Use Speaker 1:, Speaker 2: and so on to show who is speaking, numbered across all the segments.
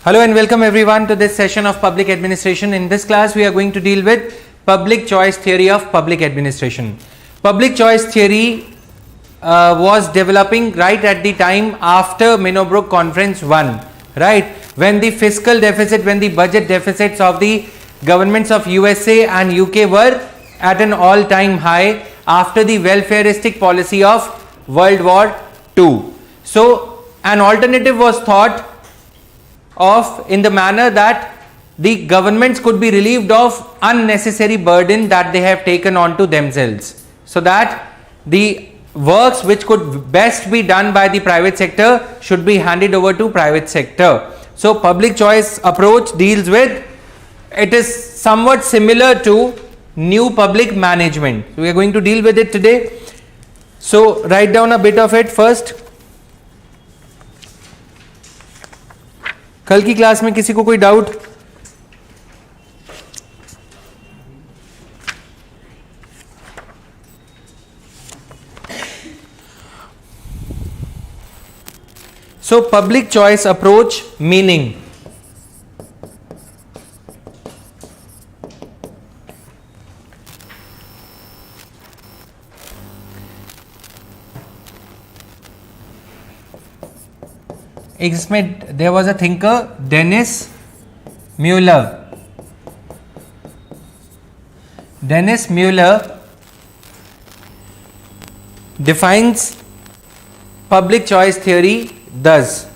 Speaker 1: Hello and welcome everyone to this session of public administration. In this class we are going to deal with public choice theory of public administration. Public choice theory was developing right at the time after Minnowbrook Conference 1, right, when the fiscal deficit, when the budget deficits of the governments of USA and UK were at an all-time high after the welfaristic policy of World War II. So an alternative was thought of in the manner that the governments could be relieved of unnecessary burden that they have taken onto themselves, so that the works which could best be done by the private sector should be handed over to private sector. So public choice approach deals with, it is somewhat similar to new public management. We are going to deal with it today. So write down a bit of it first. कल की class में किसी को कोई doubt? So public choice approach meaning. इसमें there was a thinker Dennis Mueller. Dennis Mueller defines public choice theory thus: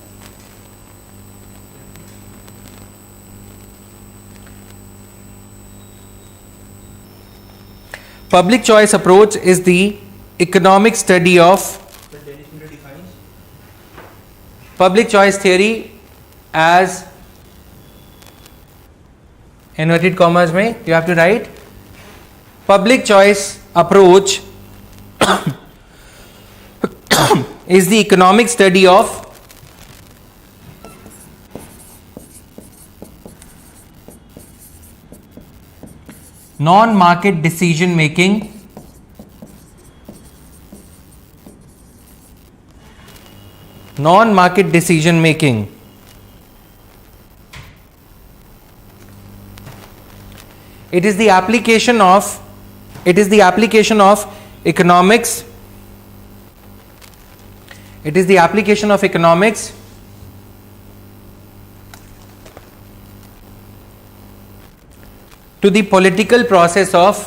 Speaker 1: public choice approach is the economic study of public choice theory as inverted commas mein you have to write public choice approach is the economic study of non-market decision making decision making. It is the application of economics. It is the application of economics to the political process of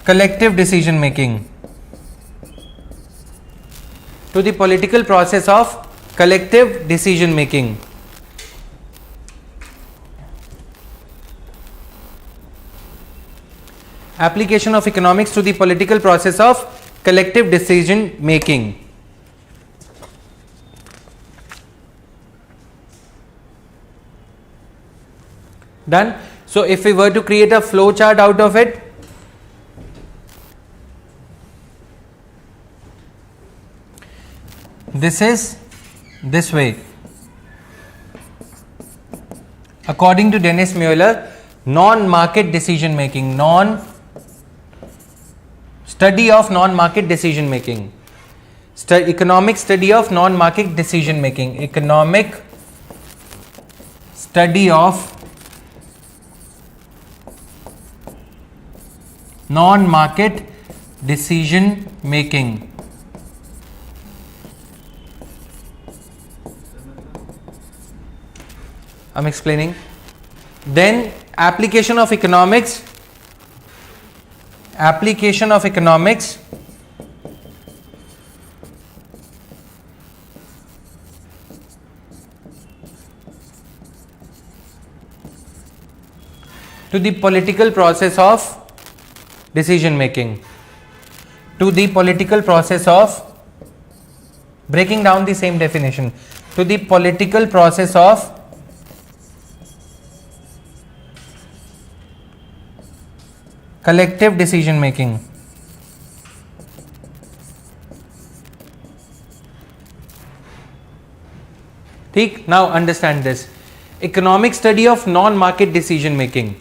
Speaker 1: collective decision making. To the political process of collective decision making. Application of economics to the political process of collective decision making. Done. So if we were to create a flow chart out of it, this is this way. According to Dennis Mueller, non-market decision making, study of non-market decision making, economic study of non-market decision making, economic study of non-market decision making. I'm explaining. Then application of economics to the political process of decision making. To the political process of, breaking down the same definition, to the political process of collective decision making. ठीक, now understand this. Economic study of non market decision making.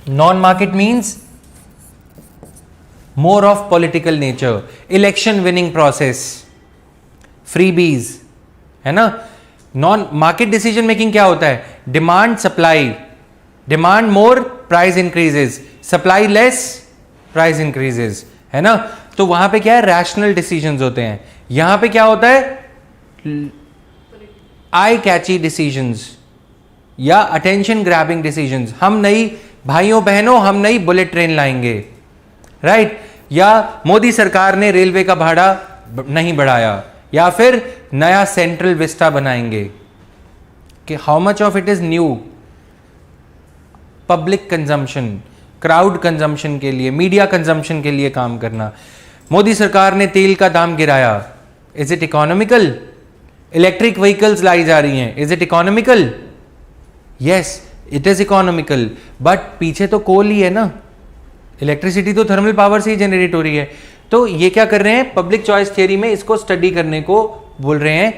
Speaker 1: Non market means more of political nature, election winning process, freebies, है ना. Non market decision making क्या होता है? Demand supply, demand more price increases, supply less price increases, है ना. तो वहां पे क्या है? रैशनल डिसीजंस होते हैं. यहां पे क्या होता है? आई कैची डिसीजंस या अटेंशन ग्रैबिंग डिसीजंस. हम नई, भाइयों बहनों, हम नई बुलेट ट्रेन लाएंगे, राइट. या मोदी सरकार ने रेलवे का भाड़ा नहीं बढ़ाया, या फिर नया सेंट्रल विस्टा बनाएंगे. कि how much of it is new. Public consumption, crowd consumption के लिए, मीडिया कंजम्पशन के लिए काम करना. मोदी सरकार ने तेल का दाम गिराया, is it economical? Electric vehicles लाई जा रही हैं, is it economical? Yes, it is economical, but पीछे तो कोल ही है ना. इलेक्ट्रिसिटी तो थर्मल पावर से ही जनरेट हो रही है. तो ये क्या कर रहे हैं? पब्लिक चॉइस थियरी में इसको स्टडी करने को बोल रहे हैं.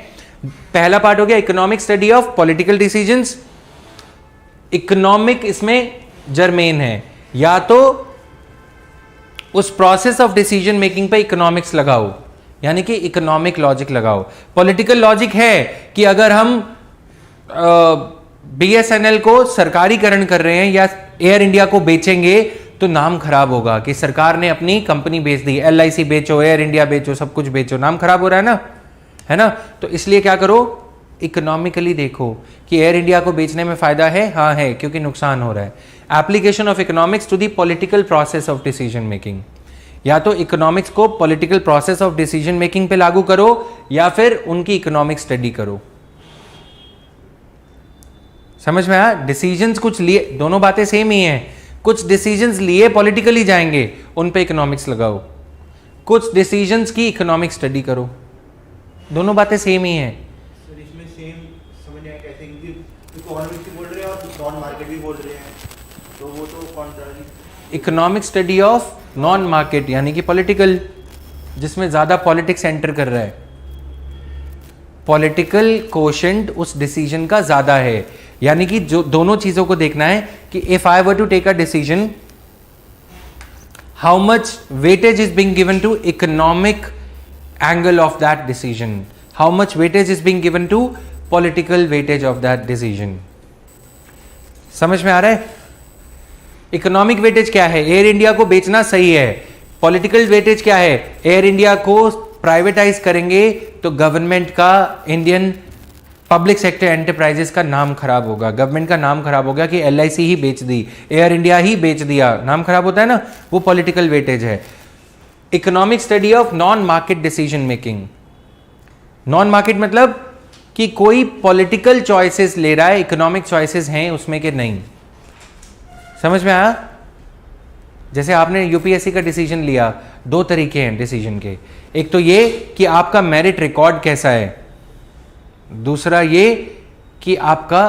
Speaker 1: पहला पार्ट हो गया economic study of political decisions. Economic इसमें जर्मेन है, या तो उस प्रोसेस ऑफ डिसीजन मेकिंग पे इकोनॉमिक्स लगाओ, यानी कि इकोनॉमिक लॉजिक लगाओ. पॉलिटिकल लॉजिक है कि अगर हम BSNL को सरकारीकरण कर रहे हैं या एयर इंडिया को बेचेंगे तो नाम खराब होगा कि सरकार ने अपनी कंपनी बेच दी. LIC बेचो, एयर इंडिया बेचो, सब कुछ बेचो, नाम खराब हो रहा है ना, है ना. तो इसलिए क्या करो? इकोनॉमिकली देखो कि एयर इंडिया को बेचने में फायदा है. हाँ है, क्योंकि नुकसान हो रहा है. Application of economics to the political process of decision making. या तो इकोनॉमिक्स को political process of decision making पे लागू करो, या फिर उनकी इकोनॉमिक स्टडी करो. समझ में आया? डिसीजंस कुछ लिए, दोनों बातें सेम ही हैं. कुछ डिसीजंस लिए पॉलिटिकली जाएंगे, उन पे इकोनॉमिक्स लगाओ. कुछ डिसीजंस की इकोनॉमिक स्टडी करो. दोनों बातें सेम ही हैं.
Speaker 2: सर इसमें सेम समझ नहीं आया कैसे, क्योंकि इकोनॉमिक्स भी बोल रहे हैं और नॉन मार्केट भी बोल रहे हैं, तो वो तो contrary.
Speaker 1: Economic study of non market यानी कि पॉलिटिकल, जिसमें ज्यादा पॉलिटिक्स एंटर कर रहा है. पॉलिटिकल कोशेंट उस डिसीजन का ज्यादा है. यानी कि जो दोनों चीजों को देखना है कि if I were to take a decision, how much weightage is being given to economic angle of that decision, how much weightage is being given to political weightage of that decision. समझ में आ रहा है? Economic weightage क्या है? Air India को बेचना सही है. पॉलिटिकल वेटेज क्या है? एयर इंडिया को प्राइवेटाइज करेंगे तो गवर्नमेंट का, इंडियन पब्लिक सेक्टर एंटरप्राइजेस का नाम खराब होगा, गवर्नमेंट का नाम खराब होगा कि LIC ही बेच दी, एयर इंडिया ही बेच दिया, नाम खराब होता है ना. वो पॉलिटिकल वेटेज है. Economic study of non market decision making. Non market मतलब कि कोई पॉलिटिकल चॉइसेस ले रहा है, इकोनॉमिक चॉइसेस हैं उसमें कि नहीं. समझ में आया? जैसे आपने UPSC का डिसीजन लिया, दो तरीके हैं डिसीजन के. एक तो ये कि आपका मेरिट रिकॉर्ड कैसा है, दूसरा ये कि आपका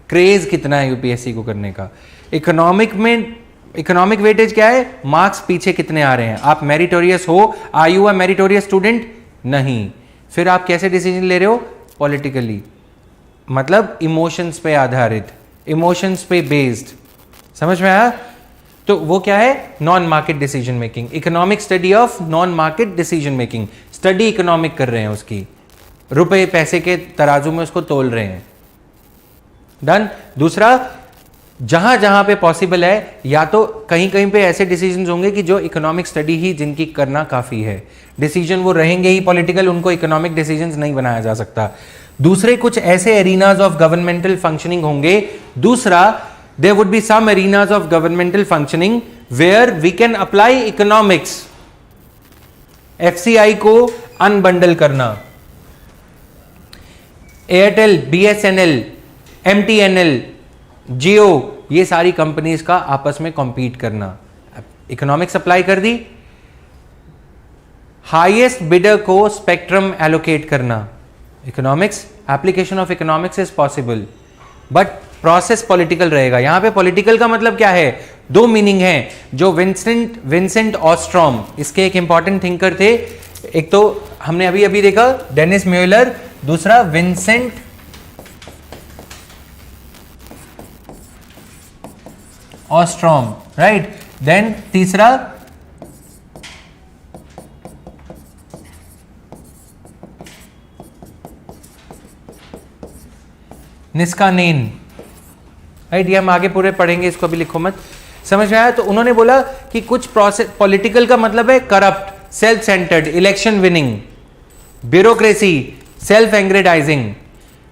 Speaker 1: क्रेज कितना है UPSC को करने का. इकोनॉमिक में इकोनॉमिक वेटेज क्या है? मार्क्स पीछे कितने आ रहे हैं. आप मेरिटोरियस हो, are you a meritorious student? नहीं. फिर आप कैसे डिसीजन ले रहे हो? पॉलिटिकली, मतलब इमोशंस पे आधारित, इमोशंस पे बेस्ड. समझ में आया? तो वो क्या है? Non market decision making. Economic study of non market decision making. Study economic कर रहे हैं, उसकी रुपए पैसे के तराजू में उसको तोल रहे हैं. डन. दूसरा, जहां जहां पे पॉसिबल है, या तो कहीं कहीं पे ऐसे डिसीजंस होंगे कि जो इकोनॉमिक स्टडी ही जिनकी करना काफी है. डिसीजन वो रहेंगे ही पॉलिटिकल, उनको इकोनॉमिक डिसीजंस नहीं बनाया जा सकता. दूसरे कुछ ऐसे एरिनाज ऑफ गवर्नमेंटल फंक्शनिंग होंगे. दूसरा, there would be some arenas of governmental functioning where we can apply economics. FCI को अनबंडल करना, एयरटेल, BSNL, MTNL, जियो, ये सारी कंपनीज का आपस में कॉम्पीट करना. इकोनॉमिक सप्लाई कर दी, हाईएस्ट बिडर को स्पेक्ट्रम एलोकेट करना. Economics, application of economics is possible, but process political रहेगा. यहां पे पॉलिटिकल का मतलब क्या है? दो मीनिंग है जो विंसेंट ऑस्ट्रॉम, इसके एक इंपॉर्टेंट थिंकर थे. एक तो हमने अभी अभी देखा डेनिस म्यूलर, दूसरा विंसेंट ऑस्ट्रॉम, राइट। देन तीसरा निस्कानेन, राइट। ये हम आगे पूरे पढ़ेंगे, इसको अभी लिखो मत, समझ में आया। तो उन्होंने बोला कि कुछ प्रोसेस, पॉलिटिकल का मतलब है corrupt, self centred, election winning, bureaucracy, self aggrandizing.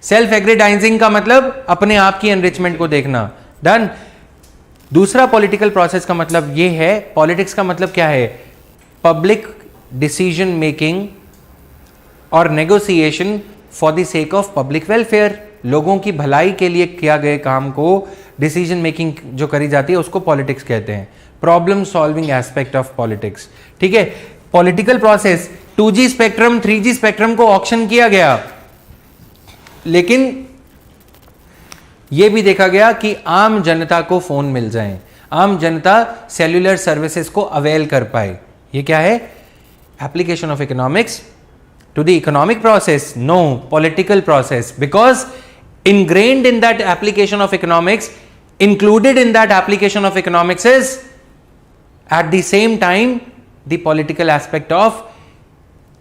Speaker 1: Self aggrandizing का मतलब अपने आप की एनरिचमेंट को देखना, डन। दूसरा पॉलिटिकल प्रोसेस का मतलब ये है, पॉलिटिक्स का मतलब क्या है, पब्लिक डिसीजन मेकिंग और negotiation for the sake of public welfare. लोगों की भलाई के लिए किया गए काम को डिसीजन मेकिंग जो करी जाती है उसको पॉलिटिक्स कहते हैं, problem solving aspect of politics, ठीक है। Political process, 2G spectrum 3G spectrum को ऑक्शन किया गया, लेकिन यह भी देखा गया कि आम जनता को फोन मिल जाए, आम जनता सेल्यूलर सर्विसेज को अवेल कर पाए। ये क्या है, application of economics to the economic process? No, political process, because ingrained in that application of economics, included in that application of economics is at the same time the political aspect of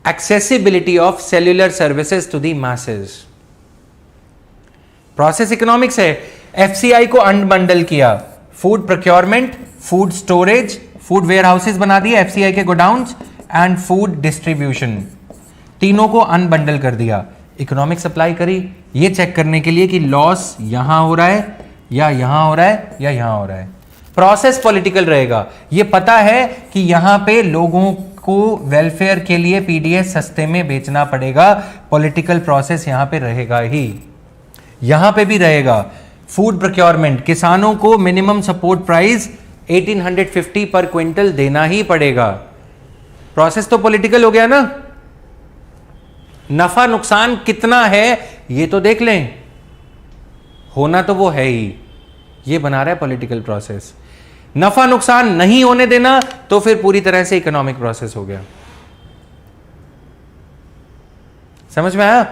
Speaker 1: accessibility of cellular services to the masses. Process economics है। FCI को unbundle किया, food procurement, food storage, food warehouses बना दिए FCI के godowns, and food distribution, तीनों को unbundle कर दिया। इकोनॉमिक सप्लाई करी ये चेक करने के लिए कि लॉस यहां हो रहा है या यहां हो रहा है या यहां हो रहा है। प्रोसेस पॉलिटिकल रहेगा, ये पता है कि यहां पे लोगों को वेलफेयर के लिए पीडीएस सस्ते में बेचना पड़ेगा, पॉलिटिकल प्रोसेस यहां पे रहेगा ही, यहां पे भी रहेगा। फूड प्रोक्योरमेंट, किसानों को मिनिमम सपोर्ट प्राइस 1850 पर क्विंटल देना ही पड़ेगा। प्रोसेस तो पॉलिटिकल हो गया ना। नफा नुकसान कितना है ये तो देख लें, होना तो वो है ही, ये बना रहा है पॉलिटिकल प्रोसेस। नफा नुकसान नहीं होने देना तो फिर पूरी तरह से इकोनॉमिक प्रोसेस हो गया। समझ में आया?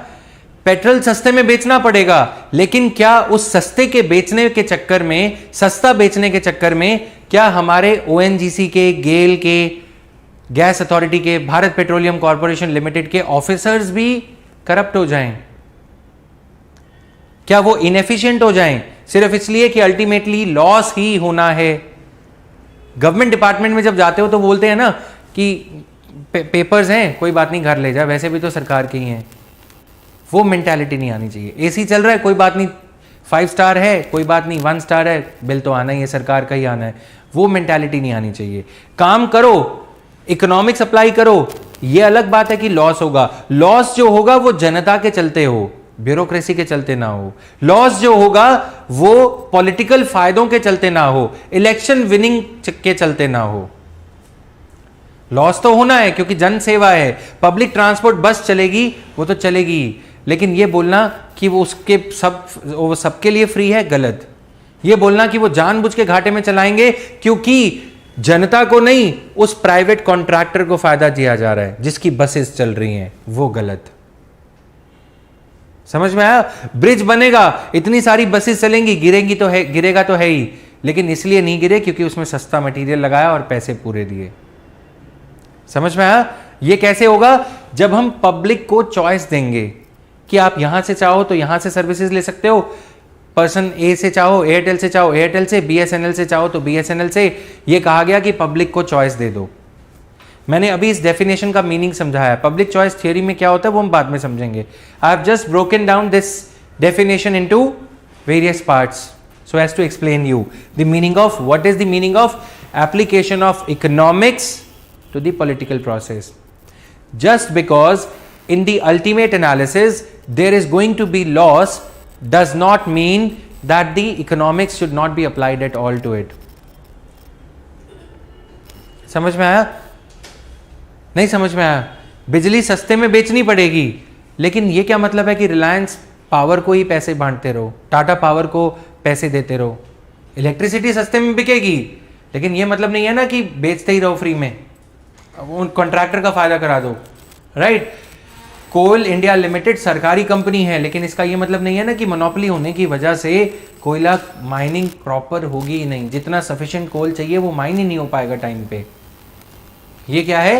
Speaker 1: पेट्रोल सस्ते में बेचना पड़ेगा, लेकिन क्या उस सस्ते के बेचने के चक्कर में, सस्ता बेचने के चक्कर में, क्या हमारे ONGC के, गेल के, गैस अथॉरिटी के, भारत पेट्रोलियम कॉर्पोरेशन लिमिटेड के ऑफिसर्स भी करप्ट हो जाएं? क्या वो इनएफिशिएंट हो जाएं सिर्फ इसलिए कि अल्टीमेटली लॉस ही होना है? गवर्नमेंट डिपार्टमेंट में जब जाते हो तो बोलते हैं ना कि पेपर्स हैं, कोई बात नहीं घर ले जा, वैसे भी तो सरकार के ही हैं। वो मेंटालिटी नहीं आनी चाहिए। एसी चल रहा है, कोई बात नहीं, 5 स्टार है, कोई बात नहीं, 1 स्टार है, बिल तो आना ही है, सरकार का ही आना है। वो मेंटालिटी नहीं आनी चाहिए। काम करो, इकोनॉमिक सप्लाई करो, ये अलग बात है कि लॉस होगा। लॉस जो होगा वो जनता के चलते हो, ब्यूरोक्रेसी के चलते ना हो। लॉस जो होगा वो पॉलिटिकल फायदों के चलते ना हो, इलेक्शन विनिंग के चलते ना हो। लॉस तो होना है क्योंकि जन सेवा है। पब्लिक ट्रांसपोर्ट बस चलेगी, वो तो चलेगी, लेकिन ये बोलना कि वो सबके लिए फ्री है, गलत। ये बोलना कि वो जानबूझ के घाटे में चलाएंगे क्योंकि जनता को नहीं, उस प्राइवेट कॉन्ट्रैक्टर को फायदा दिया जा रहा है जिसकी बसेस चल रही हैं, वो गलत। समझ में आया? ब्रिज बनेगा, इतनी सारी बसेस चलेंगी, गिरेंगी तो है, गिरेगा तो है ही, लेकिन इसलिए नहीं गिरे क्योंकि उसमें सस्ता मटेरियल लगाया और पैसे पूरे दिए। समझ में आया? ये कैसे होगा? जब हम पब्लिक को चॉइस देंगे कि आप यहां से चाहो तो यहां से सर्विसेज ले सकते हो, पर्सन ए से चाहो एयरटेल से, चाहो एयरटेल से, BSNL से चाहो तो BSNL से। ये कहा गया कि पब्लिक को चॉइस दे दो। मैंने अभी इस डेफिनेशन का मीनिंग समझाया। पब्लिक चॉइस थियोरी में क्या होता है वो हम बाद में समझेंगे। I have just broken down this definition into various parts so as to explain you the meaning of what is the meaning of application of economics to the political process. Just because in the ultimate analysis there is going to be loss does not mean that the economics should not be applied at all to it. समझ में आया? नहीं समझ में आया? बिजली सस्ते में बेचनी पड़ेगी, लेकिन ये क्या मतलब है कि रिलायंस पावर को ही पैसे बांटते रहो, टाटा पावर को पैसे देते रहो? इलेक्ट्रिसिटी सस्ते में बिकेगी, लेकिन ये मतलब नहीं है ना कि बेचते ही रहो फ्री में, उन कॉन्ट्रैक्टर का फायदा करा दो, राइट? कोल इंडिया लिमिटेड सरकारी कंपनी है, लेकिन इसका ये मतलब नहीं है ना कि मोनोपोली होने की वजह से कोयला माइनिंग प्रॉपर होगी ही नहीं, जितना सफिशिएंट कोल चाहिए वो माइन ही नहीं हो पाएगा टाइम पे। ये क्या है,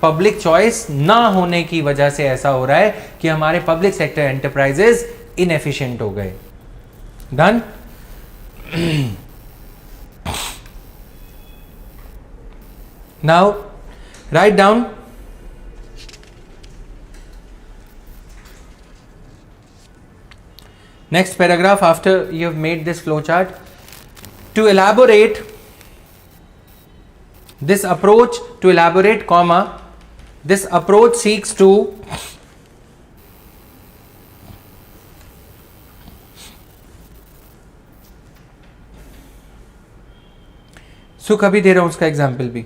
Speaker 1: पब्लिक चॉइस ना होने की वजह से ऐसा हो रहा है कि हमारे पब्लिक सेक्टर एंटरप्राइजेस इनएफिशिएंट हो गए। Done. Now write down next paragraph after you have made this flow chart. To elaborate this approach, this approach seeks to सुख अभी दे रहा हूं उसका एग्जाम्पल भी।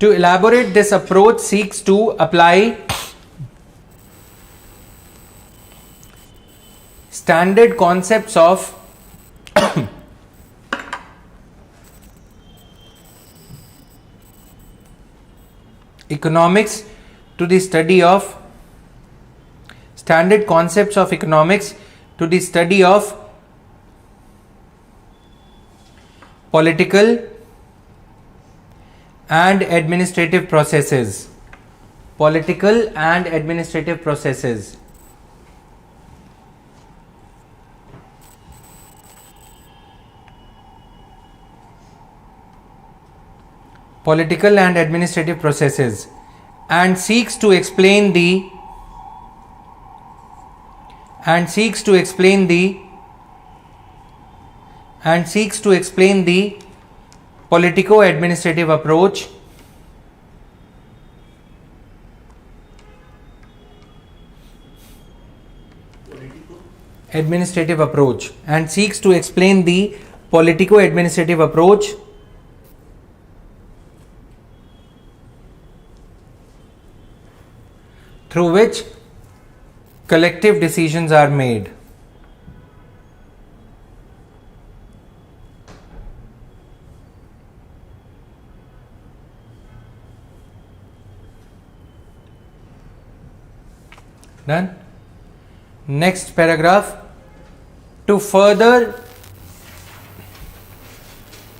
Speaker 1: To elaborate, this approach seeks to apply standard concepts of economics to the study of political and administrative processes. Political and administrative processes. Political and administrative processes, and seeks to explain the politico-administrative approach and seeks to explain the politico-administrative approach through which collective decisions are made. Done. Next paragraph. To further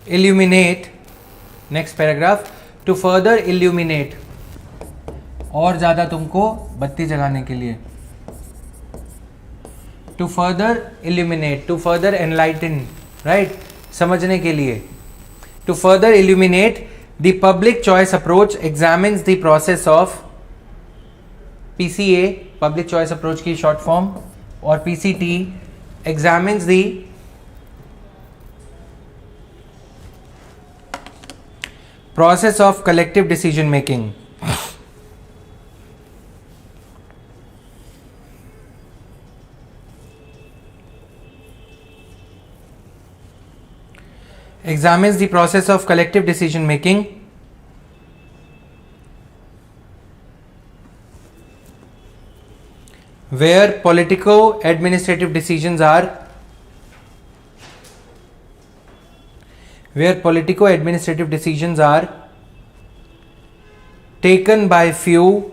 Speaker 1: illuminate, और ज़्यादा तुमको बत्ती जगाने के लिए, to further illuminate, to further enlighten, right, समझने के लिए, to further illuminate, the public choice approach examines the process of PCA, public choice approach की short form, और PCT examines the process of collective decision making. Examines the process of collective decision making where politico-administrative decisions are taken by few,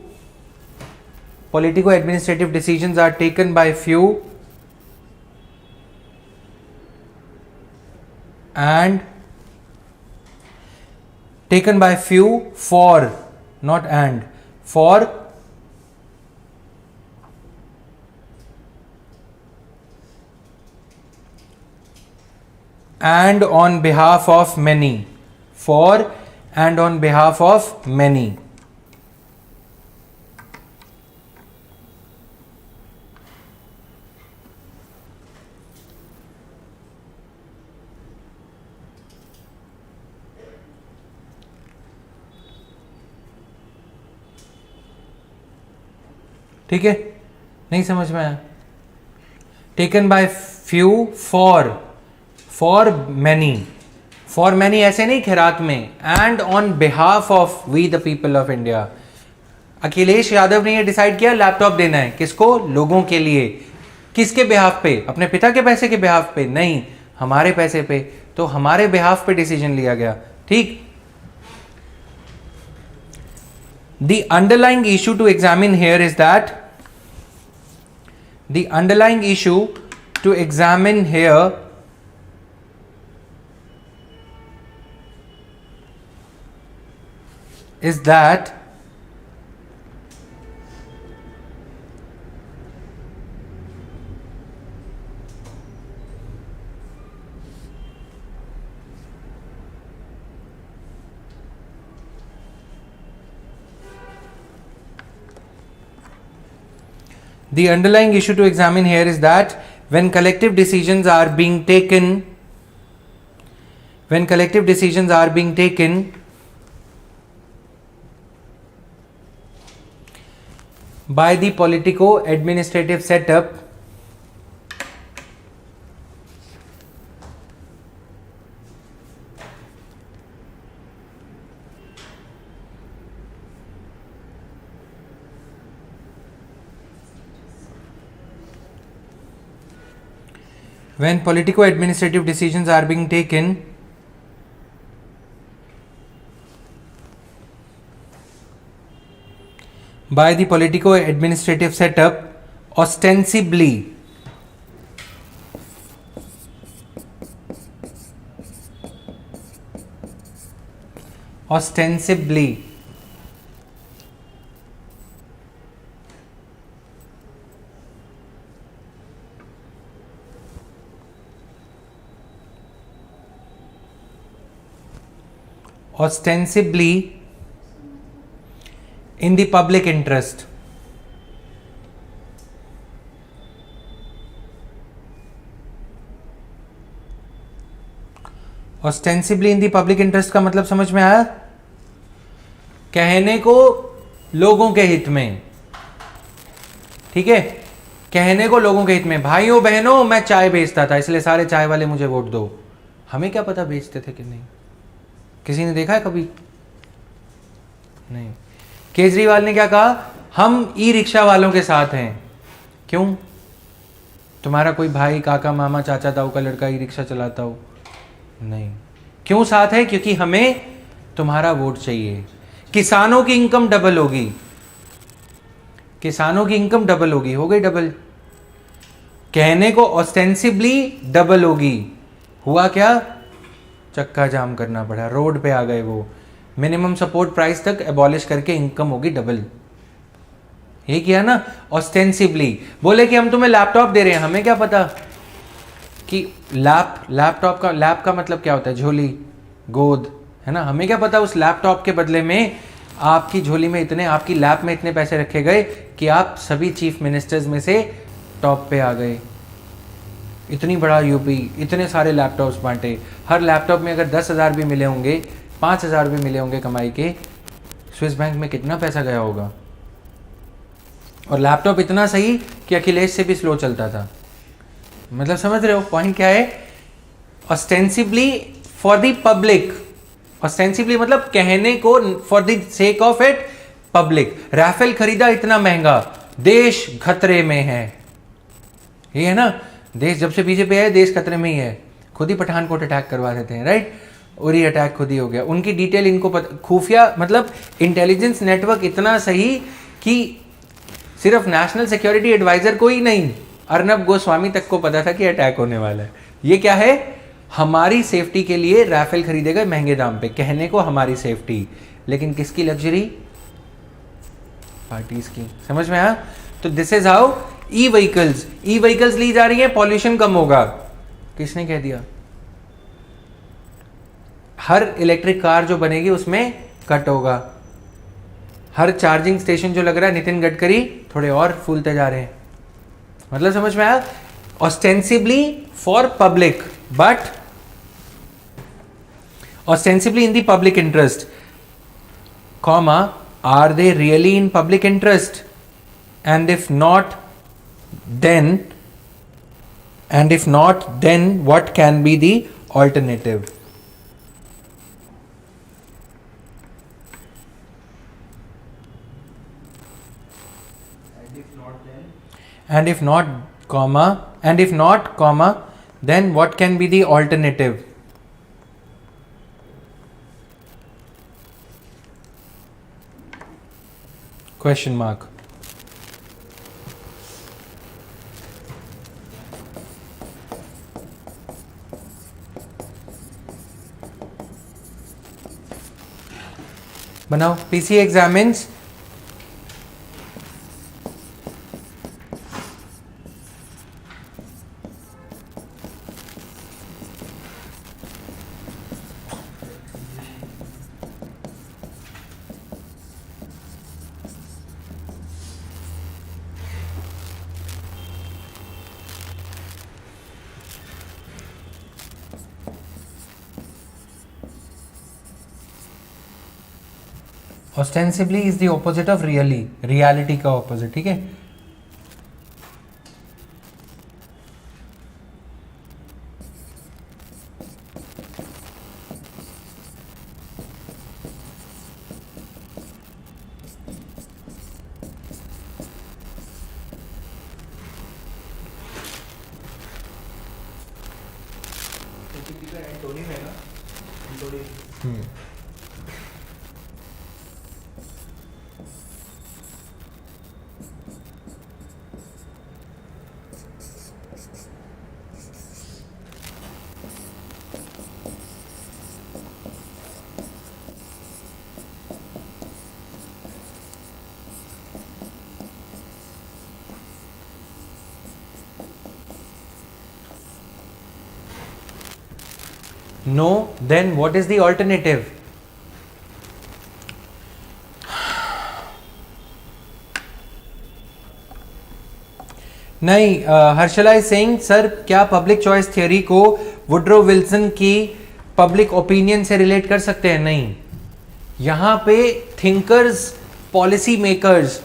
Speaker 1: and taken by few for, not and, for and on behalf of many, for and on behalf of many. ठीक है, नहीं समझ में आया? Taken by few for many ऐसे नहीं खैरात में, and on behalf of we the people of India. Akhilesh Yadav ने ये डिसाइड किया लैपटॉप देना है, किसको? लोगों के लिए। किसके बिहाफ पे? अपने पिता के पैसे के बिहाफ पे नहीं, हमारे पैसे पे। तो हमारे बिहाफ पे डिसीजन लिया गया, ठीक। The underlying issue to examine here is that the underlying issue to examine here is that the underlying issue to examine here is that when collective decisions are being taken by the politico-administrative setup, when politico-administrative decisions are being taken by the politico-administrative setup ostensibly in the public interest. Ostensibly in the public interest का मतलब समझ में आया? कहने को लोगों के हित में, ठीक है, कहने को लोगों के हित में। भाइयों बहनों, मैं चाय बेचता था इसलिए सारे चाय वाले मुझे वोट दो। हमें क्या पता बेचते थे कि नहीं? किसी ने देखा है कभी? नहीं। केजरीवाल ने क्या कहा? हम ई रिक्शा वालों के साथ हैं। क्यों? तुम्हारा कोई भाई, काका, मामा, चाचा, ताऊ का लड़का ई रिक्शा चलाता हो? नहीं। क्यों साथ है? क्योंकि हमें तुम्हारा वोट चाहिए। किसानों की इनकम डबल होगी, किसानों की इनकम डबल होगी, हो गई डबल। कहने को ऑस्टेंसिबली डबल होगी, हुआ क्या? चक्का जाम करना पड़ा, रोड पे आ गए वो। मिनिमम सपोर्ट प्राइस तक एबॉलिश करके इनकम होगी डबल। ये किया ना ऑस्टेंसिबली। बोले कि हम तुम्हें लैपटॉप दे रहे हैं, हमें क्या पता कि लैपटॉप का लैप का मतलब क्या होता है? झोली, गोद, है ना। हमें क्या पता उस लैपटॉप के बदले में आपकी झोली में इतने, आपकी लैप में इतने पैसे रखे गए कि आप सभी चीफ मिनिस्टर्स में से टॉप पे आ गए। इतनी बड़ा यूपी, इतने सारे लैपटॉप्स बांटे, हर लैपटॉप में अगर 10,000 भी मिले होंगे, 5,000 भी मिले होंगे कमाई के, स्विस बैंक में कितना पैसा गया होगा। और लैपटॉप इतना सही कि अखिलेश से भी स्लो चलता था। मतलब समझ रहे हो पॉइंट क्या है? Ostensibly for the public, ostensibly मतलब कहने को, for the sake of it public. Rafale खरीदा इतना महंगा, देश खतरे में है। ये है ना, देश जब से बीजेपी है देश खतरे में ही है। खुद ही पठानकोट अटैक करवा देते हैं, राइट। उरी अटैक खुद ही हो गया। उनकी डिटेल इनको खुफिया मतलब इंटेलिजेंस नेटवर्क इतना सही कि सिर्फ नेशनल सिक्योरिटी एडवाइजर को ही नहीं, अर्नब गोस्वामी तक को पता था कि अटैक होने वाला है। ये क्या है? हमारी सेफ्टी के लिए राफेल खरीदे गए महंगे दाम पे, कहने को हमारी सेफ्टी, लेकिन किसकी लग्जरी? पार्टीज की। समझ में आया? तो this is how e vehicles ली जा रही है, पॉल्यूशन कम होगा। किसने कह दिया? हर इलेक्ट्रिक कार जो बनेगी उसमें कट होगा। हर चार्जिंग स्टेशन जो लग रहा है, नितिन गडकरी थोड़े और फूलते जा रहे हैं। मतलब समझ में आया? Ostensibly for public, but ostensibly in the public interest, comma, are they really in public interest? And if not, then what can be the alternative? And if not, comma, then what can be the alternative? Question mark. बनाओ. PC examines ostensibly is the opposite of really. reality का opposite. ठीक है.
Speaker 2: Antonym है ना, antonym.
Speaker 1: No, then what is the alternative? नहीं, Harshala is saying sir क्या public choice theory को Woodrow Wilson की पब्लिक ओपिनियन से रिलेट कर सकते हैं? नहीं. यहां पे thinkers, policy makers,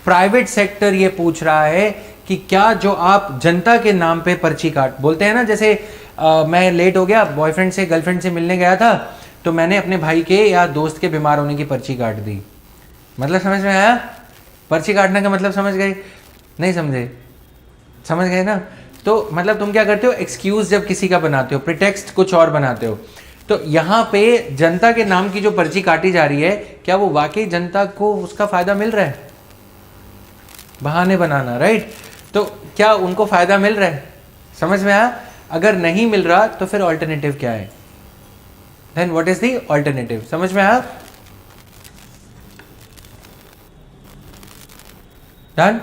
Speaker 1: private sector ये पूछ रहा है कि क्या जो आप जनता के नाम पे पर्ची काट बोलते हैं ना, जैसे मैं लेट हो गया, बॉयफ्रेंड से गर्लफ्रेंड से मिलने गया था, तो मैंने अपने भाई के या दोस्त के बीमार होने की पर्ची काट दी. मतलब समझ में आया? पर्ची काटने का मतलब समझ गए? नहीं समझे? समझ गए ना? तो मतलब तुम क्या करते हो, एक्सक्यूज जब किसी का बनाते हो, प्रिटेक्स्ट कुछ और बनाते हो. तो यहाँ पे जनता के नाम की जो पर्ची काटी जा रही है, क्या वो वाकई जनता को उसका फायदा मिल रहा है? बहाने बनाना, राइट? तो क्या उनको फायदा मिल रहा है? समझ में आया? अगर नहीं मिल रहा तो फिर ऑल्टरनेटिव क्या है? Then what is the alternative? समझ में आया? डन?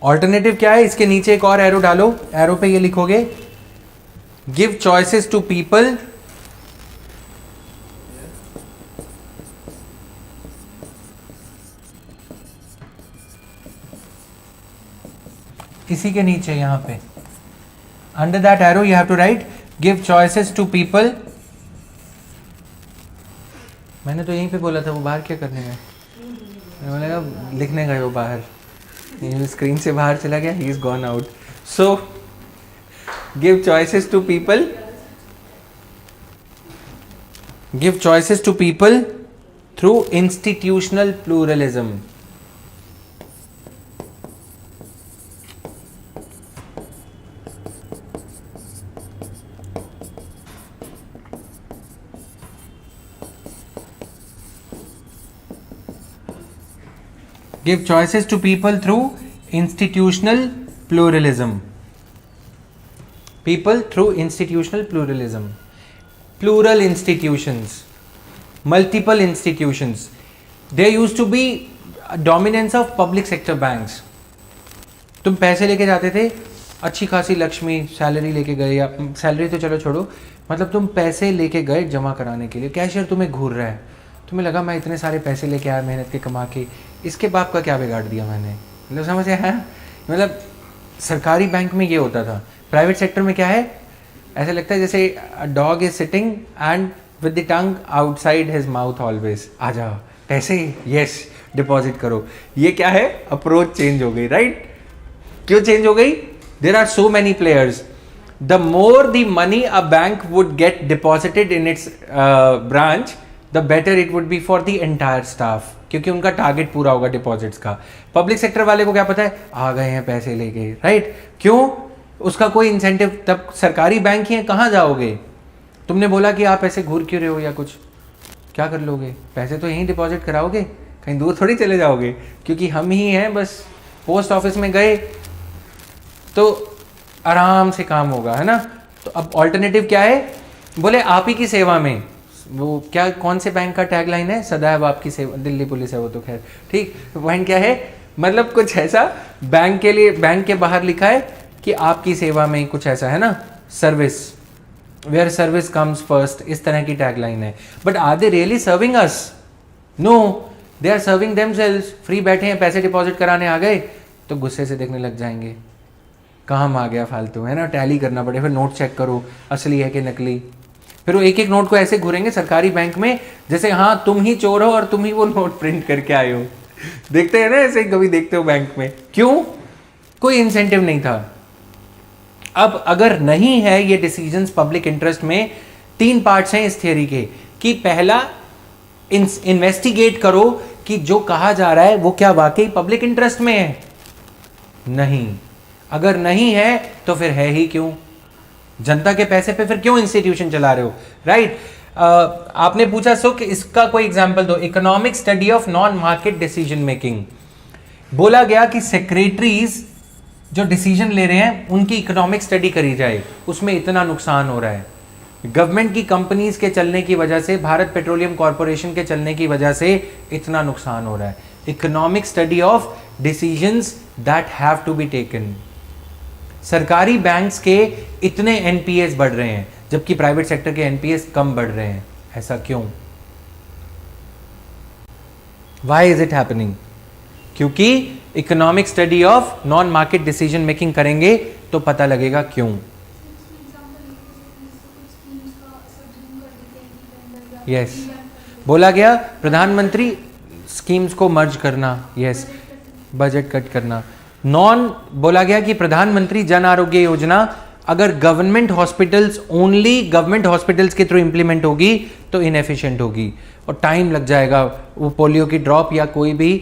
Speaker 1: ऑल्टरनेटिव क्या है? इसके नीचे एक और एरो डालो. एरो पे ये लिखोगे, गिव चॉइसेस टू पीपल इसी के नीचे यहां पे under that arrow you have to write give choices to people. मैंने तो यहीं पे बोला था, वो बाहर क्या करने गए? मैंने बोला लिखने गए वो बाहर, स्क्रीन से बाहर चला गया, he is gone out. So give choices to people, give choices to people through institutional pluralism. Give choices to people through institutional pluralism. People through institutional pluralism. Plural institutions, multiple institutions. There used to be a dominance of public sector banks. तुम पैसे लेके जाते थे, अच्छी खासी Lakshmi salary लेके गए, या सैलरी तो चलो छोड़ो, मतलब तुम पैसे लेके गए जमा कराने के लिए, कैशियर तुम्हें घूर रहा है, तुम्हें लगा मैं इतने सारे पैसे लेके आया मेहनत के कमा के, इसके बाप का क्या बिगाड़ दिया मैंने? मतलब समझ आया? मतलब सरकारी बैंक में ये होता था. प्राइवेट सेक्टर में क्या है? ऐसा लगता है जैसे dog is sitting and with the tongue outside his mouth always. आ जाओ पैसे, यस डिपॉजिट करो. ये क्या है? अप्रोच चेंज हो गई, राइट? क्यों चेंज हो गई? There are so many players. The more the money a bank would get deposited in its branch, the better it would be for the entire staff, क्योंकि उनका टारगेट पूरा होगा deposits का. पब्लिक सेक्टर वाले को क्या पता है, आ गए हैं पैसे लेके, राइट? क्यों? उसका कोई इंसेंटिव, तब सरकारी बैंक ही है, कहाँ जाओगे? तुमने बोला कि आप ऐसे घूर क्यों रहे हो या कुछ, क्या कर लोगे? पैसे तो यहीं डिपॉजिट कराओगे, कहीं दूर थोड़ी चले जाओगे, क्योंकि हम ही हैं बस। पोस्ट ऑफिस में गए तो आराम से काम होगा, है ना। तो अब ऑल्टरनेटिव क्या है? बोले आप ही की सेवा में। वो क्या, कौन से बैंक का टैगलाइन है? सदैव आपकी सेवा। दिल्ली पुलिस है वो तो, खैर ठीक। पॉइंट क्या है? मतलब कुछ ऐसा बैंक के लिए, बैंक के बाहर लिखा है कि आपकी सेवा में, कुछ ऐसा है ना, service, where service comes first, इस तरह की टैगलाइन है। But are they really serving us? No, they are serving themselves. Free बैठे हैं, पैसे डिपॉजिट कराने आ गए तो गुस्से से देखने लग जाएंगे, काम आ गया फालतू, है ना। टैली करना पड़े, फिर नोट चेक करो असली है कि नकली। फिर वो एक एक नोट को ऐसे घूरेंगे सरकारी बैंक में जैसे हाँ तुम ही चोर हो और तुम ही वो नोट प्रिंट करके आए हो। देखते हैं ना ऐसे, कभी देखते हो बैंक में? क्यों? कोई इंसेंटिव नहीं था। अब अगर नहीं है ये डिसीजंस पब्लिक इंटरेस्ट में, 3 पार्ट्स हैं इस थियरी के, कि पहला इन्वेस्टिगेट करो कि जो कहा जा रहा है वो क्या वाकई पब्लिक इंटरेस्ट में है। नहीं, अगर नहीं है तो फिर है ही क्यों? जनता के पैसे पे फिर क्यों इंस्टीट्यूशन चला रहे हो, राइट? आपने पूछा सो कि इसका कोई एग्जांपल दो। Economic study of non market decision making. बोला गया कि सेक्रेटरीज जो डिसीजन ले रहे हैं उनकी इकोनॉमिक स्टडी करी जाए, उसमें इतना नुकसान हो रहा है। गवर्नमेंट की कंपनीज के चलने की वजह से, भारत पेट्रोलियम कॉर्पोरेशन के चलने की वजह से इतना नुकसान हो रहा है। Economic study of decisions that have to be taken. सरकारी बैंक्स के इतने एनपीएस बढ़ रहे हैं जबकि प्राइवेट सेक्टर के एनपीएस कम बढ़ रहे हैं, ऐसा क्यों? Why is it happening? क्योंकि economic study of non market decision making करेंगे तो पता लगेगा क्यों। यस, बोला गया प्रधानमंत्री स्कीम्स को मर्ज करना, यस, बजट कट करना। बोला गया कि प्रधानमंत्री जन आरोग्य योजना अगर government hospitals, only government hospitals के थ्रू इंप्लीमेंट होगी तो इनएफिशिएंट होगी और टाइम लग जाएगा वो पोलियो की ड्रॉप या कोई भी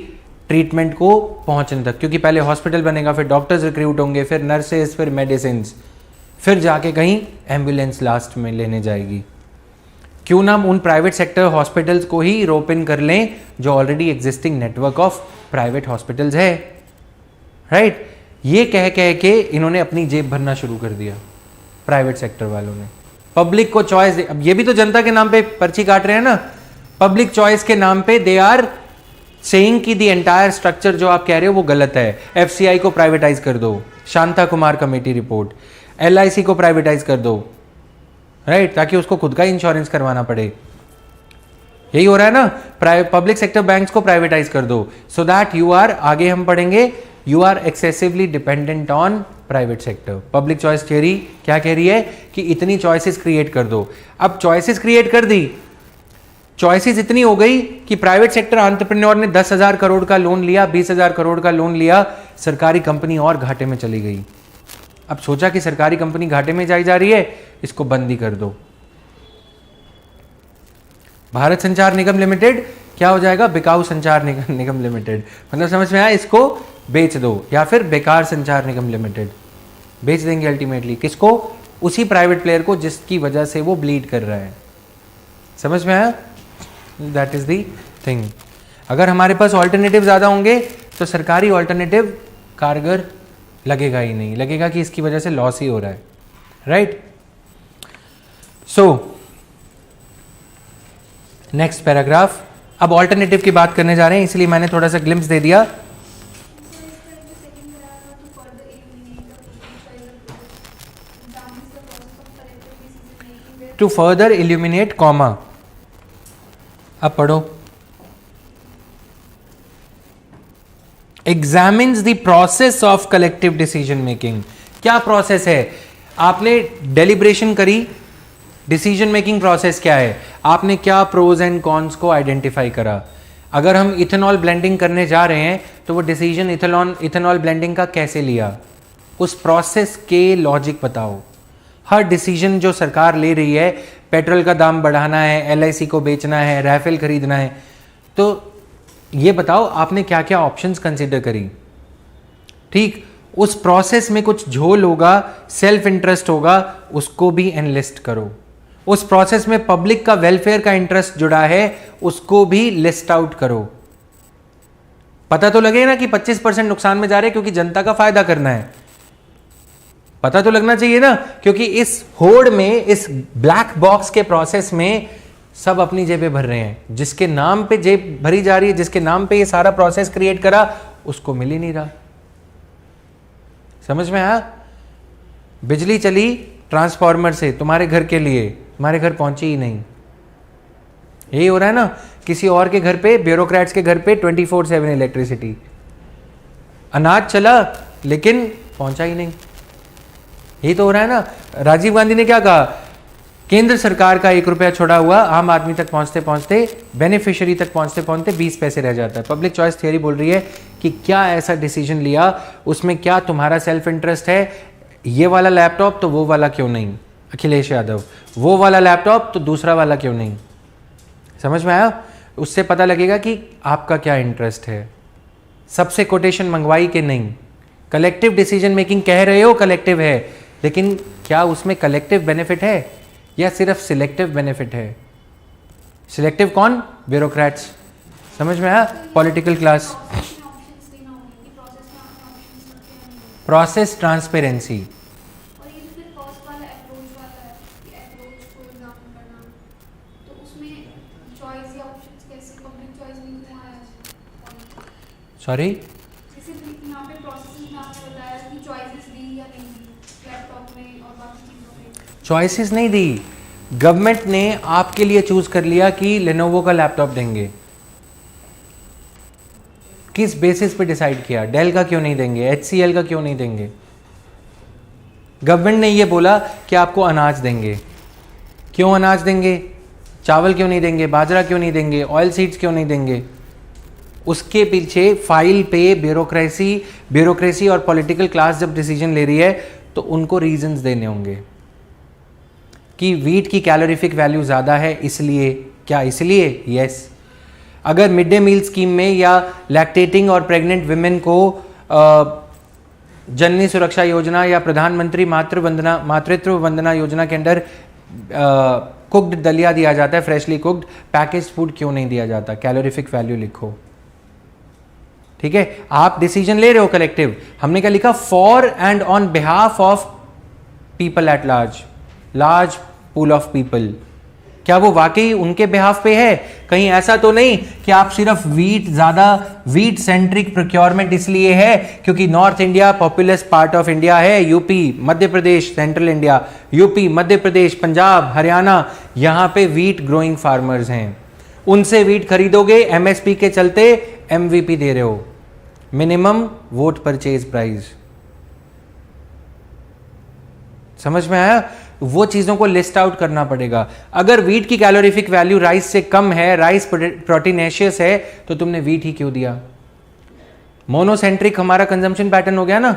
Speaker 1: ट्रीटमेंट को पहुंचने तक, क्योंकि पहले हॉस्पिटल बनेगा, फिर डॉक्टर्स रिक्रूट होंगे, फिर नर्सेज, फिर मेडिसिन, फिर जाके कहीं एम्बुलेंस लास्ट में लेने जाएगी। क्यों ना उन प्राइवेट सेक्टर हॉस्पिटल्स को ही रोप इन कर लें जो already existing network of private hospitals है, राइट? ये कह कह के इन्होंने अपनी जेब भरना शुरू कर दिया प्राइवेट सेक्टर वालों ने। पब्लिक को चॉइस, अब ये भी तो जनता के नाम पे पर्ची काट रहे हैं ना। पब्लिक चॉइस के नाम पे दे आर सेइंग कि द एंटायर स्ट्रक्चर जो आप कह रहे हो वो गलत है। एफसीआई को प्राइवेटाइज कर दो, Shanta Kumar committee report. LIC को प्राइवेटाइज कर दो, राइट, ताकि उसको खुद का इंश्योरेंस करवाना पड़े। यही हो रहा है ना। पब्लिक सेक्टर बैंक्स को प्राइवेटाइज कर दो सो दैट यू आर, आगे हम पढ़ेंगे, you are excessively dependent on private sector. Public choice theory क्या कह रही है कि इतनी चॉइसेस क्रिएट कर दो। अब चॉइसेस क्रिएट कर दी, चॉइसेस इतनी हो गई कि प्राइवेट सेक्टर एंटरप्रेन्योर ने 10,000 करोड़ का लोन लिया, 20,000 करोड़ का लोन लिया, सरकारी कंपनी और घाटे में चली गई। अब सोचा कि सरकारी कंपनी घाटे में जाई जा रही है, इसको बंद ही कर दो। भारत संचार निगम लिमिटेड क्या हो जाएगा? बिकाऊ संचार निगम लिमिटेड। मतलब समझ में आया? इसको बेच दो, या फिर बेकार संचार निगम लिमिटेड बेच देंगे अल्टीमेटली। किसको? उसी प्राइवेट प्लेयर को जिसकी वजह से वो ब्लीड कर रहा है। समझ में आया? That is the thing. अगर हमारे पास ऑल्टरनेटिव ज्यादा होंगे तो सरकारी ऑल्टरनेटिव कारगर लगेगा ही नहीं, लगेगा कि इसकी वजह से लॉस ही हो रहा है, राइट? सो नेक्स्ट पैराग्राफ, अब ऑल्टरनेटिव की बात करने जा रहे हैं, इसलिए मैंने थोड़ा सा ग्लिम्स दे दिया। टू फर्दर इल्यूमिनेट, कॉमा, अब पढ़ो। Examines the process of collective decision making. क्या प्रोसेस है? आपने डेलिब्रेशन करी, डिसीजन मेकिंग प्रोसेस क्या है? आपने क्या प्रोज एंड कॉन्स को आइडेंटिफाई करा। अगर हम इथेनॉल ब्लेंडिंग करने जा रहे हैं तो वो डिसीजन इथेनॉल ब्लेंडिंग का कैसे लिया, उस प्रोसेस के लॉजिक बताओ। हर डिसीजन जो सरकार ले रही है, पेट्रोल का दाम बढ़ाना है, एलआईसी को बेचना है, राइफल खरीदना है, तो ये बताओ आपने क्या क्या ऑप्शंस कंसिडर करी। ठीक, उस प्रोसेस में कुछ झोल होगा, सेल्फ इंटरेस्ट होगा, उसको भी एनलिस्ट करो, उस प्रोसेस में पब्लिक का वेलफेयर का इंटरेस्ट जुड़ा है, उसको भी लिस्ट आउट करो। पता तो लगे ना कि 25% नुकसान में जा रहे हैं क्योंकि जनता का फायदा करना है, पता तो लगना चाहिए ना, क्योंकि इस होड़ में, इस ब्लैक बॉक्स के प्रोसेस में सब अपनी जेबें भर रहे हैं। जिसके नाम पे जेब भरी जा रही है, जिसके नाम पे ये सारा प्रोसेस क्रिएट करा, उसको मिल ही नहीं रहा। समझ में आया? बिजली चली ट्रांसफार्मर से तुम्हारे घर के लिए, तुम्हारे घर पहुंची ही नहीं। यही हो रहा है ना, किसी और के घर पे, ब्यूरोक्रेट्स के घर पे 24/7 इलेक्ट्रिसिटी। अनाज चला लेकिन पहुंचा ही नहीं। यही तो हो रहा है ना। राजीव गांधी ने क्या कहा, केंद्र सरकार का 1 रुपया छोड़ा हुआ आम आदमी तक पहुंचते पहुंचते, बेनिफिशियरी तक पहुंचते पहुंचते 20 पैसे रह जाता है। पब्लिक चॉइस थियरी बोल रही है कि क्या ऐसा डिसीजन लिया, उसमें क्या तुम्हारा सेल्फ इंटरेस्ट है, ये वाला लैपटॉप तो वो वाला क्यों नहीं, अखिलेश यादव, वो वाला लैपटॉप तो दूसरा वाला क्यों नहीं। समझ में आया? उससे पता लगेगा कि आपका क्या इंटरेस्ट है। सबसे कोटेशन मंगवाई कि नहीं, कलेक्टिव डिसीजन मेकिंग कह रहे हो कलेक्टिव है, लेकिन क्या उसमें कलेक्टिव बेनिफिट है या सिर्फ सिलेक्टिव बेनिफिट है? सिलेक्टिव कौन? ब्यूरोक्रेट्स। समझ में आया? Political class. Process transparency. Sorry, choices नहीं दी, गवर्नमेंट ने आपके लिए चूज कर लिया कि लेनोवो का लैपटॉप देंगे। किस बेसिस पे डिसाइड किया? डेल का क्यों नहीं देंगे, HCL का क्यों नहीं देंगे? गवर्नमेंट ने ये बोला कि आपको अनाज देंगे। क्यों अनाज देंगे? चावल क्यों नहीं देंगे, बाजरा क्यों नहीं देंगे, ऑयल सीड्स क्यों नहीं देंगे? उसके पीछे फाइल पे ब्यूरोक्रेसी और पॉलिटिकल क्लास जब डिसीजन ले रही है तो उनको रीजंस देने होंगे कि वीट की कैलोरीफिक वैल्यू ज़्यादा है इसलिए। क्या इसलिए? यस। अगर मिड डे मील स्कीम में या लैक्टेटिंग और प्रेग्नेंट विमेन को जननी सुरक्षा योजना या प्रधानमंत्री मातृत्व वंदना योजना के अंदर कुक्ड दलिया दिया जाता है, फ्रेशली कुक्ड, पैकेज फूड क्यों नहीं दिया जाता? कैलोरीफिक वैल्यू लिखो। ठीक है, आप डिसीजन ले रहे हो कलेक्टिव, हमने क्या लिखा? For and on behalf of people at large pool of people. क्या वो वाकई उनके बिहाफ पे है? कहीं ऐसा तो नहीं कि आप सिर्फ वीट सेंट्रिक प्रोक्योरमेंट इसलिए है क्योंकि north India populace part of India है, UP Madhya Pradesh, central India, UP Madhya Pradesh, Punjab, Haryana, यहां पे वीट ग्रोइंग फार्मर्स हैं, उनसे वीट खरीदोगे, MSP के चलते MVP दे रहे हो, मिनिमम वोट परचेज प्राइस। समझ में आया? वो चीजों को लिस्ट आउट करना पड़ेगा। अगर वीट की कैलोरीफिक वैल्यू राइस से कम है, राइस प्रोटीनेशियस है, तो तुमने वीट ही क्यों दिया? मोनोसेंट्रिक हमारा कंजम्पशन पैटर्न हो गया ना,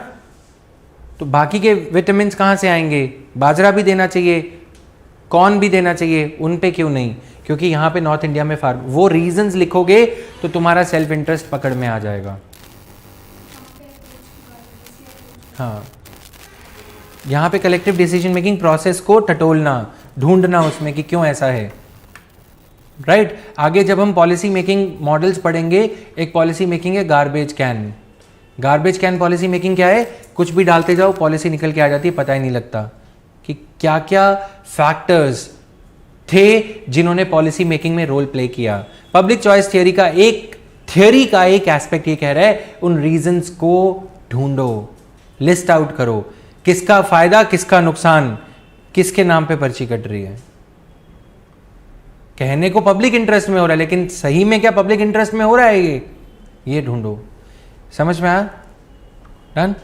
Speaker 1: तो बाकी के विटामिन कहां से आएंगे? बाजरा भी देना चाहिए, कॉर्न भी देना चाहिए, उन पे क्यों नहीं? क्योंकि यहां पे नॉर्थ इंडिया में फार्म। वो रीजंस लिखोगे तो तुम्हारा सेल्फ इंटरेस्ट पकड़ में आ जाएगा। हाँ, यहां पे कलेक्टिव डिसीजन मेकिंग प्रोसेस को टटोलना, ढूंढना उसमें कि क्यों ऐसा है। राइट? आगे जब हम पॉलिसी मेकिंग मॉडल्स पढ़ेंगे, एक पॉलिसी मेकिंग है garbage can. Garbage can policy making क्या है? कुछ भी डालते जाओ, पॉलिसी निकल के आ जाती है, पता ही नहीं लगता कि क्या क्या फैक्टर्स थे जिन्होंने पॉलिसी मेकिंग में रोल प्ले किया। पब्लिक चॉइस थियरी का एक एस्पेक्ट ये कह रहा है, उन रीजंस को ढूंढो, लिस्ट आउट करो, किसका फायदा किसका नुकसान, किसके नाम पे पर्ची कट रही है। कहने को पब्लिक इंटरेस्ट में हो रहा है, लेकिन सही में क्या पब्लिक इंटरेस्ट में हो रहा है ये ढूंढो। समझ में आया? Done.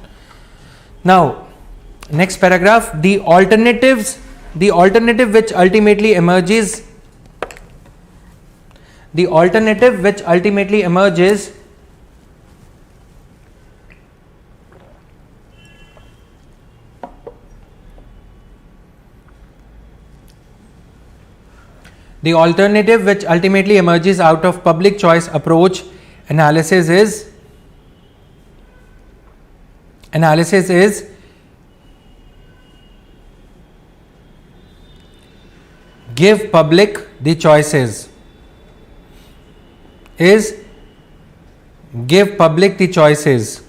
Speaker 1: Now next paragraph, the alternative which ultimately emerges The alternative which ultimately emerges out of public choice approach analysis is give public the choices is give public the choices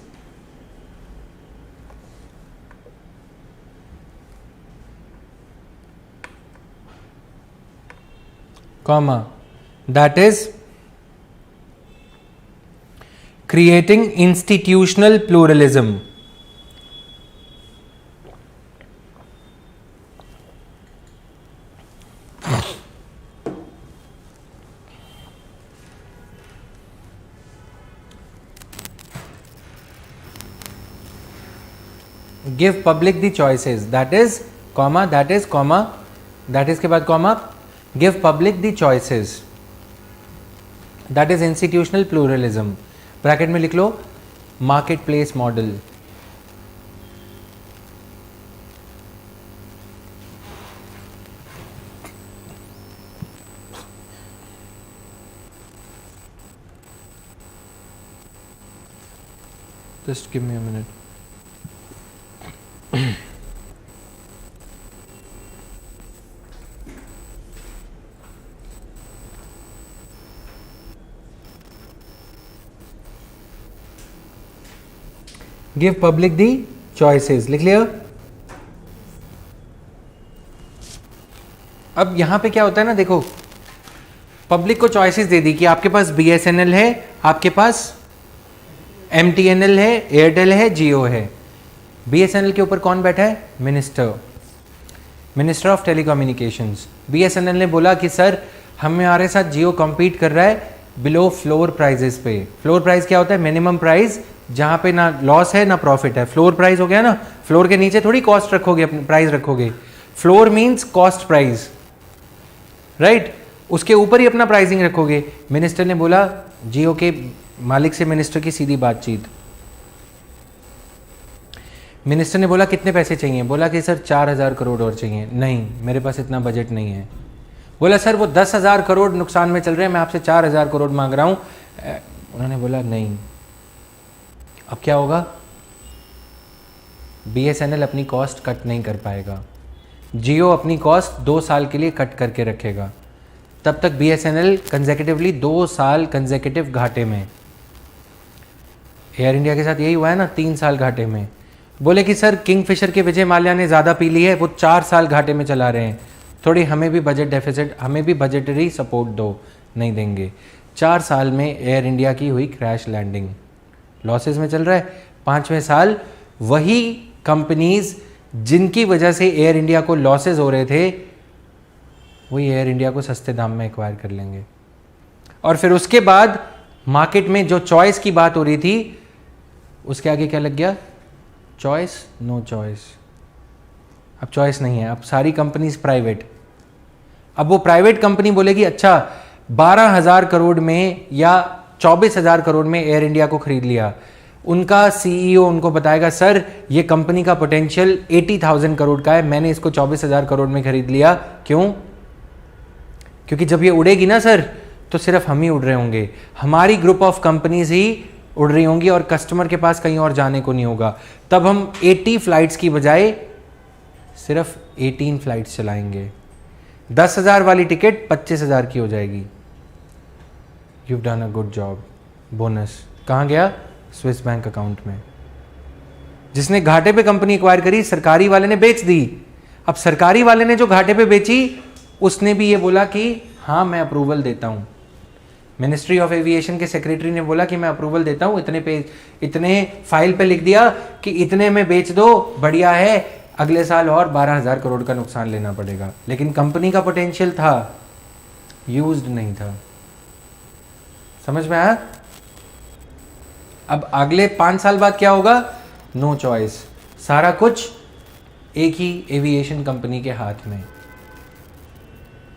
Speaker 1: comma that is creating institutional pluralism. Give public the choices, that is comma that is comma that is के बाद comma give public the choices, that is institutional pluralism. Bracket में लिख लो market place model. Just give me a minute. Give public the choices. लिख लिया. अब यहां पे क्या होता है ना, देखो पब्लिक को चॉइसेस दे दी कि आपके पास BSNL है, आपके पास MTNL है, एयरटेल है, जियो है. BSNL के ऊपर कौन बैठा है? Minister of telecommunications. BSNL ने बोला कि सर हमारे साथ जियो कम्पीट कर रहा है बिलो फ्लोर प्राइजेस पे. फ्लोर प्राइस क्या होता है? मिनिमम प्राइस जहां पे ना लॉस है ना प्रॉफिट है. फ्लोर प्राइस हो गया ना, फ्लोर के नीचे थोड़ी कॉस्ट रखोगे, अपनी प्राइस रखोगे. Floor means cost price, right? उसके ऊपर ही अपना प्राइसिंग रखोगे. मिनिस्टर ने बोला, जियो के मालिक से मिनिस्टर की सीधी बातचीत. मिनिस्टर ने बोला कितने पैसे चाहिए? बोला कि सर 4,000 करोड़ और चाहिए. नहीं, मेरे पास इतना बजट नहीं है. बोला सर वो 10,000 करोड़ नुकसान में चल रहे हैं, मैं आपसे 4,000 करोड़ मांग रहा हूं. उन्होंने बोला नहीं. अब क्या होगा? BSNL अपनी कॉस्ट कट नहीं कर पाएगा. जियो अपनी कॉस्ट 2 साल के लिए कट करके रखेगा. तब तक BSNL कंसेक्यूटिवली 2 साल कंसेक्यूटिव घाटे में. एयर इंडिया के साथ यही हुआ है ना, 3 साल घाटे में. बोले कि सर किंगफिशर के विजय माल्या ने ज़्यादा पी ली है, वो 4 साल घाटे में चला रहे हैं, थोड़ी हमें भी बजट डेफिसिट, हमें भी बजटरी सपोर्ट दो. नहीं देंगे. 4 साल में एयर इंडिया की हुई क्रैश लैंडिंग, लॉसेस में चल रहा है. 5वें साल वही कंपनीज जिनकी वजह से एयर इंडिया को लॉसेस हो रहे थे, वही एयर इंडिया को सस्ते दाम में एक्वायर कर लेंगे. और फिर उसके बाद मार्केट में जो चॉइस की बात हो रही थी, उसके आगे क्या लग गया? Choice, no choice. अब चॉइस नहीं है, अब सारी कंपनीज प्राइवेट. अब वो प्राइवेट कंपनी बोलेगी अच्छा 12,000 करोड़ में या 24,000 करोड़ में एयर इंडिया को खरीद लिया. उनका CEO उनको बताएगा सर ये कंपनी का पोटेंशियल 80,000 करोड़ का है, मैंने इसको 24,000 करोड़ में खरीद लिया. क्यों? क्योंकि जब ये उड़ेगी ना सर, तो सिर्फ हम ही उड़ रहे होंगे, हमारी ग्रुप ऑफ कंपनीज ही उड़ रही होंगी और कस्टमर के पास कहीं और जाने को नहीं होगा. तब हम 80 फ्लाइट्स की बजाय सिर्फ 18 फ्लाइट्स चलाएंगे. 10,000 वाली टिकट 25,000 की हो जाएगी. You've done a good job. Bonus कहाँ गया? स्विस बैंक अकाउंट में. जिसने घाटे पे कंपनी एक्वायर करी, सरकारी वाले ने बेच दी. अब सरकारी वाले ने जो घाटे पे बेची, उसने भी ये बोला कि हाँ मैं अप्रूवल देता हूँ. मिनिस्ट्री ऑफ एविएशन के सेक्रेटरी ने बोला कि मैं अप्रूवल देता हूँ, इतने फाइल पे लिख दिया कि इतने में बेच दो, बढ़िया है, अगले साल और 12,000 करोड़ का नुकसान लेना पड़ेगा. लेकिन कंपनी का पोटेंशियल था, यूज्ड नहीं था. समझ में आया? अब अगले 5 साल बाद क्या होगा? No choice. सारा कुछ एक ही एविएशन कंपनी के हाथ में.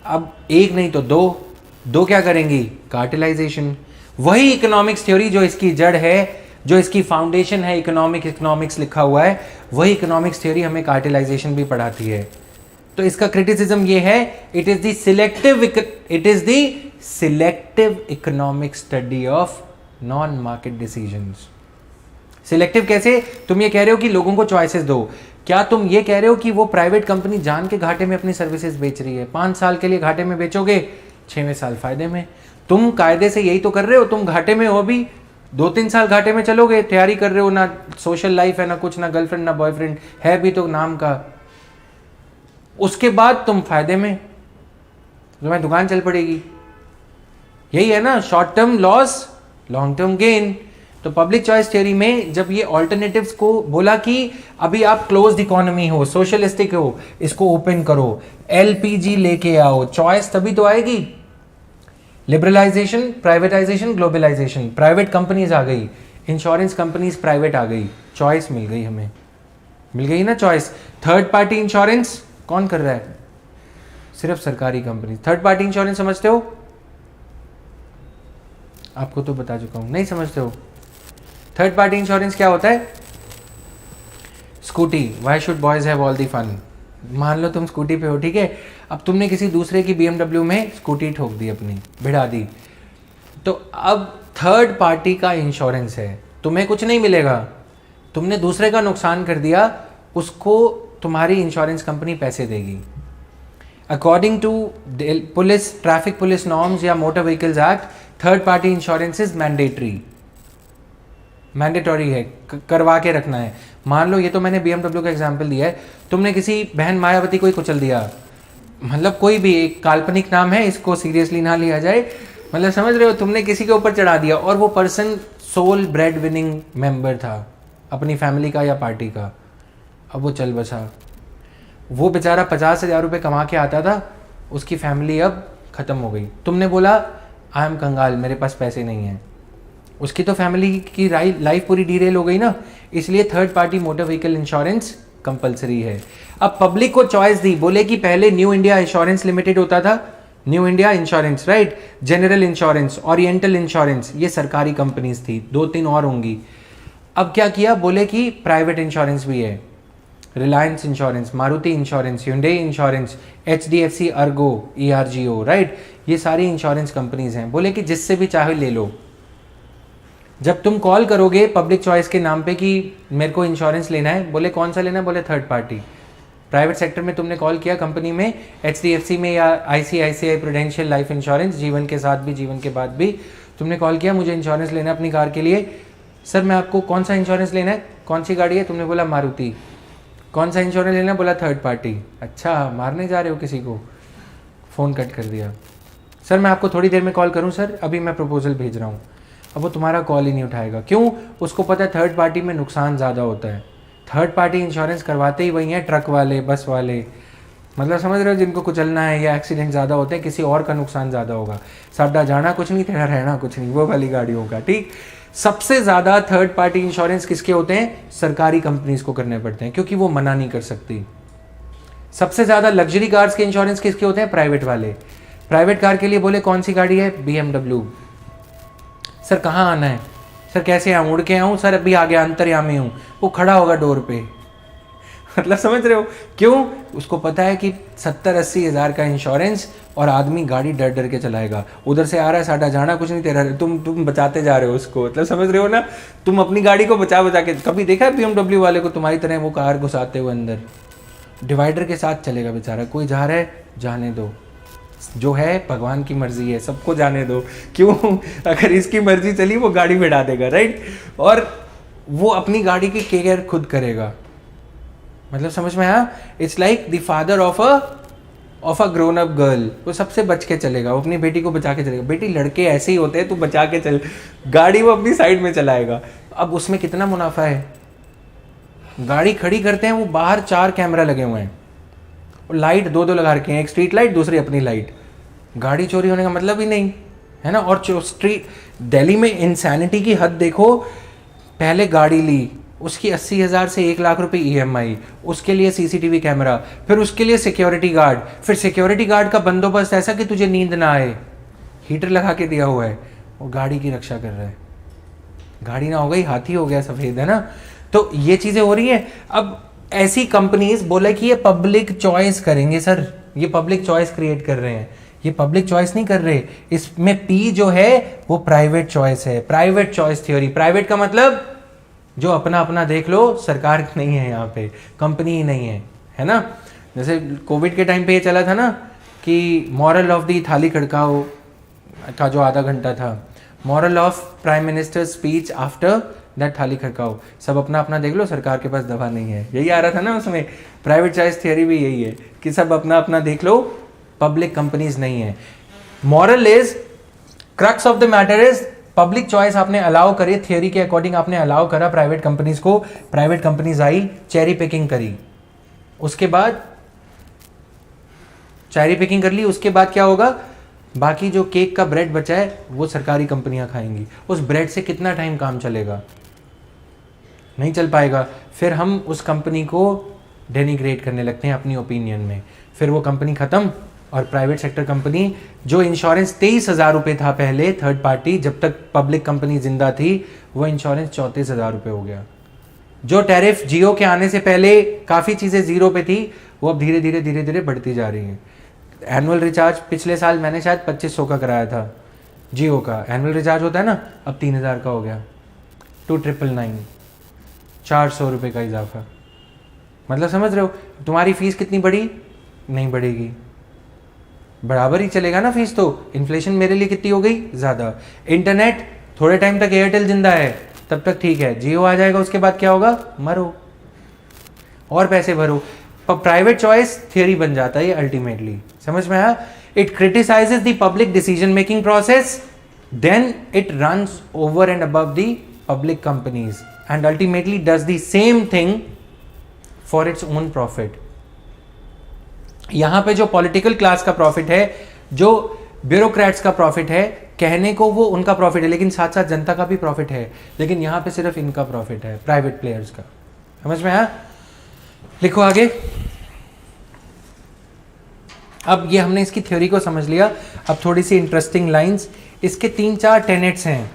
Speaker 1: अब एक नहीं तो दो क्या करेंगी? कार्टेलाइजेशन. वही इकोनॉमिक्स थ्योरी जो इसकी जड़ है, जो इसकी फाउंडेशन है, इकोनॉमिक्स लिखा हुआ है, वही इकोनॉमिक्स थ्योरी हमें कार्टेलाइजेशन भी पढ़ाती है. तो इसका क्रिटिसिज्म ये है, it is the selective economic study of non market decisions. Selective कैसे? तुम ये कह रहे हो कि लोगों को चॉइसेस दो. क्या तुम ये कह रहे हो कि वो प्राइवेट कंपनी जान के घाटे में अपनी सर्विसेज बेच रही है? 5 साल के लिए घाटे में बेचोगे, 6वें साल फायदे में। तुम कायदे से यही तो कर रहे हो, तुम घाटे में हो अभी, 2-3 साल घाटे में चलोगे, तैयारी कर रहे हो, ना सोशल लाइफ है, ना कुछ, ना गर्लफ्रेंड, ना बॉयफ्रेंड है भी तो नाम का। उसके बाद तुम फायदे में, तुम्हें दुकान चल पड़ेगी। यही है ना, short term loss long term gain. तो पब्लिक चॉइस थ्योरी में जब ये ऑल्टरनेटिव्स को बोला कि अभी आप क्लोज्ड इकोनॉमी हो, सोशलिस्टिक हो, इसको ओपन करो, एलपीजी लेके आओ, चॉइस तभी तो आएगी। Liberalization, privatization, globalization, private companies आ गई, इंश्योरेंस कंपनीज प्राइवेट आ गई, चॉइस मिल गई, हमें मिल गई ना चॉइस। थर्ड पार्टी इंश्योरेंस कौन कर रहा है? सिर्फ सरकारी कंपनी। थर्ड पार्टी इंश्योरेंस समझते हो? आपको तो बता चुका हूं, नहीं समझते हो? थर्ड पार्टी इंश्योरेंस क्या होता है? Scooty, why should boys have all the fun. मान लो तुम स्कूटी पे हो, ठीक है, अब तुमने किसी दूसरे की BMW में स्कूटी ठोक दी, अपनी भिड़ा दी, तो अब थर्ड पार्टी का इंश्योरेंस है, तुम्हें कुछ नहीं मिलेगा, तुमने दूसरे का नुकसान कर दिया, उसको तुम्हारी इंश्योरेंस कंपनी पैसे देगी। According to police, traffic police norms या motor vehicles act, third party insurance is mandatory है, करवा के रखना है। मान लो, ये तो मैंने BMW का एग्जांपल दिया है, तुमने किसी बहन मायावती को ही कुचल दिया, मतलब कोई भी एक काल्पनिक नाम है, इसको सीरियसली ना लिया जाए, मतलब समझ रहे हो, तुमने किसी के ऊपर चढ़ा दिया और वो person sole breadwinning member था अपनी फैमिली का या पार्टी का, अब वो चल बसा, वो बेचारा 50,000 रुपये कमा के आता था, उसकी फैमिली अब ख़त्म हो गई। तुमने बोला आई एम कंगाल, मेरे पास पैसे नहीं हैं, उसकी तो फैमिली की लाइफ पूरी डीरेल हो गई ना। इसलिए third party motor vehicle insurance compulsory है। अब पब्लिक को चॉइस दी, बोले कि पहले न्यू इंडिया इंश्योरेंस लिमिटेड होता था, new India insurance, right, general insurance, oriental insurance, ये सरकारी कंपनीज थी, 2-3 और होंगी। अब क्या किया, बोले कि प्राइवेट इंश्योरेंस भी है, Reliance insurance, Maruti insurance, hyundai insurance, HDFC Ergo, ERGO, right, ये सारी इंश्योरेंस कंपनीज हैं। बोले कि जिससे भी चाहे ले लो। जब तुम कॉल करोगे पब्लिक चॉइस के नाम पे कि मेरे को इंश्योरेंस लेना है, बोले कौन सा लेना है, बोले थर्ड पार्टी। प्राइवेट सेक्टर में तुमने कॉल किया, कंपनी में, HDFC में या ICICI प्रूडेंशियल लाइफ इंश्योरेंस, जीवन के साथ भी जीवन के बाद भी, तुमने कॉल किया मुझे इंश्योरेंस लेना है अपनी कार के लिए, सर मैं आपको कौन सा इंश्योरेंस लेना है, कौन सी गाड़ी है, तुमने बोला मारुति, कौन सा इंश्योरेंस लेना है, बोला थर्ड पार्टी। अच्छा, मारने जा रहे हो किसी को, फ़ोन कट कर दिया। सर मैं आपको थोड़ी देर में कॉल करूं सर, अभी मैं प्रपोजल भेज रहा हूं। अब वो तुम्हारा कॉल ही नहीं उठाएगा, क्यों? उसको पता है थर्ड पार्टी में नुकसान ज़्यादा होता है। थर्ड पार्टी इंश्योरेंस करवाते ही वही हैं, ट्रक वाले, बस वाले, मतलब समझ रहे हो, जिनको कुचलना है या एक्सीडेंट ज़्यादा होते हैं, किसी और का नुकसान ज़्यादा होगा। साडा जाना कुछ नहीं, तेरा रहना कुछ नहीं, वो वाली गाड़ियों का, ठीक। सबसे ज़्यादा थर्ड पार्टी इंश्योरेंस किसके होते हैं? सरकारी कंपनीज को करने पड़ते हैं, क्योंकि वो मना नहीं कर सकती। सबसे ज़्यादा लग्जरी कार्स के इंश्योरेंस किसके होते हैं? प्राइवेट वाले। प्राइवेट कार के लिए बोले कौन सी गाड़ी है? BMW। सर कहाँ आना है? सर कैसे आऊँ? उड़ के आऊँ? सर अभी आ गया, अंतर्यामी हूँ। वो खड़ा होगा डोर पे, मतलब समझ रहे हो क्यों? उसको पता है कि 70-80 हज़ार का इंश्योरेंस, और आदमी गाड़ी डर डर के चलाएगा। उधर से आ रहा है, साडा जाना कुछ नहीं, तेरा तुम बचाते जा रहे हो उसको, मतलब समझ रहे हो ना, तुम अपनी गाड़ी को बचा बचा के। कभी देखा है BMW वाले को तुम्हारी तरह वो कार घुसाते हुए अंदर? डिवाइडर के साथ चलेगा बेचारा, कोई जा रहा है जाने दो, जो है भगवान की मर्जी है, सबको जाने दो। क्यों? अगर इसकी मर्जी चली वो गाड़ी बिठा देगा, राइट, और वो अपनी गाड़ी की केयर खुद करेगा। मतलब समझ में आया? It's like the father of a grown up girl. वो सबसे बच के चलेगा, वो अपनी बेटी को बचा के चलेगा। बेटी लड़के ऐसे ही होते हैं, तू बचा के चल, गाड़ी वो अपनी साइड में चलाएगा। अब उसमें कितना मुनाफा है? गाड़ी खड़ी करते हैं, वो बाहर 4 कैमरा लगे हुए हैं, और लाइट 2-2 लगा रखे हैं, एक स्ट्रीट लाइट, दूसरी अपनी लाइट। गाड़ी चोरी होने का मतलब ही नहीं है ना। और स्ट्रीट दिल्ली में इंसैनिटी की हद देखो, पहले गाड़ी ली, उसकी 80,000 से 1 लाख रुपए EMI, उसके लिए CCTV कैमरा, फिर उसके लिए सिक्योरिटी गार्ड, फिर सिक्योरिटी गार्ड का बंदोबस्त ऐसा कि तुझे नींद ना आए, हीटर लगा के दिया हुआ है, और गाड़ी की रक्षा कर रहा है। गाड़ी ना हो गई हाथी हो गया सफ़ेद, है ना। तो ये चीज़ें हो रही हैं। अब ऐसी कंपनीज बोले कि ये पब्लिक चॉइस करेंगे। सर ये पब्लिक चॉइस क्रिएट कर रहे हैं, ये पब्लिक चॉइस नहीं कर रहे, इसमें P जो है वो प्राइवेट चॉइस है, प्राइवेट चॉइस थ्योरी। प्राइवेट का मतलब जो अपना अपना देख लो, सरकार नहीं है यहाँ पे, कंपनी ही नहीं है ना। जैसे कोविड के टाइम पे ये चला था ना कि मॉरल ऑफ दी थाली खड़काओ का जो आधा घंटा था, moral of prime minister speech after that थाली खड़काओ, सब अपना अपना देख लो, सरकार के पास दवा नहीं है, यही आ रहा था ना उसमें। प्राइवेट चॉइस थियरी भी यही है कि सब अपना अपना देख लो, पब्लिक कंपनीज नहीं है। Moral is, crux of the matter is, public choice आपने अलाउ करी, थियरी के अकॉर्डिंग आपने अलाउ करा प्राइवेट कंपनीज को, प्राइवेट कंपनीज आई, चेरी पिकिंग करी, उसके बाद चेरी पिकिंग कर ली, उसके बाद क्या होगा, बाकी जो केक का ब्रेड बचा है वो सरकारी कंपनियां खाएंगी। उस ब्रेड से कितना टाइम काम चलेगा, नहीं चल पाएगा। फिर हम उस कंपनी को डेनिग्रेट करने लगते हैं अपनी ओपिनियन में, फिर वो कंपनी खत्म, और प्राइवेट सेक्टर कंपनी, जो इंश्योरेंस 23,000 रुपये था पहले थर्ड पार्टी, जब तक पब्लिक कंपनी जिंदा थी, वो इंश्योरेंस 34,000 रुपये हो गया। जो टैरिफ जियो के आने से पहले काफ़ी चीज़ें जीरो पे थी, वो अब धीरे धीरे धीरे धीरे बढ़ती जा रही हैं। एनुअल रिचार्ज पिछले साल मैंने शायद 2500 का कराया था जियो का, एनुअल रिचार्ज होता है ना, अब 3,000 का हो गया, 2,999, 400 रुपये का इजाफा। मतलब समझ रहे हो, तुम्हारी फीस कितनी बढ़ी, नहीं बढ़ेगी, बराबर ही चलेगा ना फीस। तो इन्फ्लेशन मेरे लिए कितनी हो गई, ज़्यादा। इंटरनेट थोड़े टाइम तक एयरटेल जिंदा है तब तक ठीक है, जियो आ जाएगा उसके बाद क्या होगा, मरो और पैसे भरो। प्राइवेट चॉइस थियरी बन जाता है ये अल्टीमेटली, समझ में आया। It criticises the public decision making process, then it runs over and above the public companies and ultimately does the same thing for its own profit. यहां पे जो पॉलिटिकल क्लास का प्रॉफिट है, जो ब्यूरोक्रेट्स का प्रॉफिट है, कहने को वो उनका प्रॉफिट है, लेकिन साथ साथ जनता का भी प्रॉफिट है, लेकिन यहां पे सिर्फ इनका प्रॉफिट है, प्राइवेट प्लेयर्स का। समझ में आया, लिखो आगे। अब ये हमने इसकी थ्योरी को समझ लिया, अब थोड़ी सी इंटरेस्टिंग लाइंस, इसके 3-4 टेनेट्स हैं।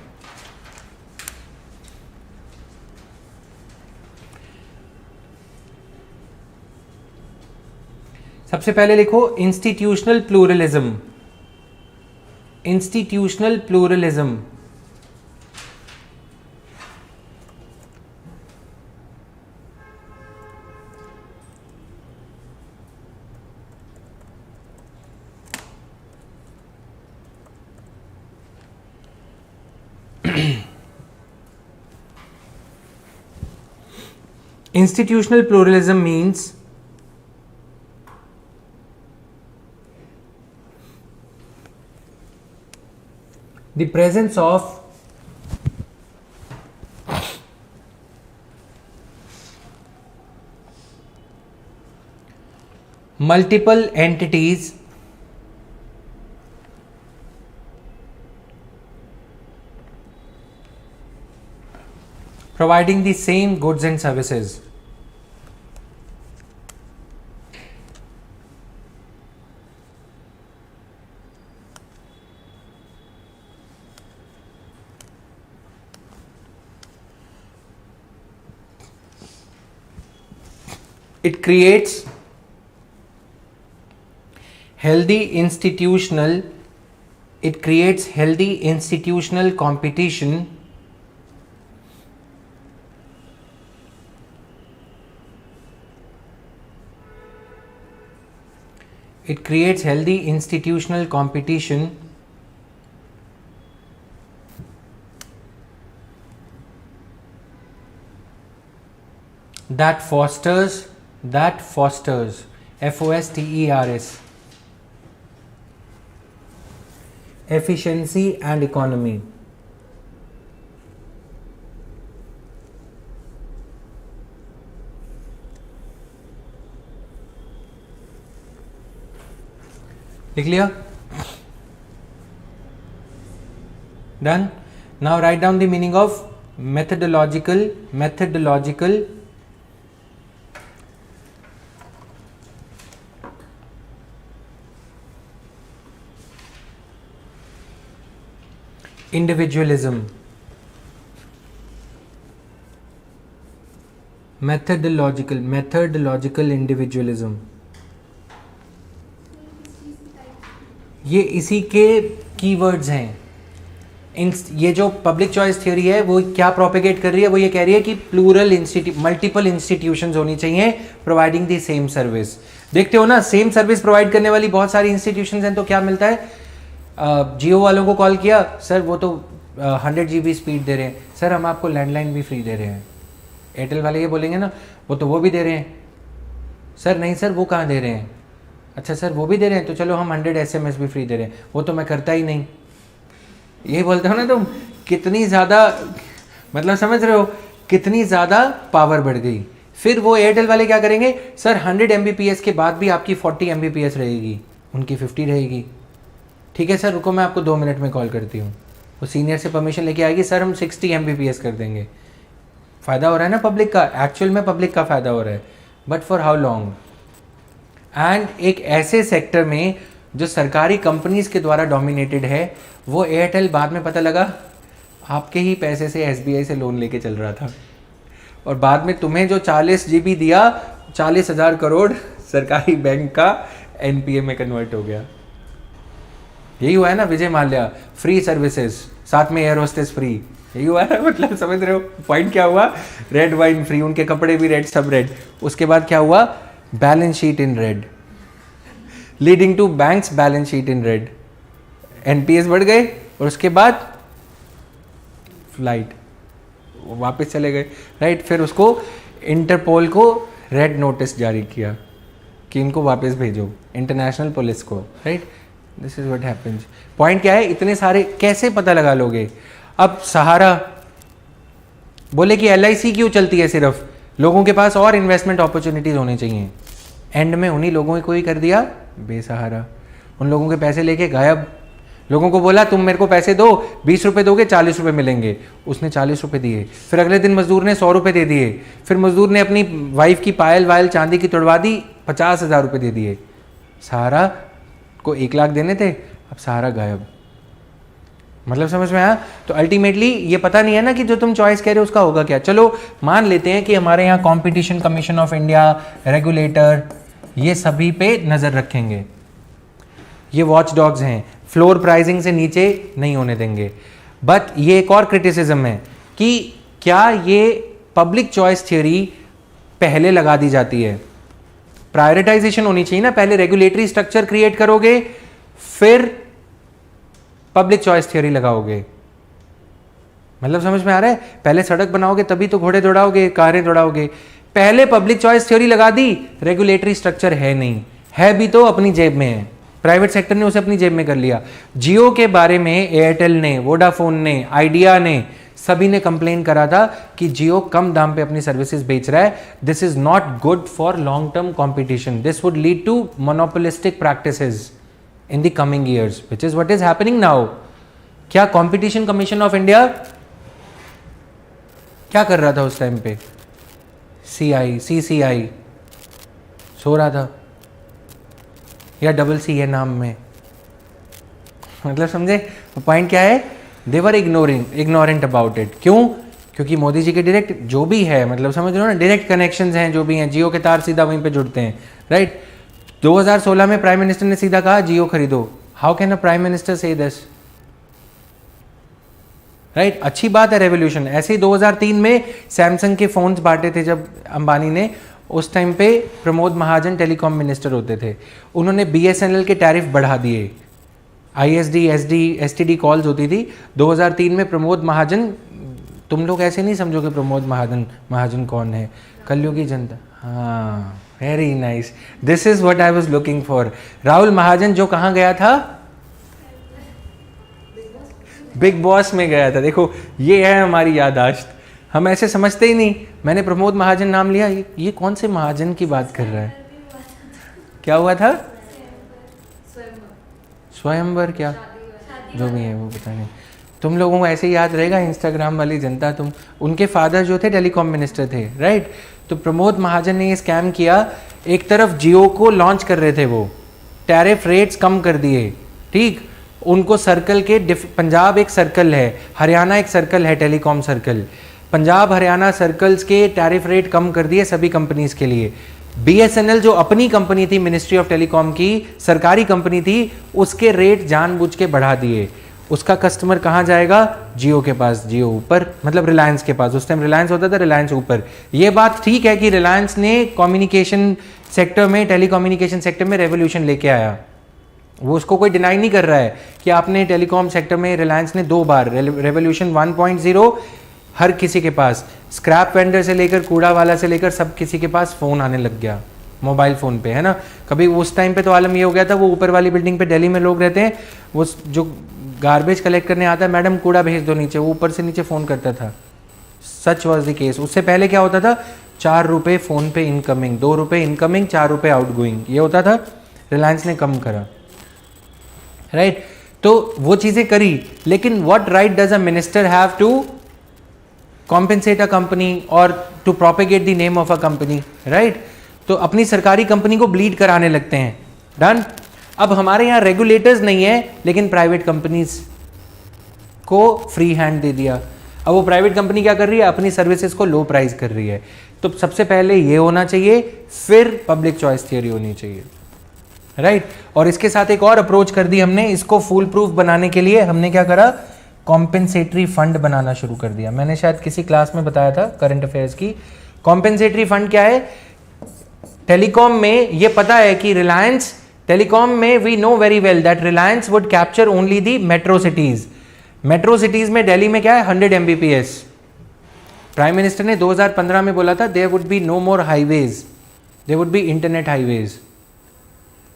Speaker 1: सबसे पहले लिखो institutional pluralism. Institutional pluralism, institutional pluralism means the presence of multiple entities providing the same goods and services. It creates healthy institutional competition that fosters FOSTERS efficiency and economy. लिख लिया? Done. Now write down the meaning of methodological individualism. Methodological individualism. ये इसी के keywords हैं। ये जो public choice theory है वो क्या प्रोपेगेट कर रही है, वो ये कह रही है कि प्लूरल मल्टीपल इंस्टीट्यूशंस होनी चाहिए प्रोवाइडिंग द सेम सर्विस। देखते हो ना, सेम सर्विस प्रोवाइड करने वाली बहुत सारी इंस्टीट्यूशंस हैं, तो क्या मिलता है, जियो वालों को कॉल किया, सर वो तो 100 GB स्पीड दे रहे हैं, सर हम आपको लैंडलाइन भी फ्री दे रहे हैं। एयरटेल वाले ये बोलेंगे ना, वो तो वो भी दे रहे हैं, सर नहीं सर वो कहाँ दे रहे हैं, अच्छा सर वो भी दे रहे हैं, तो चलो हम 100 SMS भी फ्री दे रहे हैं, वो तो मैं करता ही नहीं। ये बोलते हो ना तुम, कितनी ज़्यादा, मतलब समझ रहे हो कितनी ज़्यादा पावर बढ़ गई। फिर वो एयरटेल वाले क्या करेंगे, सर 100 Mbps के बाद भी आपकी 40 Mbps रहेगी, उनकी 50 रहेगी। ठीक है सर रुको मैं आपको 2 मिनट में कॉल करती हूँ। वो सीनियर से परमिशन लेके आएगी, सर हम 60 Mbps कर देंगे। फ़ायदा हो रहा है ना पब्लिक का, एक्चुअल में पब्लिक का फ़ायदा हो रहा है, but for how long. And एक ऐसे सेक्टर में जो सरकारी कंपनीज के द्वारा डोमिनेटेड है, वो एयरटेल बाद में पता लगा आपके ही पैसे से SBI से लोन लेके चल रहा था, और बाद में तुम्हें जो 40 GB दिया, 40,000 करोड़ सरकारी बैंक का NPA में कन्वर्ट हो गया। यही हुआ है ना, विजय माल्या फ्री सर्विसेज, साथ में एयर होस्टेस फ्री, यही हुआ है। मतलब समझ रहे हो पॉइंट क्या हुआ, रेड वाइन फ्री, उनके कपड़े भी रेड, सब रेड। उसके बाद क्या हुआ, balance sheet in red, leading to banks balance sheet in red, NPS बढ़ गए, और उसके बाद फ्लाइट वापस चले गए, राइट। फिर उसको इंटरपोल को रेड नोटिस जारी किया कि इनको वापस भेजो, इंटरनेशनल पुलिस को, right. This is what happens. Point क्या है, इतने सारे कैसे पता लगा लोगे। अब सहारा बोले कि LIC क्यों चलती है, सिर्फ लोगों के पास और इन्वेस्टमेंट अपॉर्चुनिटीज होने चाहिए। एंड में उन्हीं लोगों को ही कर दिया बेसहारा, उन लोगों के पैसे लेके गायब। लोगों को बोला तुम मेरे को पैसे दो, 20 रुपये दोगे 40 रुपये मिलेंगे, उसने 40 रुपये दिए। फिर अगले दिन मजदूर ने 100 रुपये दे दिए, फिर मजदूर ने अपनी वाइफ की पायल वायल चांदी की तोड़वा दी, 50,000 रुपये दे दिए। सहारा को 1 लाख देने थे, अब सहारा गायब। मतलब समझ में आया। तो अल्टीमेटली ये पता नहीं है ना कि जो तुम चॉइस कह रहे हो उसका होगा क्या। चलो मान लेते हैं कि हमारे यहाँ competition commission of India, regulator, ये सभी पे नज़र रखेंगे, ये वॉच डॉग्स हैं, फ्लोर प्राइसिंग से नीचे नहीं होने देंगे। बट ये एक और क्रिटिसिज्म है कि क्या ये पब्लिक चॉइस थ्योरी पहले लगा दी जाती है। प्रायोरिटाइजेशन होनी चाहिए ना, पहले रेगुलेटरी स्ट्रक्चर क्रिएट करोगे, फिर पब्लिक चॉइस थ्योरी लगाओगे। मतलब समझ में आ रहा है, पहले सड़क बनाओगे तभी तो घोड़े दौड़ाओगे, कारें दौड़ाओगे। पहले पब्लिक चॉइस थ्योरी लगा दी, रेगुलेटरी स्ट्रक्चर है नहीं, है भी तो अपनी जेब में है, प्राइवेट सेक्टर ने उसे अपनी जेब में कर लिया। जियो के बारे में एयरटेल ने, वोडाफोन ने, आइडिया ने, सभी ने कंप्लेन करा था कि जियो कम दाम पे अपनी सर्विसेज बेच रहा है। This is not good for long term competition, this would lead to monopolistic practices in the coming years, which is what is happening now. क्या कंपटीशन कमीशन ऑफ इंडिया क्या कर रहा था उस टाइम पे, CCI सो रहा था, या CC है नाम में। मतलब समझे पॉइंट क्या है, दे वर इग्नोरेंट अबाउट इट। क्यों, क्योंकि मोदी जी के डायरेक्ट जो भी है, मतलब समझ रहे हो ना, डायरेक्ट कनेक्शंस हैं जो भी हैं, जियो के तार सीधा वहीं पे जुड़ते हैं, राइट। 2016 में प्राइम मिनिस्टर ने सीधा कहा जियो खरीदो। How can a prime minister से दिस, राइट। अच्छी बात है रेवोल्यूशन। ऐसे ही 2003 में सैमसंग के फोन्स बांटे थे जब अंबानी ने, उस टाइम पे प्रमोद महाजन टेलीकॉम मिनिस्टर होते थे, उन्होंने BSNL के टैरिफ बढ़ा दिए। ISD SD STD कॉल्स होती थी 2003 में। प्रमोद महाजन, तुम लोग ऐसे नहीं समझोगे प्रमोद महाजन कौन है, कलयुगी जनता। हाँ, very nice, this is what I was looking for. Rahul Mahajan जो कहाँ गया था, बिग बॉस में गया था। देखो ये है हमारी याददाश्त, हम ऐसे समझते ही नहीं। मैंने प्रमोद महाजन नाम लिया, ये कौन से महाजन की बात कर रहा है, क्या हुआ था, स्वयंवर, क्या जो भी है वो पता नहीं। तुम लोगों को ऐसे याद रहेगा, इंस्टाग्राम वाली जनता। तुम, उनके फादर जो थे टेलीकॉम मिनिस्टर थे, राइट। तो प्रमोद महाजन ने ये स्कैम किया। एक तरफ जियो को लॉन्च कर रहे थे, वो टैरिफ रेट्स कम कर दिए, ठीक। उनको सर्कल के पंजाब एक सर्कल है, हरियाणा एक सर्कल है, telecom circle. Punjab Haryana circles के टैरिफ रेट कम कर दिए सभी कंपनीज के लिए। BSNL जो अपनी कंपनी थी, मिनिस्ट्री ऑफ टेलीकॉम की सरकारी कंपनी थी, उसके रेट जानबूझ के बढ़ा दिए। उसका कस्टमर कहाँ जाएगा? जियो के पास, जियो ऊपर, मतलब रिलायंस के पास। उस टाइम रिलायंस होता था, रिलायंस ऊपर। ये बात ठीक है कि रिलायंस ने कम्युनिकेशन सेक्टर में, टेलीकम्युनिकेशन सेक्टर में रेवोल्यूशन लेके आया, वो उसको कोई डिनाई नहीं कर रहा है कि आपने टेलीकॉम सेक्टर में रिलायंस ने 2 बार रेवोल्यूशन 1.0, हर किसी के पास, स्क्रैप वेंडर से लेकर कूड़ा वाला से लेकर सब किसी के पास फ़ोन आने लग गया, मोबाइल फ़ोन पे, है ना। कभी उस टाइम पे तो आलम ये हो गया था, वो ऊपर वाली बिल्डिंग पे दिल्ली में लोग रहते हैं, वो जो गार्बेज कलेक्ट करने आता है, मैडम कूड़ा भेज दो नीचे, वो ऊपर से नीचे फ़ोन करता था। सच वॉज द केस। उससे पहले क्या होता था? 4 रुपये फ़ोन पे इनकमिंग, 2 रुपये इनकमिंग, 4 रुपये आउटगोइंग, ये होता था। रिलायंस ने कम करा, राइट। तो वो चीज़ें करी, लेकिन what right does a minister have to compensate a company और to propagate the name of a company, right. तो अपनी सरकारी कंपनी को ब्लीड कराने लगते हैं। डन। अब हमारे यहाँ रेगुलेटर्स नहीं है, लेकिन प्राइवेट कंपनीज को फ्री हैंड दे दिया। अब वो प्राइवेट कंपनी क्या कर रही है? अपनी सर्विसेज को लो प्राइस कर रही है। तो सबसे पहले ये होना चाहिए, फिर पब्लिक चॉइस थियरी होनी चाहिए, राइट। और इसके साथ एक और अप्रोच कर दी हमने, इसको फुल प्रूफ बनाने के लिए हमने क्या करा? कॉम्पेंसेटरी फंड बनाना शुरू कर दिया। मैंने शायद किसी क्लास में बताया था करंट अफेयर्स की। कॉम्पेंसेटरी फंड क्या है? टेलीकॉम में ये पता है कि रिलायंस टेलीकॉम में we know very well that Reliance would capture only the metro cities. Metro cities में दिल्ली में क्या है? 100 Mbps। प्राइम मिनिस्टर ने 2015 में बोला था there would be no more highways, there would be internet highways.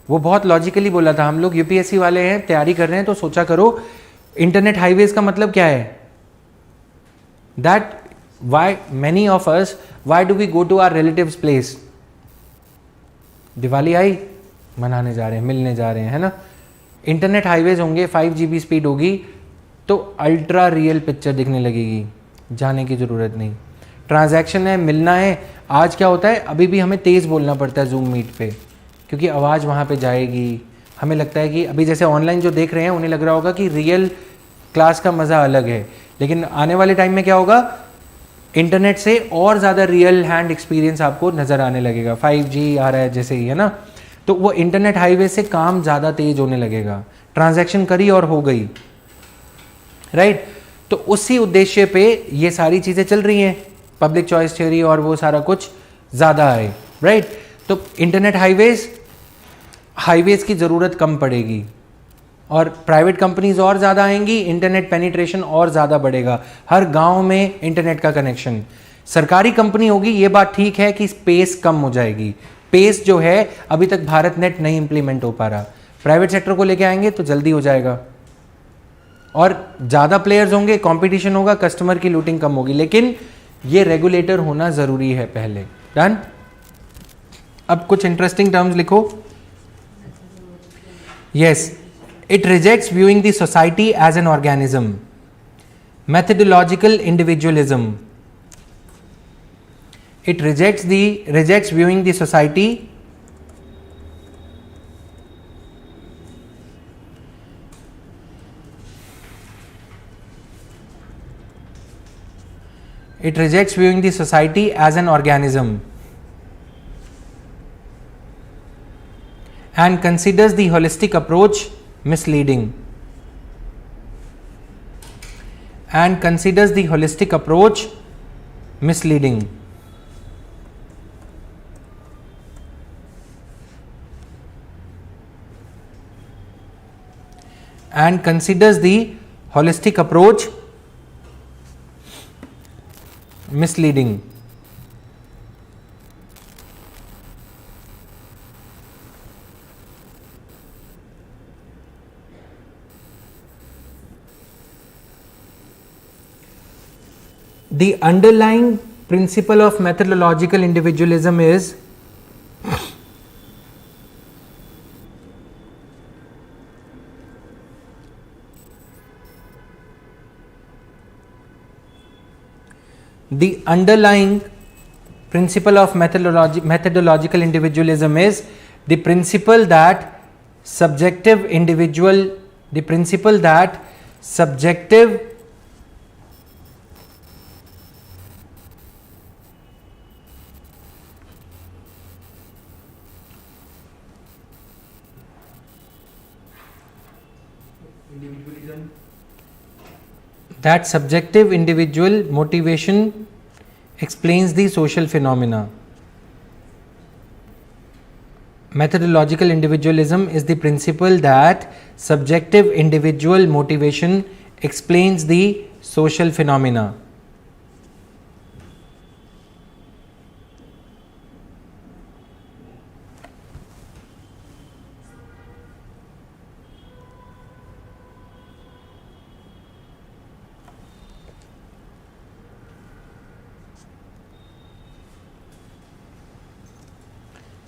Speaker 1: वो बहुत लॉजिकली बोला था। हम लोग यूपीएससी वाले हैं, तैयारी कर रहे हैं, तो सोचा करो इंटरनेट हाईवेज का मतलब क्या है? That why many of us, why do we go to our relatives place? Diwali आई, मनाने जा रहे हैं, मिलने जा रहे हैं, है ना। इंटरनेट हाईवेज होंगे, 5 GB स्पीड होगी, तो अल्ट्रा रियल पिक्चर दिखने लगेगी, जाने की ज़रूरत नहीं। ट्रांजैक्शन है, मिलना है। आज क्या होता है? अभी भी हमें तेज़ बोलना पड़ता है जूम मीट पे, क्योंकि आवाज़ वहाँ पे जाएगी। हमें लगता है कि अभी जैसे ऑनलाइन जो देख रहे हैं उन्हें लग रहा होगा कि रियल क्लास का मज़ा अलग है, लेकिन आने वाले टाइम में क्या होगा? इंटरनेट से और ज़्यादा रियल हैंड एक्सपीरियंस आपको नज़र आने लगेगा। 5G आ रहा है जैसे ही, है ना। तो वो इंटरनेट हाईवे से काम ज़्यादा तेज होने लगेगा। ट्रांजैक्शन करी और हो गई, राइट। तो उसी उद्देश्य पे ये सारी चीज़ें चल रही हैं, पब्लिक चॉइस थ्योरी और वो सारा कुछ ज़्यादा है, राइट। तो इंटरनेट हाईवेज की ज़रूरत कम पड़ेगी और प्राइवेट कंपनीज और ज़्यादा आएंगी, इंटरनेट पेनिट्रेशन और ज़्यादा बढ़ेगा, हर गांव में इंटरनेट का कनेक्शन। सरकारी कंपनी होगी, ये बात ठीक है कि स्पेस कम हो जाएगी। पेस जो है अभी तक भारत नेट नहीं इंप्लीमेंट हो पा रहा, प्राइवेट सेक्टर को लेके आएंगे तो जल्दी हो जाएगा और ज़्यादा प्लेयर्स होंगे, कंपटीशन होगा, कस्टमर की लूटिंग कम होगी, लेकिन ये रेगुलेटर होना ज़रूरी है पहले। डन। अब कुछ इंटरेस्टिंग टर्म्स लिखो। Yes, it rejects viewing the society as an organism. Methodological individualism. It rejects viewing the society as an organism and considers the holistic approach misleading. The underlying principle of methodological individualism is methodological individualism is the principle that subjective
Speaker 2: individualism
Speaker 1: That subjective individual motivation explains the social phenomena. Methodological individualism is the principle that subjective individual motivation explains the social phenomena.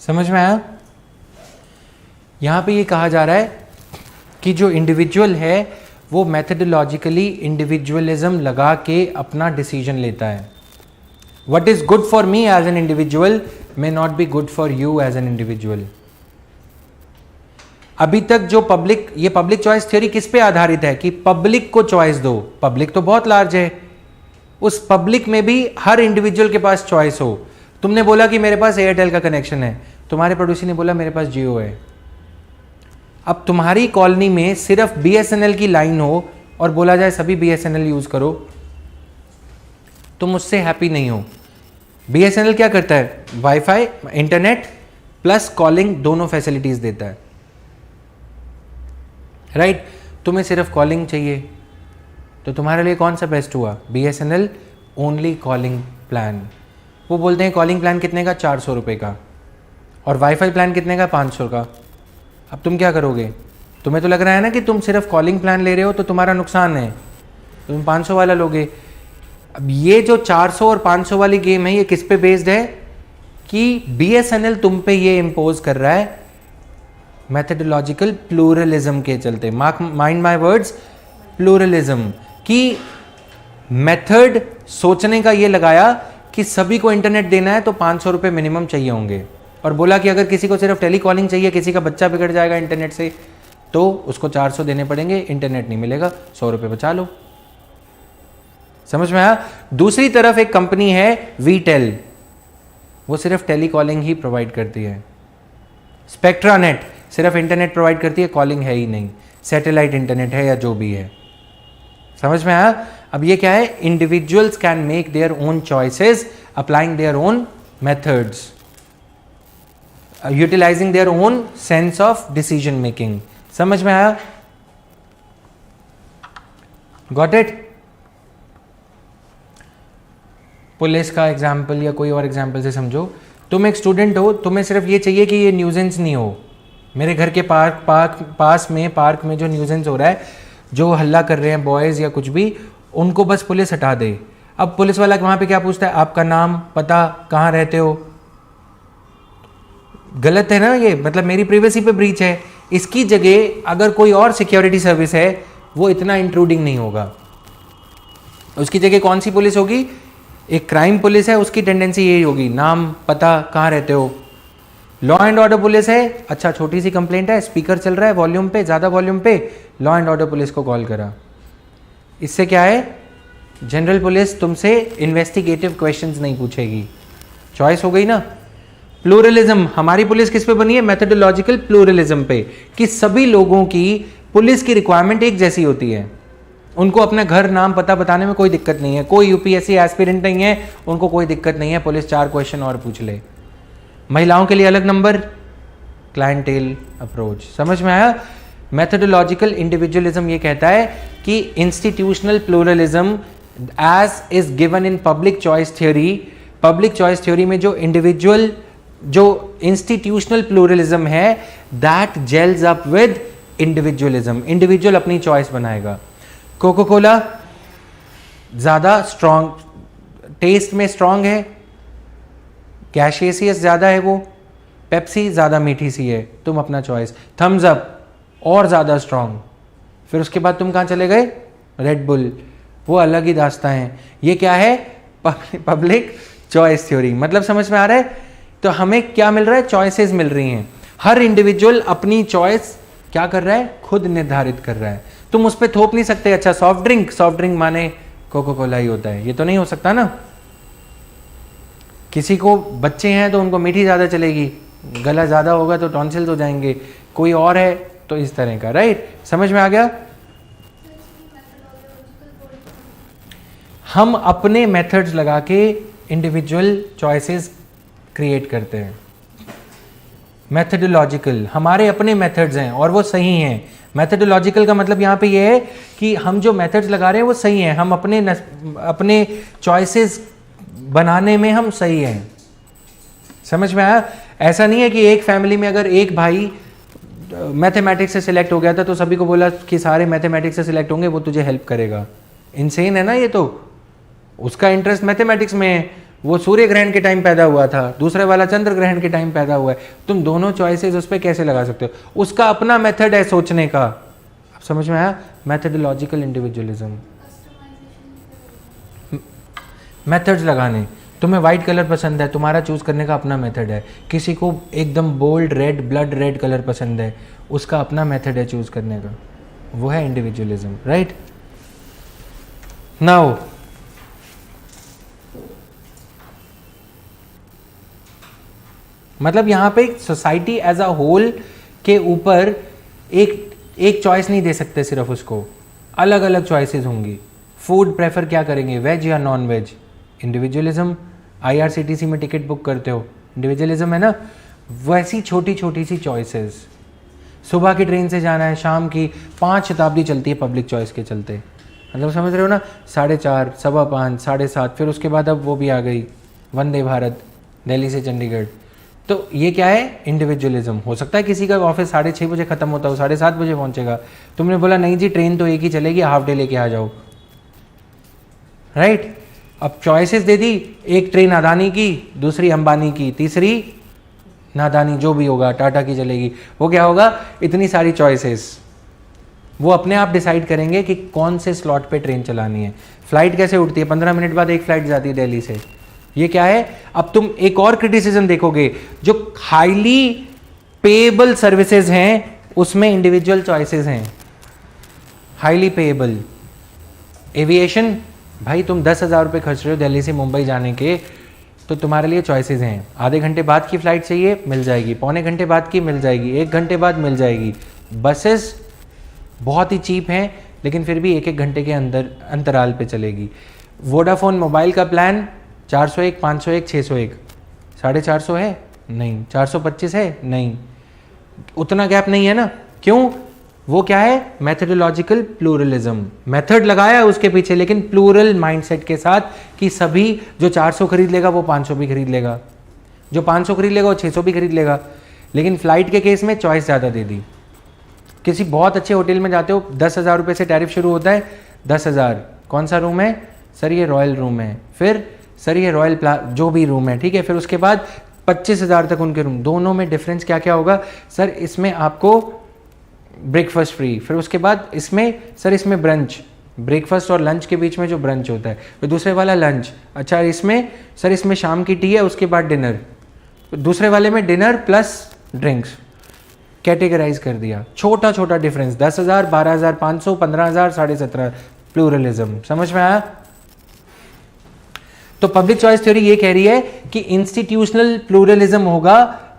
Speaker 1: समझ में आया? यहाँ पे ये कहा जा रहा है कि जो इंडिविजुअल है वो मैथडोलॉजिकली इंडिविजुअलिज्म लगा के अपना डिसीजन लेता है. What is good for me as an individual may not be good for you as an individual. अभी तक जो ये पब्लिक चॉइस थ्योरी किस पे आधारित है कि पब्लिक को चॉइस दो. पब्लिक तो बहुत लार्ज है, उस पब्लिक में भी हर इंडिविजुअल के पास चॉइस हो. तुमने बोला कि मेरे पास एयरटेल का कनेक्शन है, तुम्हारे पड़ोसी ने बोला मेरे पास जियो है. अब तुम्हारी कॉलोनी में सिर्फ बीएसएनएल की लाइन हो और बोला जाए सभी बीएसएनएल यूज करो, तुम उससे हैप्पी नहीं हो. बीएसएनएल क्या करता है? वाईफाई, इंटरनेट प्लस कॉलिंग दोनों फैसिलिटीज देता है, राइट? तुम्हें सिर्फ कॉलिंग चाहिए तो तुम्हारे लिए कौन सा बेस्ट हुआ? BSNL only calling plan. वो बोलते हैं कॉलिंग प्लान कितने का? 400 रुपये का. और वाईफाई प्लान कितने का? 500 का. अब तुम क्या करोगे? तुम्हें तो लग रहा है ना कि तुम सिर्फ कॉलिंग प्लान ले रहे हो तो तुम्हारा नुकसान है, तुम 500 वाला लोगे. अब ये जो 400 और 500 वाली गेम है ये किस पे बेस्ड है? कि बीएसएनएल तुम पे ये इम्पोज कर रहा है मैथडोलॉजिकल प्लूरलिज्म के चलते. माइंड माय वर्ड्स, प्लूरलिज्म की मेथड सोचने का ये लगाया कि सभी को इंटरनेट देना है तो 500 रुपये मिनिमम चाहिए होंगे, और बोला कि अगर किसी को सिर्फ टेलीकॉलिंग चाहिए, किसी का बच्चा बिगड़ जाएगा इंटरनेट से, तो उसको 400 देने पड़ेंगे, इंटरनेट नहीं मिलेगा, 100 रुपये बचा लो. समझ में आया? दूसरी तरफ एक कंपनी है वीटेल, वो सिर्फ टेलीकॉलिंग ही प्रोवाइड करती है. स्पेक्ट्रानेट सिर्फ इंटरनेट प्रोवाइड करती है, कॉलिंग है ही नहीं, सैटेलाइट इंटरनेट है या जो भी है. समझ में आया? अब ये क्या है? Individuals can make their own choices applying their own methods, utilising their own sense of decision making. समझ में आया? Got it? पुलिस का एग्जाम्पल या कोई और एग्जाम्पल से समझो. तुम एक स्टूडेंट हो, तुम्हें सिर्फ ये चाहिए कि ये न्यूजेंस नहीं हो. मेरे घर के पास में जो न्यूजेंस हो रहा है, जो हल्ला कर रहे हैं बॉयज़ या कुछ भी, उनको बस पुलिस हटा दे. अब पुलिस वाला वहाँ पे क्या पूछता है? आपका नाम, पता, कहाँ रहते हो. गलत है ना ये, मतलब मेरी प्राइवेसी पे ब्रीच है. इसकी जगह अगर कोई और सिक्योरिटी सर्विस है वो इतना इंट्रूडिंग नहीं होगा. उसकी जगह कौन सी पुलिस होगी? एक क्राइम पुलिस है, उसकी टेंडेंसी यही होगी, नाम, पता, कहाँ रहते हो. लॉ एंड ऑर्डर पुलिस है, अच्छा छोटी सी कंप्लेंट है, स्पीकर चल रहा है वॉल्यूम पे, ज़्यादा वॉल्यूम पे, लॉ एंड ऑर्डर पुलिस को कॉल करा. इससे क्या है? जनरल पुलिस तुमसे इन्वेस्टिगेटिव क्वेश्चंस नहीं पूछेगी. चॉइस हो गई ना. प्लूरलिज्म, हमारी पुलिस किस पे बनी है? मैथडोलॉजिकल प्लूरलिज्म पे, कि सभी लोगों की पुलिस की रिक्वायरमेंट एक जैसी होती है. उनको अपना घर, नाम, पता बताने में कोई दिक्कत नहीं है. कोई यूपीएससी एस्पिरेंट नहीं है, उनको कोई दिक्कत नहीं है, पुलिस 4 क्वेश्चन और पूछ ले. महिलाओं के लिए अलग नंबर, क्लाइंटेल अप्रोच. समझ में आया? मैथडोलॉजिकल इंडिविजुअलिज्म ये कहता है कि institutional pluralism as is given in public choice theory. Public choice theory में जो इंस्टीट्यूशनल प्लूरलिज्म है, that gels up with individualism. Individual अपनी चॉइस बनाएगा. कोको कोला ज्यादा स्ट्रॉन्ग, टेस्ट में स्ट्रॉन्ग है, गैशियस ज्यादा है वो. पेप्सी ज्यादा मीठी सी है, तुम अपना चॉइस. थम्स अप और ज्यादा स्ट्रॉन्ग. फिर उसके बाद तुम कहाँ चले गए? Red bull. वो अलग ही दास्तां है. ये क्या है? Public choice theory. मतलब समझ में आ रहा है? तो हमें क्या मिल रहा है? चॉइसेस मिल रही हैं. हर इंडिविजुअल अपनी चॉइस क्या कर रहा है? खुद निर्धारित कर रहा है. तुम उस पर थोप नहीं सकते, अच्छा सॉफ्ट ड्रिंक माने कोको कोला ही होता है, ये तो नहीं हो सकता ना. किसी को बच्चे हैं तो उनको मीठी ज़्यादा चलेगी, गला ज़्यादा होगा तो टॉन्सिल्स हो जाएंगे, कोई और है तो इस तरह का. राइट? समझ में आ गया? हम अपने मेथड्स लगा के इंडिविजुअल चॉइसेस क्रिएट करते हैं। मेथडोलॉजिकल हमारे अपने मेथड्स हैं और वो सही हैं। मेथडोलॉजिकल का मतलब यहाँ पे ये है कि हम जो मेथड्स लगा रहे हैं वो सही हैं, हम अपने चॉइसेस बनाने में हम सही हैं। समझ में आया? ऐसा नहीं है कि एक फैमिली में अगर एक भाई मैथमेटिक्स से सिलेक्ट हो गया था तो सभी को बोला कि सारे मैथमेटिक्स से सिलेक्ट होंगे, वो तुझे हेल्प करेगा। इनसेन है ना ये तो। उसका इंटरेस्ट मैथमेटिक्स में है, वो सूर्य ग्रहण के टाइम पैदा हुआ था, दूसरे वाला चंद्र ग्रहण के टाइम पैदा हुआ है। तुम दोनों चॉइसेस उस पर कैसे लगा सकते हो? उसका अपना मेथड है सोचने का। समझ में आया? मेथडोलॉजिकल इंडिविजुअलिज्म, मेथड्स लगाने। तुम्हें वाइट कलर पसंद है, तुम्हारा चूज करने का अपना मेथड है। किसी को एकदम bold red, blood red colour पसंद है, उसका अपना मेथड है चूज करने का, वो है इंडिविजुअलिज्म, राइट? नाउ मतलब यहां पे सोसाइटी एज अ होल के ऊपर एक चॉइस नहीं दे सकते सिर्फ उसको, अलग अलग चॉइसेस होंगी। फूड प्रेफर क्या करेंगे, वेज या नॉन वेज? इंडिविजुअलिज्म। IRCTC में टिकट बुक करते हो, इंडिविजुअलिज्म है ना? वैसी छोटी छोटी सी चॉइसेस। सुबह की ट्रेन से जाना है, शाम की 5 शताब्दी चलती है पब्लिक चॉइस के चलते। मतलब समझ रहे हो ना? 4:30, 5:15, 7:30, फिर उसके बाद अब वो भी आ गई वंदे भारत दिल्ली से चंडीगढ़। तो ये क्या है? इंडिविजुअलिज्म। हो सकता है किसी का ऑफिस 6:30 बजे खत्म होता हो, 7:30 बजे पहुंचेगा। तुमने बोला नहीं जी ट्रेन तो एक ही चलेगी, हाफ डे लेके आ जाओ, राइट? अब चॉइसेस दे दी, एक ट्रेन अदानी की, दूसरी अंबानी की, तीसरी नादानी, जो भी होगा टाटा की चलेगी। वो क्या होगा? इतनी सारी चॉइसेस, वो अपने आप डिसाइड करेंगे कि कौन से स्लॉट पे ट्रेन चलानी है। फ्लाइट कैसे उठती है? 15 मिनट बाद एक फ्लाइट जाती है दिल्ली से। ये क्या है? अब तुम एक और क्रिटिसिज्म देखोगे, जो हाईली पेएबल सर्विसेज हैं उसमें इंडिविजुअल चॉइसेस हैं। हाईली पेएबल एविएशन, भाई तुम 10,000 रुपये खर्च रहे हो दिल्ली से मुंबई जाने के, तो तुम्हारे लिए चॉइसेस हैं। आधे घंटे बाद की फ्लाइट चाहिए, मिल जाएगी। पौने घंटे बाद की मिल जाएगी। 1 घंटे बाद मिल जाएगी। बसेस बहुत ही चीप हैं लेकिन फिर भी 1-1 घंटे के अंतराल पे चलेगी। वोडाफोन मोबाइल का प्लान 401, 501, 601, 450 है नहीं, 425 है नहीं, उतना गैप नहीं है ना। क्यों? वो क्या है? Methodological pluralism. मेथड लगाया है उसके पीछे लेकिन प्लूरल माइंडसेट के साथ कि सभी जो 400 खरीद लेगा वो 500 भी खरीद लेगा, जो 500 खरीद लेगा वो 600 भी खरीद लेगा। लेकिन फ्लाइट के केस में चॉइस ज़्यादा दे दी। किसी बहुत अच्छे होटल में जाते हो, 10,000 रुपये से टैरिफ शुरू होता है। 10,000 कौन सा रूम है? सर ये रॉयल रूम है। फिर सर ये रॉयल जो भी रूम है, ठीक है। फिर उसके बाद 25,000 तक उनके रूम। दोनों में डिफरेंस क्या क्या होगा? सर इसमें आपको ब्रेकफास्ट फ्री, फिर उसके बाद इसमें सर इसमें ब्रंच, ब्रेकफास्ट और लंच के बीच में जो ब्रंच होता है, फिर दूसरे वाला लंच। अच्छा इसमें सर इसमें शाम की टी है, उसके बाद डिनर। दूसरे वाले में डिनर प्लस ड्रिंक्स। कैटेगराइज कर दिया, छोटा छोटा डिफरेंस। 10,000, 12,500, 15,000, 17,500। प्लूरलिज्म। समझ में आया? तो पब्लिक चॉइस थ्योरी ये कह रही है कि इंस्टीट्यूशनल प्लूरलिज्म होगा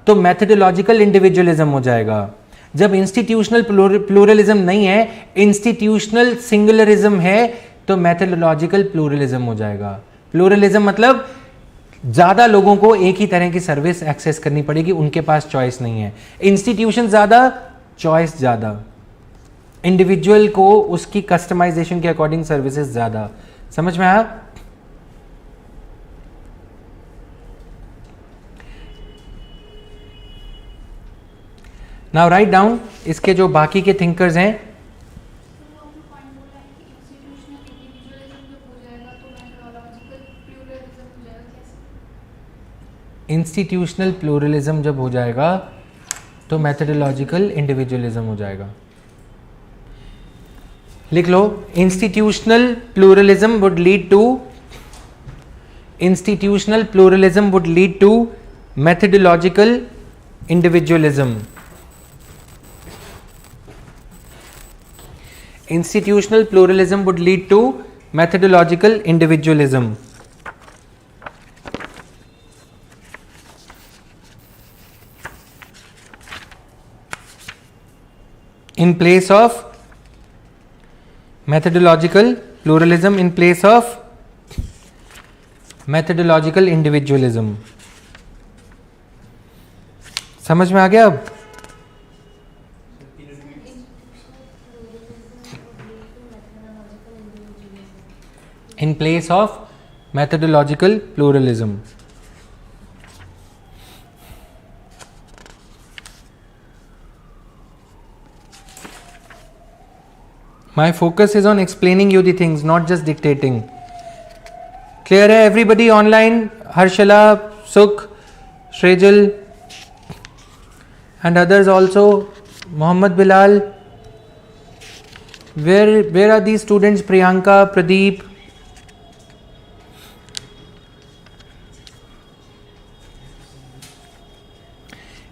Speaker 1: तो मैथडोलॉजिकल इंडिविजुअलिज्म हो जाएगा। जब इंस्टीट्यूशनल प्लूरलिज्म नहीं है, इंस्टीट्यूशनल सिंगुलरिज्म है, तो मैथडोलॉजिकल प्लूरलिज्म हो जाएगा। प्लूरलिज्म मतलब ज्यादा लोगों को एक ही तरह की सर्विस एक्सेस करनी पड़ेगी, उनके पास चॉइस नहीं है। इंस्टीट्यूशन ज्यादा, चॉइस ज्यादा। इंडिविजुअल को उसकी कस्टमाइजेशन के अकॉर्डिंग सर्विसेज ज्यादा। समझ में आया? नाउ राइट डाउन इसके जो बाकी के थिंकर्स हैं। इंस्टीट्यूशनल प्लूरलिज्म जब हो जाएगा तो मैथडोलॉजिकल इंडिविजुअलिज्म हो जाएगा। लिख लो, institutional pluralism would lead to, institutional pluralism would lead to methodological individualism. Institutional pluralism would lead to methodological individualism. In place of methodological pluralism, in place of methodological individualism. समझ में आ गया अब? In place of methodological pluralism. My focus is on explaining you the things, not just dictating. Clear है everybody online? Harshala, Sukh, Shrejal and others also. Mohammad Bilal. Where are these students? Priyanka, Pradeep.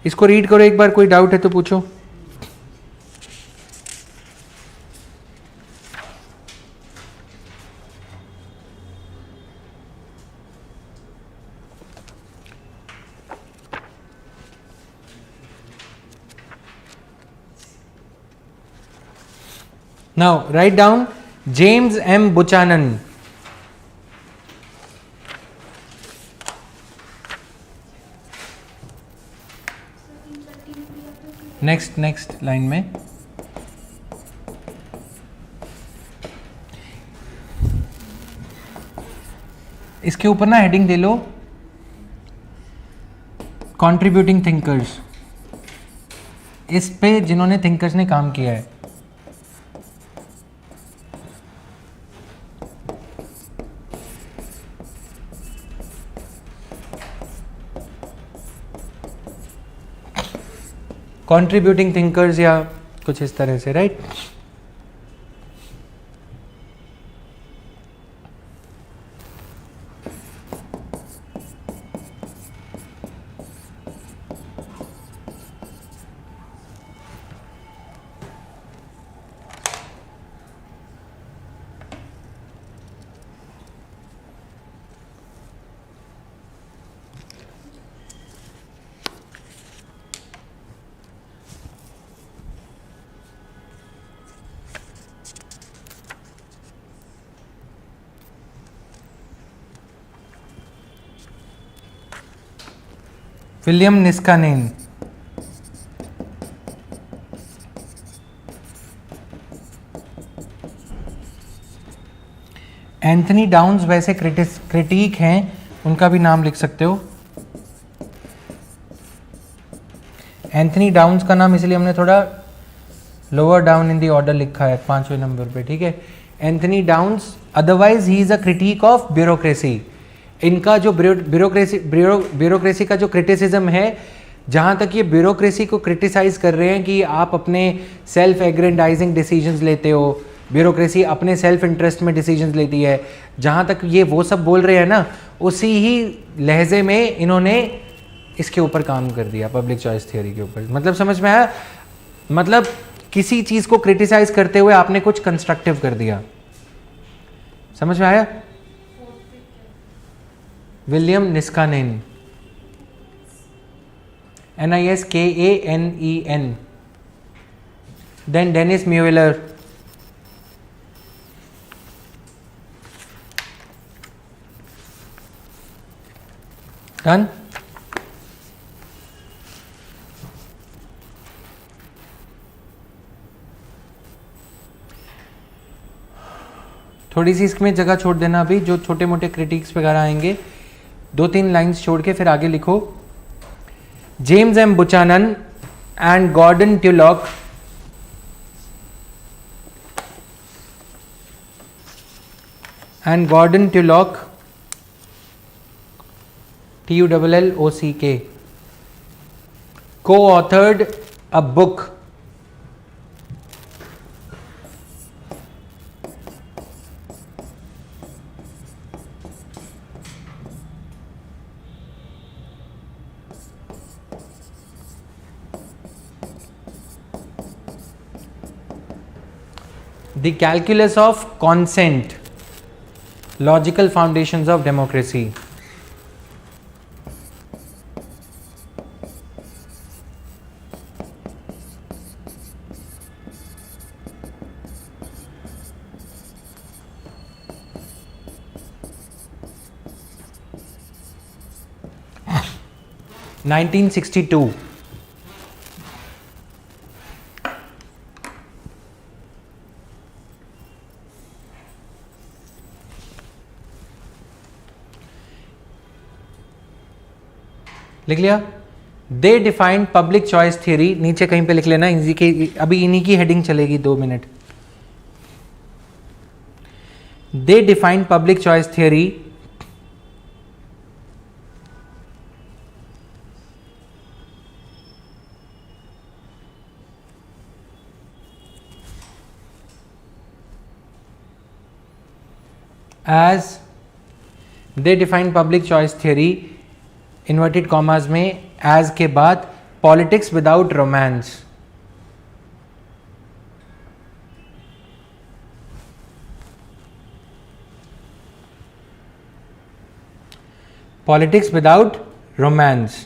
Speaker 1: इसको read करो एक बार, कोई doubt है तो पूछो. Now write down James M. Buchanan. Next line में इसके ऊपर ना हेडिंग दे लो कंट्रीब्यूटिंग थिंकर्स. इस पे जिन्होंने थिंकर्स ने काम किया है. कंट्रीब्यूटिंग थिंकर्स या कुछ इस तरह से, राइट? विलियम निस्कानेन. एंथनी डाउन्स वैसे क्रिटिक हैं, उनका भी नाम लिख सकते हो. एंथनी डाउन्स का नाम इसलिए हमने थोड़ा lower down in the order लिखा है 5वें नंबर पे, ठीक है? Anthony downs, otherwise he is a critic of bureaucracy. इनका जो ब्यूरोक्रेसी का जो क्रिटिसिज्म है, जहाँ तक ये ब्यूरोक्रेसी को क्रिटिसाइज कर रहे हैं कि आप अपने सेल्फ एग्रेंडाइजिंग डिसीजंस लेते हो, ब्यूरोक्रेसी अपने सेल्फ इंटरेस्ट में डिसीजंस लेती है, जहाँ तक ये वो सब बोल रहे हैं ना, उसी ही लहजे में इन्होंने इसके ऊपर काम कर दिया, पब्लिक चॉइस थियोरी के ऊपर. मतलब समझ में आया? मतलब किसी चीज़ को क्रिटिसाइज करते हुए आपने कुछ कंस्ट्रक्टिव कर दिया. समझ में आया? William Niskanen, Niskanen. Then Dennis Mueller. Done? थोड़ी सी इसमें जगह छोड़ देना अभी, जो छोटे मोटे क्रिटिक्स वगैरह आएंगे. 2-3 लाइंस छोड़ के फिर आगे लिखो. James M Buchanan and Gordon Tullock TULLOCK co-authored a book The Calculus of Consent, Logical Foundations of Democracy. 1962. लिख लिया? दे डिफाइंड पब्लिक चॉइस थियरी, नीचे कहीं पे लिख लेना, इन्हीं के अभी इन्हीं की हेडिंग चलेगी 2 minute. They defined public choice theory as they define public choice theory inverted commas में एज के बाद politics without romance. Politics without romance.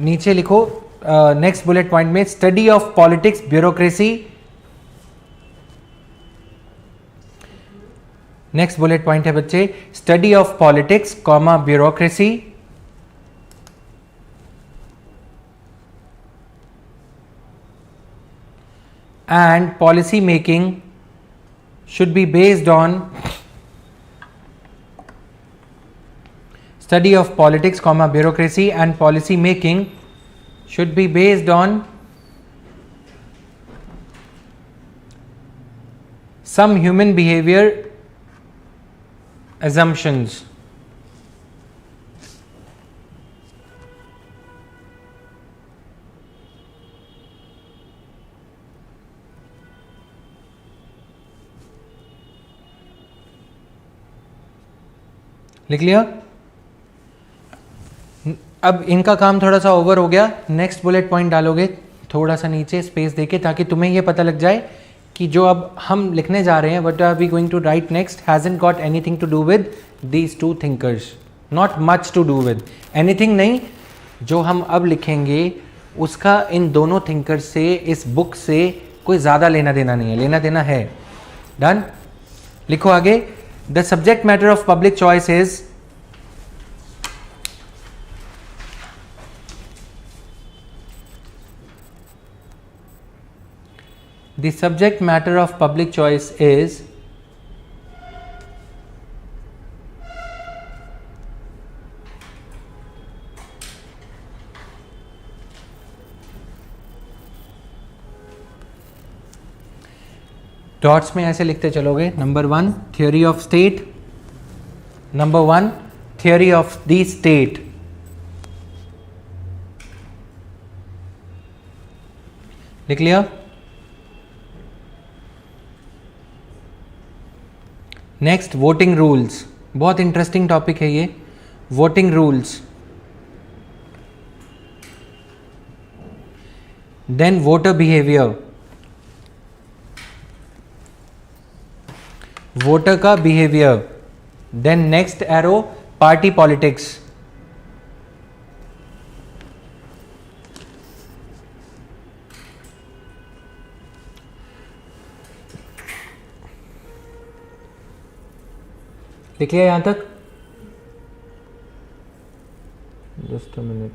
Speaker 1: नीचे लिखो नेक्स्ट बुलेट पॉइंट में study of politics bureaucracy. Next bullet point है बच्चे study of politics comma bureaucracy and policy making should be based on study of politics comma bureaucracy and policy making should be based on some human behavior assumptions. लिख लिया? अब इनका काम थोड़ा सा over हो गया. नेक्स्ट बुलेट पॉइंट डालोगे थोड़ा सा नीचे स्पेस देके, ताकि तुम्हें ये पता लग जाए कि जो अब हम लिखने जा रहे हैं, what are we going to write next, hasn't got anything to do with these two thinkers. Not much to do with anything. नहीं, जो हम अब लिखेंगे उसका इन दोनों थिंकर्स से, इस बुक से कोई ज़्यादा लेना देना नहीं है. लेना देना है. डन? लिखो आगे. The subject matter of public choice is the subject matter of public choice is dots में ऐसे लिखते चलोगे. Number 1 theory of state. Number 1 theory of the state. लिख लिया? Next voting rules. बहुत इंटरेस्टिंग टॉपिक है ये. Voting rules. Then voter behaviour. Voter का behaviour. Then next arrow party politics. लिख लिया यहां तक? Just a minute.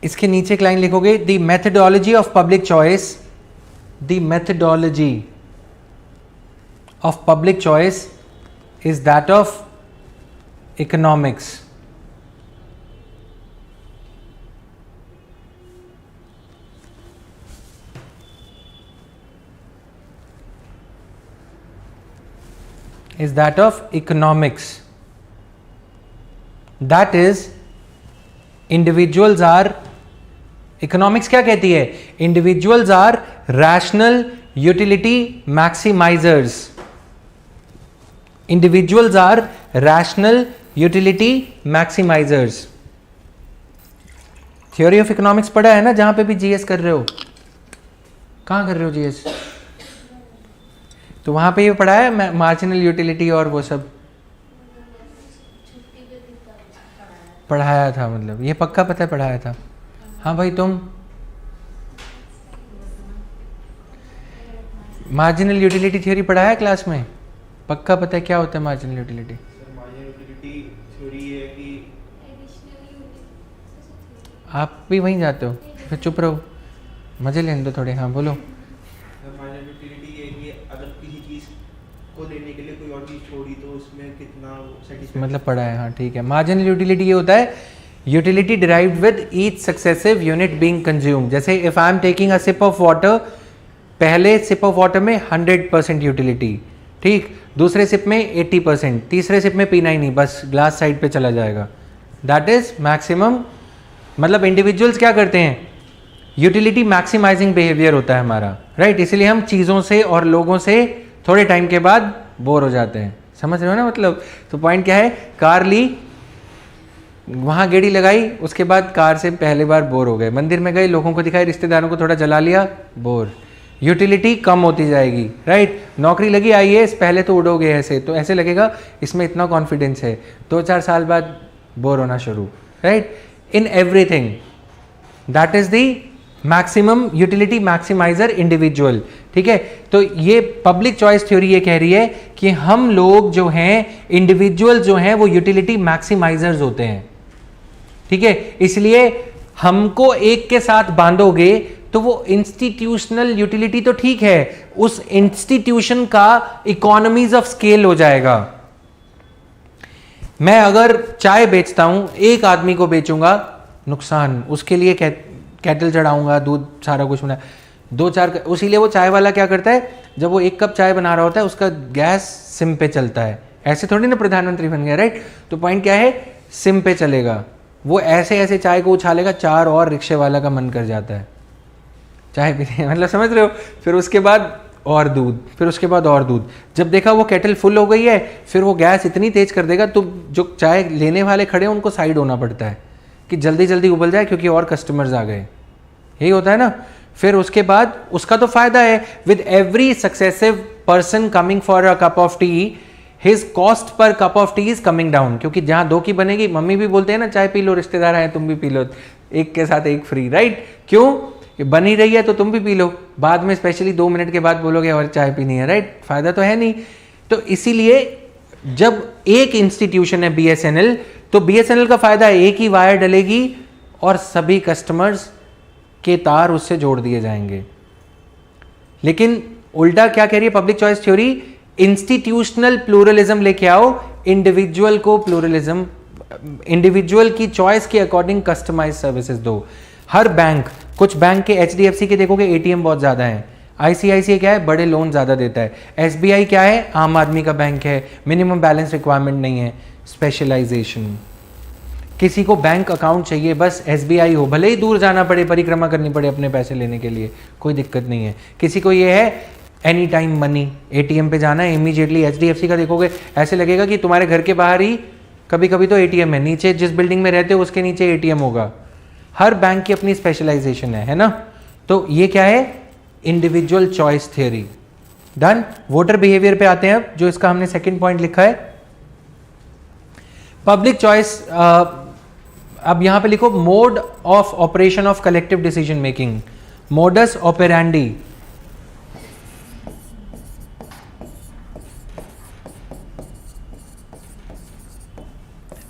Speaker 1: इसके नीचे एक लाइन लिखोगे, the methodology of public choice. The methodology of public choice is that of economics. is that of economics. That is, individuals are, economics क्या कहती है? Individuals are rational utility maximizers. Individuals are rational utility maximizers. Theory of economics पढ़ा है ना, जहां पे भी GS कर रहे हो. कहां कर रहे हो जीएस? तो वहां पे ये पढ़ा है मार्जिनल यूटिलिटी और वो सब पढ़ाया था. मतलब ये पक्का पता है पढ़ाया था. हाँ भाई, तुम मार्जिनल यूटिलिटी थ्योरी पढ़ा है क्लास में? पक्का पता है क्या होता है marginal utility?
Speaker 2: Sir marginal utility theory है कि
Speaker 1: आप भी वहीं जाते हो, फिर चुप रहो, मजे लेने दो थोड़े। हाँ बोलो।
Speaker 2: सर मार्जिनल यूटिलिटी ये है कि अगर किसी चीज़ को लेने के लिए कोई और चीज़ छोड़ी तो उसमें कितना सेटिस्फेक्शन
Speaker 1: मतलब पढ़ा है, हाँ ठीक है। मार्जिनल यूटिलिटी ये होता है utility derived with each successive unit being consume. जैसे if I am taking a sip of water, पहले सिप ऑफ वाटर में 100% यूटिलिटी, ठीक, दूसरे सिप में 80%, तीसरे सिप में पीना ही नहीं, बस ग्लास साइड पे चला जाएगा। That is maximum. मतलब इंडिविजुअल्स क्या करते हैं, यूटिलिटी मैक्सिमाइजिंग बिहेवियर होता है हमारा, राइट। इसलिए हम चीज़ों से और लोगों से थोड़े टाइम के बाद बोर हो जाते हैं। समझ रहे हो ना मतलब? तो पॉइंट क्या है, कार ली, वहाँ गेड़ी लगाई, उसके बाद कार से पहले बार बोर हो गए, मंदिर में गए, लोगों को दिखाई, रिश्तेदारों को थोड़ा जला लिया, बोर। यूटिलिटी कम होती जाएगी, राइट। नौकरी लगी आईएएस, पहले तो उड़ोगे ऐसे, तो ऐसे लगेगा इसमें इतना कॉन्फिडेंस है, 2-4 साल बाद बोर होना शुरू, right. In everything that is the maximum utility maximiser individual, ठीक है। तो ये पब्लिक चॉइस थ्योरी ये कह रही है कि हम लोग जो हैं, इंडिविजुअल जो हैं, वो यूटिलिटी मैक्सिमाइजर्स होते हैं, ठीक है। इसलिए हमको एक के साथ बांधोगे तो वो इंस्टीट्यूशनल यूटिलिटी तो ठीक है, उस इंस्टीट्यूशन का इकोनॉमीज ऑफ स्केल हो जाएगा। मैं अगर चाय बेचता हूं, एक आदमी को बेचूंगा, नुकसान, उसके लिए कैटल चढ़ाऊंगा, दूध सारा कुछ बना, 2-4, उसीलिए वो चाय वाला क्या करता है, जब वो 1 कप चाय बना रहा होता है, उसका गैस सिम पे चलता है। ऐसे थोड़ी ना प्रधानमंत्री बन गया, राइट। तो पॉइंट क्या है, सिम पे चलेगा, वो ऐसे ऐसे चाय को उछालेगा, 4 और रिक्शे वाला का मन कर जाता है चाय पीने, मतलब समझ रहे हो। फिर उसके बाद और दूध, फिर उसके बाद और दूध। जब देखा वो केटल फुल हो गई है, फिर वो गैस इतनी तेज कर देगा, तो जो चाय लेने वाले खड़े हैं उनको साइड होना पड़ता है कि जल्दी जल्दी उबल जाए, क्योंकि और कस्टमर्स आ गए। यही होता है ना। फिर उसके बाद उसका तो फायदा है, with every successive person coming for a cup of T, his cost per cup of T is coming down. क्योंकि जहां 2 की बनेगी, मम्मी भी बोलते हैं ना, चाय पी लो, रिश्तेदार आए तुम भी पी लो, एक के साथ एक फ्री, राइट। क्यों, बनी रही है तो तुम भी पी लो, बाद में स्पेशली 2 मिनट के बाद बोलोगे और चाय पीनी है, राइट। फायदा तो है नहीं। तो इसीलिए जब एक इंस्टीट्यूशन है बीएसएनएल, तो बीएसएनएल का फायदा है, एक ही वायर डलेगी और सभी कस्टमर्स के तार उससे जोड़ दिए जाएंगे। लेकिन उल्टा क्या कह रही है public choice theory, institutional pluralism लेके आओ, इंडिविजुअल को प्लूरलिज्म, इंडिविजुअल की चॉइस के अकॉर्डिंग कस्टमाइज सर्विसेज दो। हर बैंक, कुछ बैंक के एचडीएफसी के देखोगे एटीएम बहुत ज्यादा है, आईसीआईसीआई क्या है, बड़े लोन ज्यादा देता है, एसबीआई क्या है, आम आदमी का बैंक है, मिनिमम बैलेंस रिक्वायरमेंट नहीं है, स्पेशलाइजेशन। किसी को बैंक अकाउंट चाहिए, बस एसबीआई हो, भले ही दूर जाना पड़े, परिक्रमा करनी पड़े अपने पैसे लेने के लिए, कोई दिक्कत नहीं है। किसी को ये है एनी टाइम मनी, एटीएम पे जाना है इमीडिएटली, एचडीएफसी का देखोगे ऐसे लगेगा कि तुम्हारे घर के बाहर ही कभी कभी तो एटीएम है, नीचे जिस बिल्डिंग में रहते हो उसके नीचे एटीएम होगा। हर बैंक की अपनी स्पेशलाइजेशन है ना। तो ये क्या है, individual choice theory. Done. Voter behaviour पे आते हैं अब, जो इसका हमने सेकंड पॉइंट लिखा है, पब्लिक चॉइस। अब यहां पे लिखो mode of operation of collective decision making, modus operandi.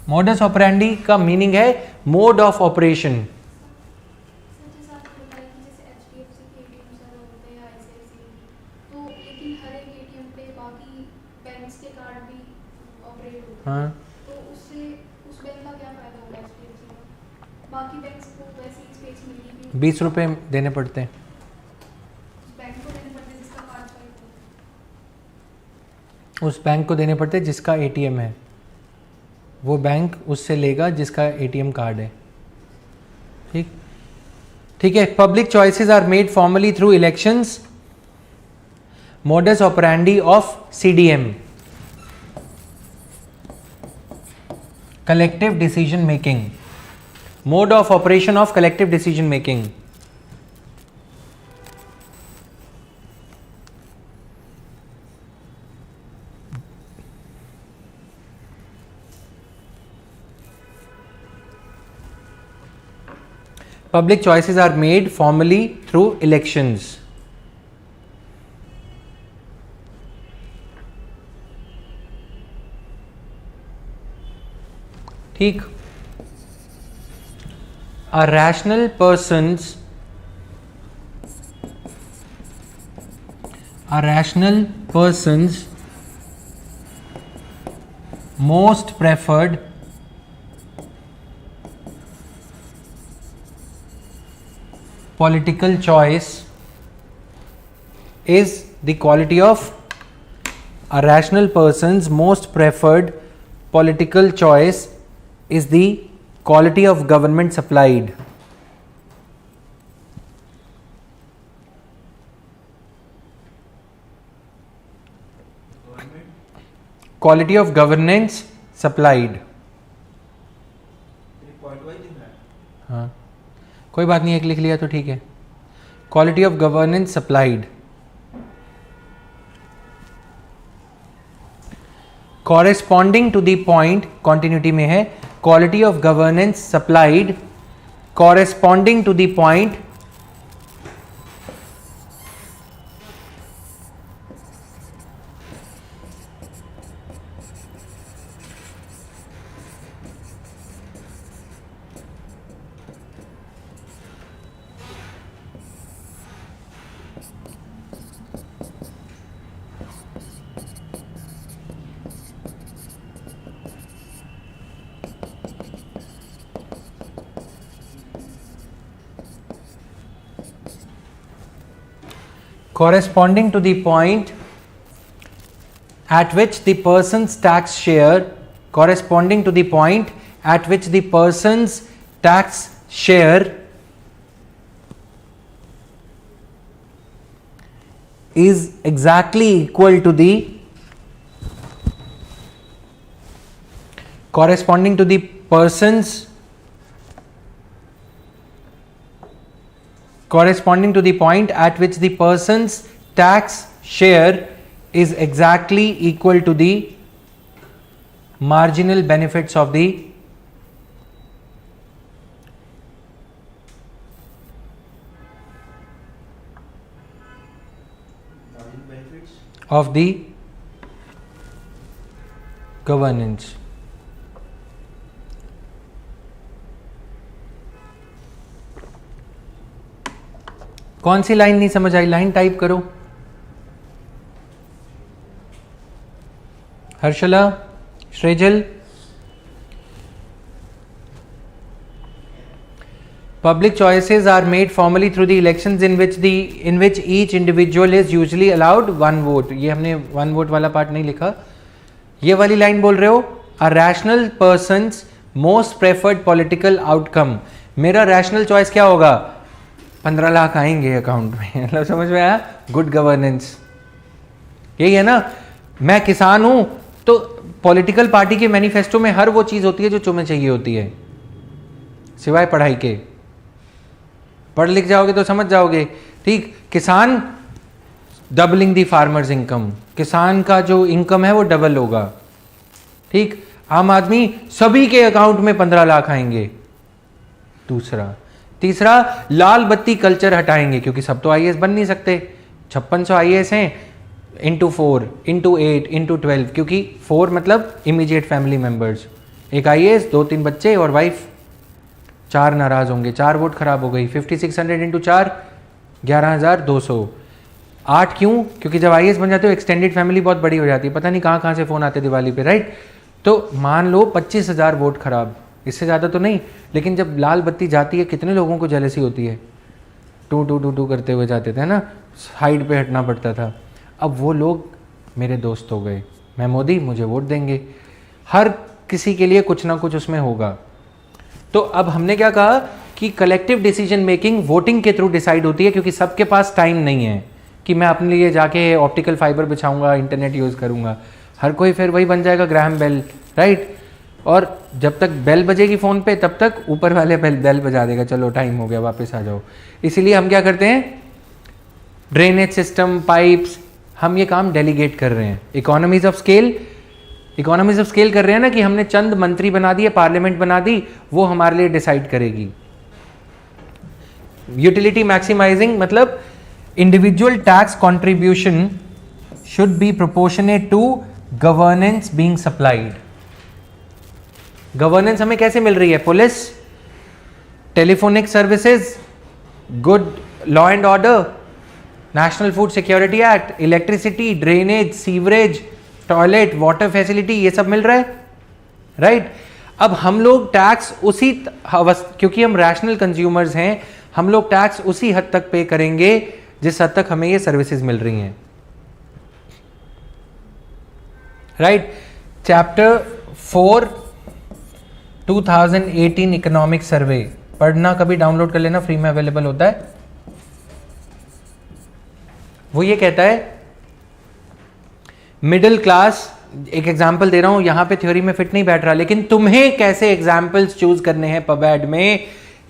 Speaker 1: Modus operandi का मीनिंग है मोड ऑफ ऑपरेशन। हाँ,
Speaker 3: तो उससे उस बैंक का क्या फायदा होगा एचडीएफसी का? बाकी बैंक्स को वैसे ही स्पेस मिलेगी,
Speaker 1: 20 रुपए देने पड़ते हैं
Speaker 3: उस बैंक को देने पड़ते हैं जिसका कार्ड चाहिए।
Speaker 1: उस बैंक को देने पड़ते हैं जिसका एटीएम है, वो बैंक उससे लेगा जिसका एटीएम कार्ड है। ठीक ठीक है। Public choices are made formally through elections, modus operandi of CDM, collective decision making, mode of operation of collective decision making। Public choices are made formally through elections. ठीक. A rational person's most preferred political choice is the quality of a rational person's most preferred political choice is the quality of government supplied. Quality of governance supplied.
Speaker 2: Point wise लिखना है.
Speaker 1: हाँ, कोई बात नहीं, एक लिख लिया तो ठीक है. Quality of governance supplied. Corresponding to the point, continuity में है, quality of governance supplied corresponding to the point corresponding to the point at which the person's tax share corresponding to the point at which the person's tax share is exactly equal to the corresponding to the person's corresponding to the point at which the person's tax share is exactly equal to the marginal benefits of the governance. कौन सी line नहीं समझ आई? Line type करो. Harshala, श्रेजल. Public choices are made formally through the elections in which each individual is usually allowed one vote. ये हमने one vote वाला part नहीं लिखा. ये वाली लाइन बोल रहे हो, a rational person's most preferred political outcome. मेरा rational choice क्या होगा? 15 लाख आएंगे अकाउंट में. मतलब समझ में आया? Good governance. यही है ना. मैं किसान हूं तो पॉलिटिकल पार्टी के मैनिफेस्टो में हर वो चीज होती है जो तुम्हें चाहिए होती है, सिवाय पढ़ाई के. पढ़ लिख जाओगे तो समझ जाओगे. ठीक. किसान, डबलिंग दी फार्मर्स इनकम, किसान का जो इनकम है वो डबल होगा. ठीक. आम आदमी, सभी के अकाउंट में 15 लाख आएंगे. दूसरा. तीसरा, लाल बत्ती कल्चर हटाएंगे, क्योंकि सब तो आईएएस बन नहीं सकते. 5600 आईएएस हैं, इंटू 4 इंटू 8 इंटू 12, क्योंकि 4 मतलब इमीडिएट फैमिली मेंबर्स. एक आईएएस, 2-3 बच्चे और वाइफ. 4 नाराज होंगे, 4 वोट खराब हो गई. 5600 इंटू 4 11,200. 8 क्यों? क्योंकि जब आईएएस बन जाते हो एक्सटेंडेड फैमिली बहुत बड़ी हो जाती है. पता नहीं कहाँ कहाँ से फ़ोन आते दिवाली पे, राइट. तो मान लो 25,000 वोट खराब, इससे ज़्यादा तो नहीं. लेकिन जब लाल बत्ती जाती है कितने लोगों को जेलसी होती है. टू टू टू टू करते हुए जाते थे ना, साइड पे हटना पड़ता था. अब वो लोग मेरे दोस्त हो गए. मैं मोदी, मुझे वोट देंगे. हर किसी के लिए कुछ ना कुछ उसमें होगा. तो अब हमने क्या कहा कि कलेक्टिव डिसीजन मेकिंग वोटिंग के थ्रू डिसाइड होती है, क्योंकि सबके पास टाइम नहीं है कि मैं अपने लिए जाके ऑप्टिकल फाइबर बिछाऊंगा, इंटरनेट यूज़ करूंगा. हर कोई फिर वही बन जाएगा, ग्राहम बेल, राइट. और जब तक बेल बजेगी फ़ोन पे तब तक ऊपर वाले बेल बजा देगा, चलो टाइम हो गया वापस आ जाओ. इसीलिए हम क्या करते हैं, ड्रेनेज सिस्टम, पाइप्स, हम ये काम डेलीगेट कर रहे हैं. इकोनॉमीज ऑफ स्केल कर रहे हैं ना, कि हमने चंद मंत्री बना दिए, पार्लियामेंट बना दी, वो हमारे लिए डिसाइड करेगी. यूटिलिटी मैक्सिमाइजिंग मतलब individual tax contribution should be proportionate to governance being supplied. Governance हमें कैसे मिल रही है? Police, telephonic services, good law and order, national food security act, electricity, drainage, sewerage, toilet, water facility, ये सब मिल रहा है, राइट? अब हम लोग टैक्स उसी क्योंकि हम रैशनल कंज्यूमर्स हैं, हम लोग टैक्स उसी हद तक पे करेंगे जिस हद तक हमें ये सर्विसेज मिल रही हैं, राइट? चैप्टर 4 2018 इकोनॉमिक सर्वे पढ़ना, कभी डाउनलोड कर लेना, फ्री में अवेलेबल होता है. वो ये कहता है मिडिल क्लास, एक एग्जाम्पल दे रहा हूं, यहां पे थ्योरी में फिट नहीं बैठ रहा, लेकिन तुम्हें कैसे एग्जाम्पल्स चूज करने हैं पबएड में,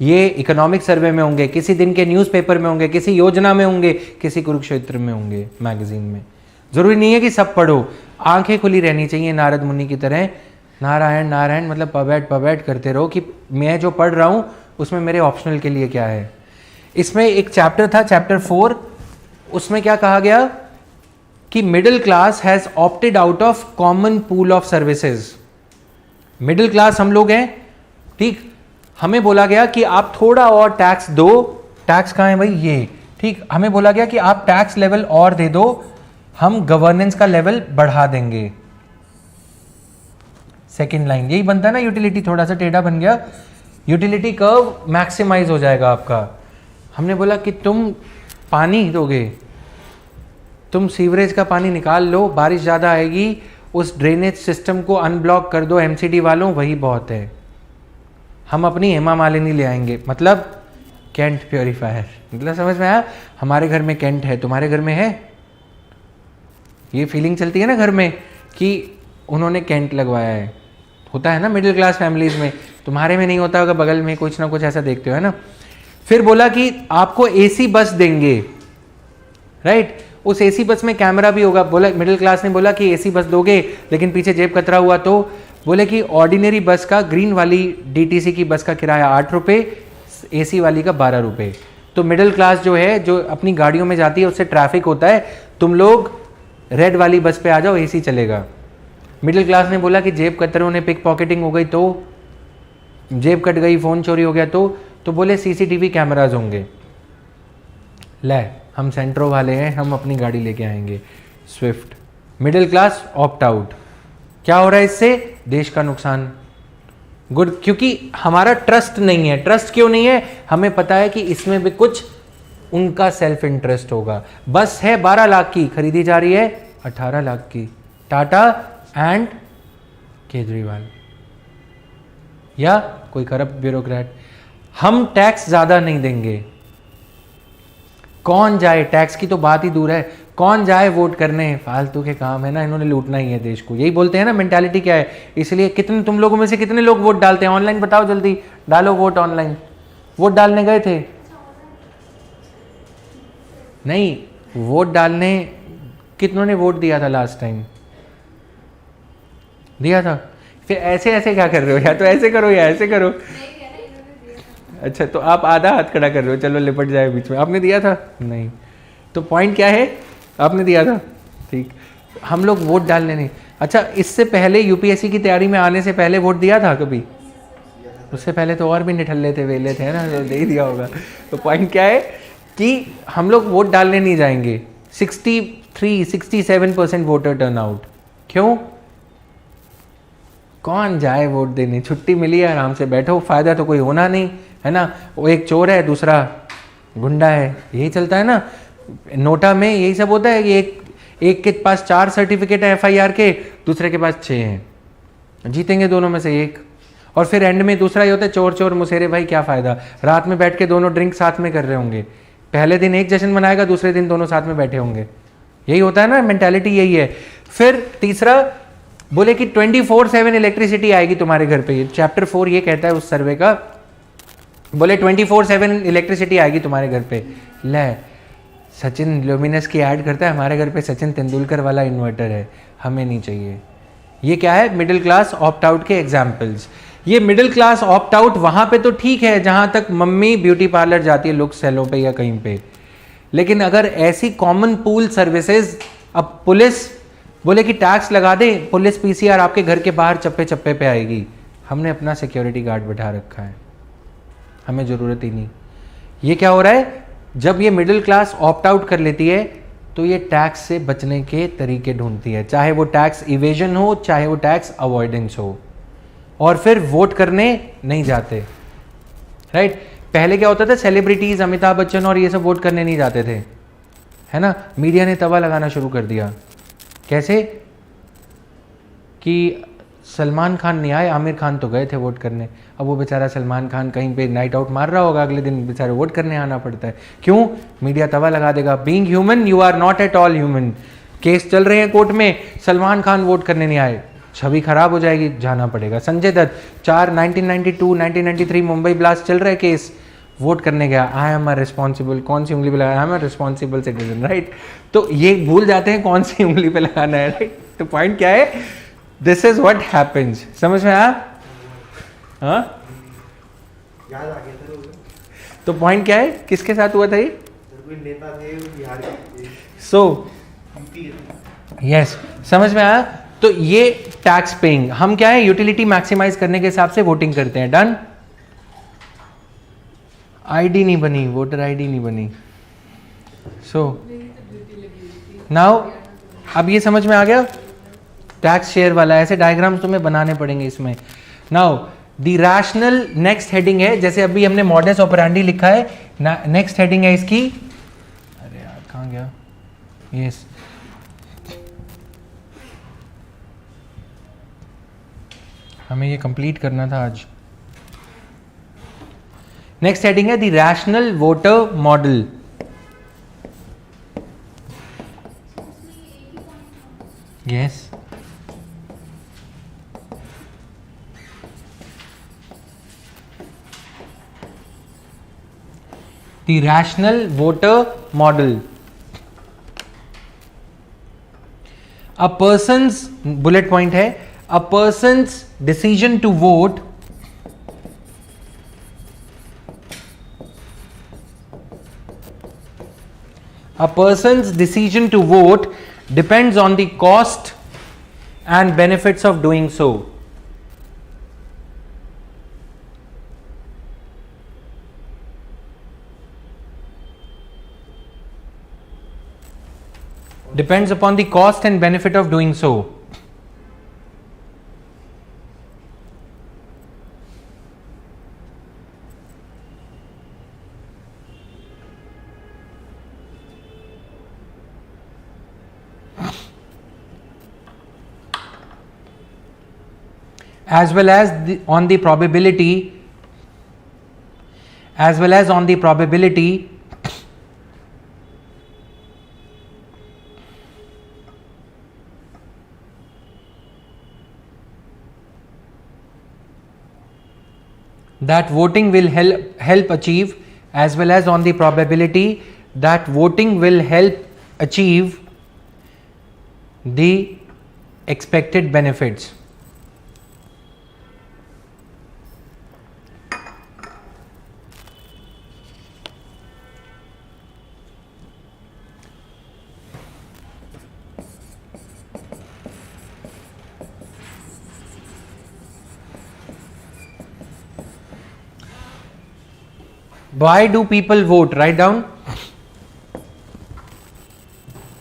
Speaker 1: ये इकोनॉमिक सर्वे में होंगे, किसी दिन के न्यूज़पेपर में होंगे, किसी योजना में होंगे, किसी कुरुक्षेत्र में होंगे, मैगजीन में. जरूरी नहीं है कि सब पढ़ो, आंखें खुली रहनी चाहिए नारद मुनि की तरह. नारायण नारायण मतलब पबएड करते रहो कि मैं जो पढ़ रहा हूं उसमें मेरे ऑप्शनल के लिए क्या है. इसमें एक चैप्टर था, चैप्टर 4, उसमें क्या कहा गया कि middle class has opted out of common pool of services. Middle class हम लोग हैं, ठीक? हमें बोला गया कि आप थोड़ा और टैक्स दो. टैक्स कहां है भाई? ये, ठीक? हमें बोला गया कि आप टैक्स लेवल और दे दो, हम गवर्नेंस का लेवल बढ़ा देंगे. सेकेंड लाइन यही बनता है ना, यूटिलिटी थोड़ा सा टेढ़ा बन गया, यूटिलिटी कर्व मैक्सिमाइज हो जाएगा आपका. हमने बोला कि तुम पानी दोगे, तुम सीवरेज का पानी निकाल लो, बारिश ज़्यादा आएगी, उस ड्रेनेज सिस्टम को अनब्लॉक कर दो एमसीडी वालों, वही बहुत है. हम अपनी हेमा मालिनी ले आएंगे, मतलब कैंट प्योरीफायर. मतलब समझ में आया? हमारे घर में कैंट है, तुम्हारे घर में है? ये फीलिंग चलती है ना घर में कि उन्होंने कैंट लगवाया है, होता है ना मिडिल क्लास फैमिलीज में. तुम्हारे में नहीं होता होगा, बगल में कुछ ना कुछ ऐसा देखते हो, है ना? फिर बोला कि आपको एसी बस देंगे, राइट? उस एसी बस में कैमरा भी होगा. बोला, मिडिल क्लास ने बोला कि एसी बस दोगे लेकिन पीछे जेब कतरा हुआ, तो बोले कि ऑर्डिनरी बस का, ग्रीन वाली डीटीसी की बस का किराया 8 रुपये, एसी वाली का 12 रुपये. तो मिडिल क्लास जो है, जो अपनी गाड़ियों में जाती है, उससे ट्रैफिक होता है, तुम लोग रेड वाली बस पे आ जाओ, एसी चलेगा. मिडिल क्लास ने बोला कि जेब कतरों ने पिक पॉकेटिंग हो गई तो, जेब कट गई, फ़ोन चोरी हो गया तो बोले सीसीटीवी कैमराज होंगे. ले, हम सेंट्रो वाले हैं, हम अपनी गाड़ी लेके आएंगे Swift. Middle class opt out. क्या हो रहा है इससे? देश का नुकसान. गुड, क्योंकि हमारा ट्रस्ट नहीं है. ट्रस्ट क्यों नहीं है? हमें पता है कि इसमें भी कुछ उनका सेल्फ इंटरेस्ट होगा. बस है 12 लाख की, खरीदी जा रही है 18 लाख की. टाटा एंड केजरीवाल या कोई करप्ट ब्यूरोक्रेट. हम टैक्स ज्यादा नहीं देंगे. कौन जाए, टैक्स की तो बात ही दूर है, कौन जाए वोट करने? फालतू के काम है ना, इन्होंने लूटना ही है देश को. यही बोलते हैं ना, मेंटालिटी क्या है. इसलिए कितने तुम लोगों में से कितने लोग वोट डालते हैं? ऑनलाइन बताओ, जल्दी डालो वोट. ऑनलाइन वोट डालने गए थे? नहीं, वोट डालने कितनों ने वोट दिया था लास्ट टाइम? दिया था. फिर ऐसे ऐसे क्या कर रहे हो? या तो ऐसे करो या ऐसे करो. अच्छा, तो आप आधा हाथ खड़ा कर रहे हो, चलो लिपट जाए बीच में. आपने दिया था? नहीं. तो पॉइंट क्या है? आपने दिया था, ठीक. हम लोग वोट डालने नहीं. अच्छा, इससे पहले यूपीएससी की तैयारी में आने से पहले वोट दिया था कभी? उससे पहले तो और भी निठल्ले थे, वेले थे ना, तो दे ही दिया होगा. तो पॉइंट क्या है कि हम लोग वोट डालने नहीं जाएंगे. 63-67% वोटर टर्नआउट. क्यों? कौन जाए वोट देने? छुट्टी मिली है, आराम से बैठो, फायदा तो कोई होना नहीं, है ना? वो एक चोर है, दूसरा गुंडा है, यही चलता है ना. नोटा में यही सब होता है कि एक के पास 4 सर्टिफिकेट है एफआईआर के, दूसरे के पास 6 हैं. जीतेंगे दोनों में से एक. और फिर एंड में दूसरा ही होता है चोर चोर मुसेरे. भाई क्या फ़ायदा? रात में बैठ के दोनों ड्रिंक साथ में कर रहे होंगे. पहले दिन एक जश्न मनाएगा, दूसरे दिन दोनों साथ में बैठे होंगे. यही होता है ना, मेंटालिटी यही है. फिर तीसरा बोले कि 24/7 इलेक्ट्रिसिटी आएगी तुम्हारे घर पे. चैप्टर 4 ये कहता है उस सर्वे का. बोले 24/7 इलेक्ट्रिसिटी आएगी तुम्हारे घर पे. ले, सचिन ल्यूमिनस की ऐड करता है, हमारे घर पे सचिन तेंदुलकर वाला इन्वर्टर है, हमें नहीं चाहिए. ये क्या है? मिडिल क्लास ऑप्ट आउट के एग्जाम्पल्स. ये मिडिल क्लास ऑप्ट आउट वहां पे तो ठीक है जहां तक मम्मी ब्यूटी पार्लर जाती है लुक्स सेलो पे या कहीं पे, लेकिन अगर ऐसी कॉमन पूल सर्विसेज, अब पुलिस बोले कि टैक्स लगा दे, पुलिस पीसीआर आपके घर के बाहर चप्पे चप्पे पे आएगी, हमने अपना सिक्योरिटी गार्ड बैठा रखा है, हमें ज़रूरत ही नहीं। ये क्या हो रहा है, जब ये मिडिल क्लास ऑप्ट आउट कर लेती है तो ये टैक्स से बचने के तरीके ढूंढती है, चाहे वो टैक्स इवेजन हो चाहे वो टैक्स अवॉइडेंस हो, और फिर वोट करने नहीं जाते। राइट, पहले क्या होता था, सेलिब्रिटीज अमिताभ बच्चन और ये सब वोट करने नहीं जाते थे, है ना। मीडिया ने तवा लगाना शुरू कर दिया, कैसे कि सलमान खान नहीं आए, आमिर खान तो गए थे वोट करने। अब वो बेचारा सलमान खान कहीं पे नाइट आउट मार रहा होगा, अगले दिन बेचारे वोट करने आना पड़ता है, क्यों, मीडिया तवा लगा देगा। Being human you are not at all human. Case चल रहे हैं कोर्ट में, सलमान खान वोट करने नहीं आए, छवि खराब हो जाएगी, जाना पड़ेगा। संजय दत्त 1993 मुंबई ब्लास्ट चल रहा है केस, वोट करने गया, आई एम अ रिस्पॉन्सिबल, कौन सी उंगली पे लगाना, आई am a responsible citizen, right. तो ये भूल जाते हैं कौन सी उंगली पे लगाना है, राइट। तो पॉइंट क्या है, दिस इज व्हाट हैपेंस, समझ में आया? हाँ,
Speaker 2: याद आ गया सर।
Speaker 1: तो पॉइंट क्या है, किसके साथ हुआ था ये?
Speaker 2: कोई नेता थे बिहार के,
Speaker 1: सो
Speaker 2: यूपी।
Speaker 1: यस, समझ में आया। तो ये टैक्स पेइंग, हम क्या है, यूटिलिटी मैक्सिमाइज करने के हिसाब से वोटिंग करते हैं, डन। आईडी नहीं बनी, वोटर आईडी नहीं बनी। सो नाउ अब ये समझ में आ गया, टैक्स शेयर वाला, ऐसे डायग्राम्स तुम्हें बनाने पड़ेंगे इसमें। Now the rational, next heading है, जैसे अभी हमने मॉडस ऑपरेंडी लिखा है, नेक्स्ट हेडिंग है इसकी, अरे यार कहाँ गया, यस, हमें ये कंप्लीट करना था आज। नेक्स्ट हेडिंग है the rational voter model. Yes, the rational voter model. A person's, bullet point है, a person's decision to vote depends on the cost and benefits of doing so. Depends upon the cost and benefit of doing so. As well as on the probability that voting will help achieve, as well as on the probability that voting will help achieve the expected benefits. Why do people vote? Write down.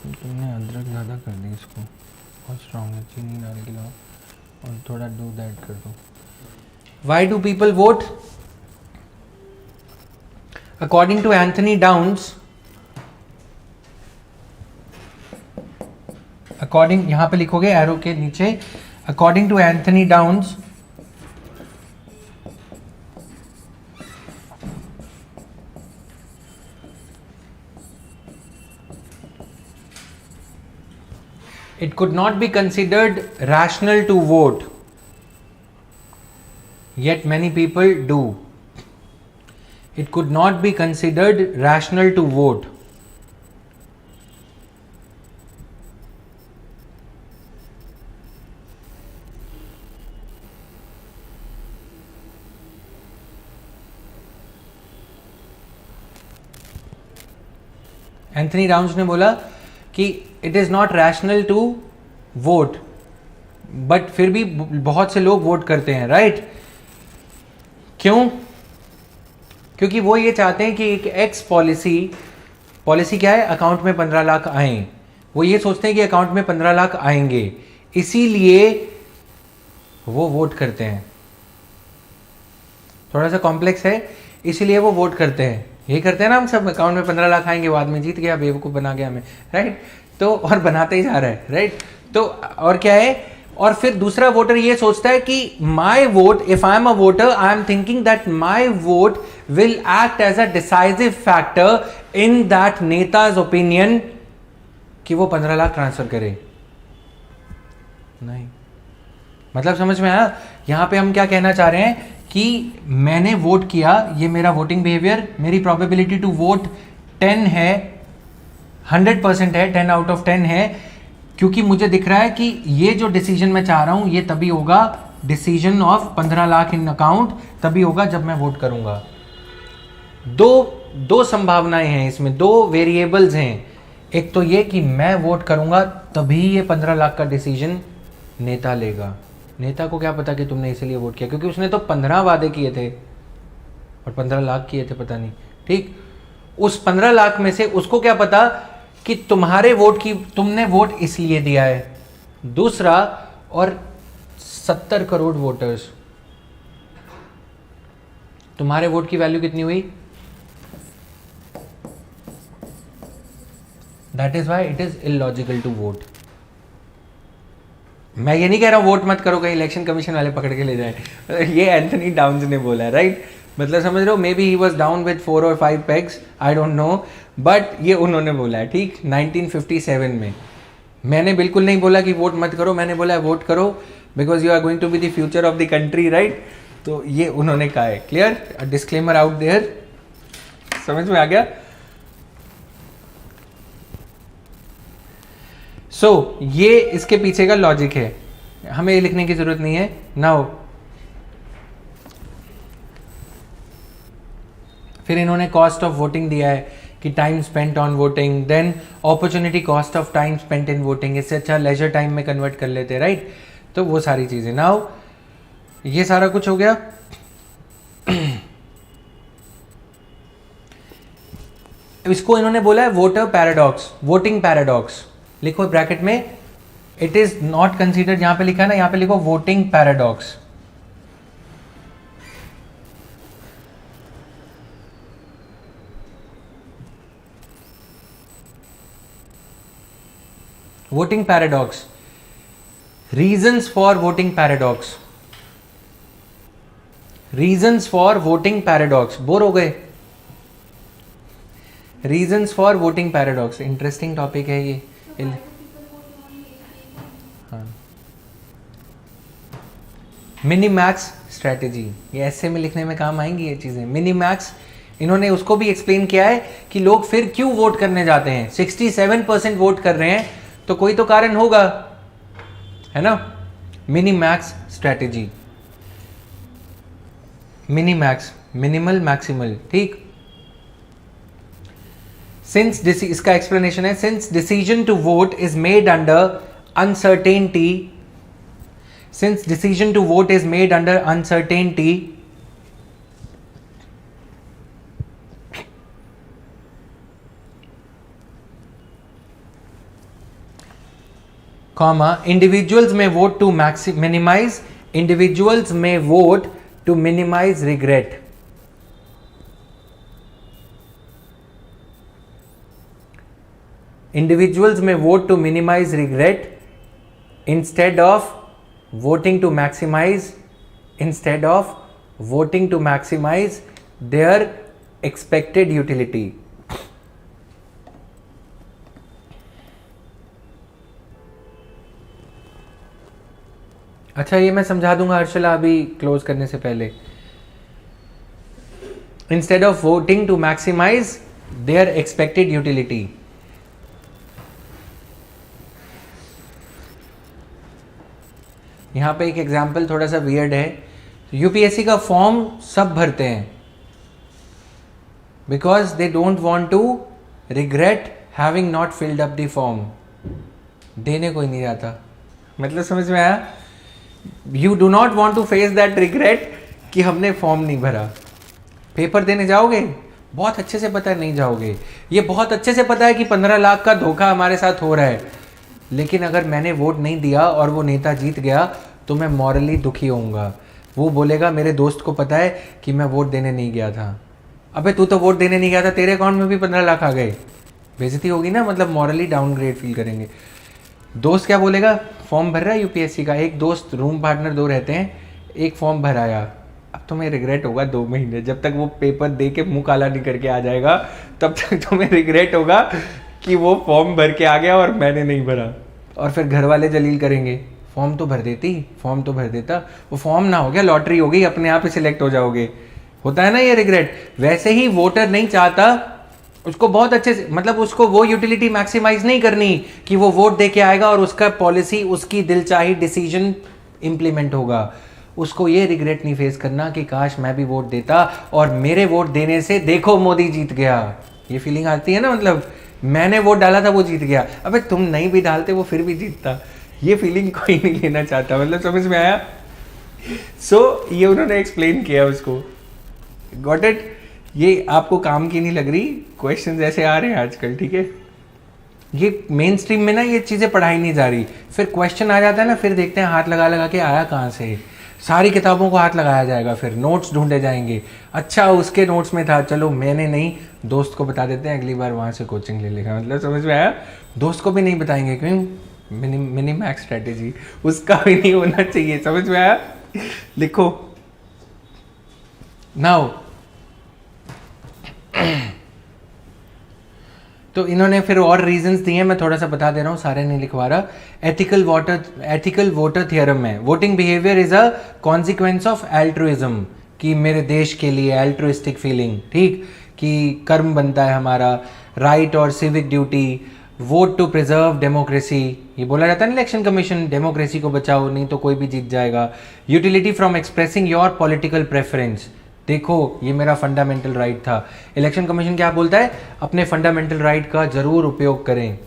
Speaker 1: तुमने अदरक ज़्यादा कर दी इसको, बहुत strong है, चीनी डाल के लाओ और थोड़ा दूध ऐड कर दो। Why do people vote? According to Anthony Downs, according, यहाँ पे लिखोगे एरो के नीचे, according to Anthony Downs, it could not be considered rational to vote, yet many people do. It could not be considered rational to vote, Anthony Downs ने बोला कि it is not rational to vote, but फिर भी बहुत से लोग vote करते हैं, राइट? क्यों? क्योंकि वो ये चाहते हैं कि एक एक्स पॉलिसी क्या है, अकाउंट में 15 लाख आए। वो ये सोचते हैं कि अकाउंट में 15 लाख आएंगे, इसीलिए वो वोट करते हैं। थोड़ा सा कॉम्प्लेक्स है, इसीलिए वो वोट करते हैं। यही करते हैं ना हम सब, अकाउंट में 15 लाख आएंगे, वो आदमी जीत गया, बेवकूफ़ बना गया हमें, राइट? तो और बनाते ही जा रहा है, राइट? तो और क्या है, और फिर दूसरा वोटर ये सोचता है कि my vote, if I am a voter, I am thinking that my vote will act as a decisive factor in that नेताज ओपिनियन कि वो 15 लाख ट्रांसफर करे। नहीं, मतलब समझ में आया? यहां पे हम क्या कहना चाह रहे हैं कि मैंने वोट किया, ये मेरा वोटिंग बिहेवियर, मेरी प्रोबेबिलिटी टू वोट 10 है, 100% है, 10 आउट ऑफ 10 है, क्योंकि मुझे दिख रहा है कि ये जो डिसीजन मैं चाह रहा हूं ये तभी होगा, decision of 15 lakh in account तभी होगा जब मैं वोट करूंगा। दो संभावनाएं हैं इसमें, दो वेरिएबल्स हैं। एक तो ये कि मैं वोट करूंगा तभी ये 15 लाख का डिसीजन नेता लेगा। नेता को क्या पता कि तुमने इसलिए वोट किया, क्योंकि उसने तो 15 वादे किए थे और 15 लाख किए थे, पता नहीं, ठीक? उस 15 लाख में से उसको क्या पता कि तुम्हारे वोट की, तुमने वोट इसलिए दिया है। दूसरा, और 70 करोड़ वोटर्स, तुम्हारे वोट की वैल्यू कितनी हुई? That is why it is illogical to vote. मैं ये नहीं कह रहा हूं वोट मत करो, कहीं इलेक्शन कमीशन वाले पकड़ के ले जाए। ये एंथनी डाउन्स ने बोला है, राइट? मतलब समझ रहे हो, may be he was down with 4 और 5 pegs, I don't know, but ये उन्होंने बोला है, ठीक? 1957 में। मैंने बिल्कुल नहीं बोला कि वोट मत करो, मैंने बोला वोट करो because you are going to be the future of the country, right? तो ये उन्होंने कहा है, क्लियर? डिस्क्लेमर आउट देयर, समझ में आ गया? सो ये इसके पीछे का लॉजिक है, हमें ये लिखने की जरूरत नहीं है। नाउ फिर इन्होंने कॉस्ट ऑफ वोटिंग दिया है कि time spent on voting, then opportunity cost of time spent in voting, इससे अच्छा लेजर टाइम में कन्वर्ट कर लेते हैं, राइट? तो वो सारी चीजें। नाउ ये सारा कुछ हो गया। इसको इन्होंने बोला है वोटर पैराडॉक्स, वोटिंग पैराडॉक्स। लिखो ब्रैकेट में, इट इज नॉट कंसीडर्ड, यहां पे लिखा है ना, यहां पे लिखो voting paradox. Voting paradox, reasons for voting paradox, reasons for voting paradox. Bore हो गए? Reasons for voting paradox, interesting topic है ये। हाँ, मिनी मैक्स स्ट्रेटेजी, ये ऐसे में लिखने में काम आएंगी ये चीजें। मिनी मैक्स, इन्होंने उसको भी एक्सप्लेन किया है कि लोग फिर क्यों वोट करने जाते हैं। 67% वोट कर रहे हैं तो कोई तो कारण होगा, है ना? Mini max strategy, mini max, minimal maximal, ठीक? सिंस इसका एक्सप्लेनेशन है, since decision to vote is made under uncertainty, since decision to vote is made under uncertainty, comma, individuals may vote to minimize, individuals may vote to minimize regret. Individuals may vote to minimize regret instead of voting to maximize, instead of voting to maximize their expected utility. अच्छा, ये मैं समझा दूंगा हर्षला अभी close करने से पहले। Instead of voting to maximise their expected utility, यहां पे एक एग्जाम्पल थोड़ा सा वियर्ड है। यूपीएससी का फॉर्म सब भरते हैं because they don't want to regret having not filled up the form, देने कोई नहीं जाता। मतलब समझ में आया? You do not want to face that regret कि हमने फॉर्म नहीं भरा। पेपर देने जाओगे, बहुत अच्छे से पता है नहीं जाओगे, ये बहुत अच्छे से पता है कि 15 लाख का धोखा हमारे साथ हो रहा है, लेकिन अगर मैंने वोट नहीं दिया और वो नेता जीत गया तो मैं मॉरली दुखी होऊंगा। वो बोलेगा मेरे दोस्त को पता है कि मैं वोट देने नहीं गया था। अबे तू तो वोट देने नहीं गया था, तेरे अकाउंट में भी 15 लाख आ गए, बेइज्जती होगी ना, मतलब मॉरली डाउनग्रेड फील करेंगे। दोस्त क्या बोलेगा, फॉर्म भर रहा है यूपीएससी का, एक दोस्त रूम पार्टनर 2 रहते हैं, एक फॉर्म भराया, अब तुम्हें रिग्रेट होगा 2 महीने, जब तक वो पेपर दे के मुँह काला नहीं करके आ जाएगा तब तक तुम्हें रिग्रेट होगा कि वो फॉर्म भर के आ गया और मैंने नहीं भरा। और फिर घर वाले जलील करेंगे, फॉर्म तो भर देती, फॉर्म तो भर देता, वो फॉर्म ना हो गया, लॉटरी हो गई, अपने आप ही सिलेक्ट हो जाओगे। होता है ना ये रिग्रेट। वैसे ही वोटर नहीं चाहता, उसको बहुत अच्छे से, मतलब उसको वो यूटिलिटी मैक्सिमाइज नहीं करनी कि वो वोट दे के आएगा और उसका पॉलिसी, उसकी दिलचाही डिसीजन इंप्लीमेंट होगा। उसको ये रिग्रेट नहीं फेस करना कि काश मैं भी वोट देता और मेरे वोट देने से देखो मोदी जीत गया। ये फीलिंग आती है ना, मतलब मैंने वोट डाला था वो जीत गया, अबे तुम नहीं भी डालते वो फिर भी जीतता। ये फीलिंग कोई नहीं लेना चाहता। मतलब समझ में आया? सो ये उन्होंने एक्सप्लेन किया उसको। Got it? ये आपको काम की नहीं लग रही? क्वेश्चंस ऐसे आ रहे हैं आजकल, ठीक है? ये मेन स्ट्रीम में ना ये चीज़ें पढ़ाई नहीं जा रही, फिर क्वेश्चन आ जाता है ना, फिर देखते हैं हाथ लगा लगा के आया कहाँ से, सारी किताबों को हाथ लगाया जाएगा, फिर नोट्स ढूंढे जाएंगे, अच्छा उसके नोट्स में था, चलो मैंने नहीं, दोस्त को बता देते हैं, अगली बार वहाँ से कोचिंग ले लेगा। मतलब समझ में आया? दोस्त को भी नहीं बताएंगे, क्यों? मिनी मैक्स स्ट्रैटेजी उसका भी नहीं होना चाहिए। समझ में आया? लिखो नाउ। तो इन्होंने फिर और रीजंस दिए, मैं थोड़ा सा बता दे रहा हूँ, सारे नहीं लिखवा रहा। एथिकल वोटर थ्योरम में voting behaviour is a consequence of altruism, कि मेरे देश के लिए एल्ट्रुइस्टिक फीलिंग, ठीक, कि कर्म बनता है हमारा, राइट और civic duty, vote to preserve democracy, ये बोला जाता है ना इलेक्शन कमीशन, डेमोक्रेसी को बचाओ नहीं तो कोई भी जीत जाएगा, utility from expressing your political preference, देखो ये मेरा फंडामेंटल राइट था। इलेक्शन कमीशन क्या बोलता है, अपने फंडामेंटल राइट का जरूर उपयोग करें,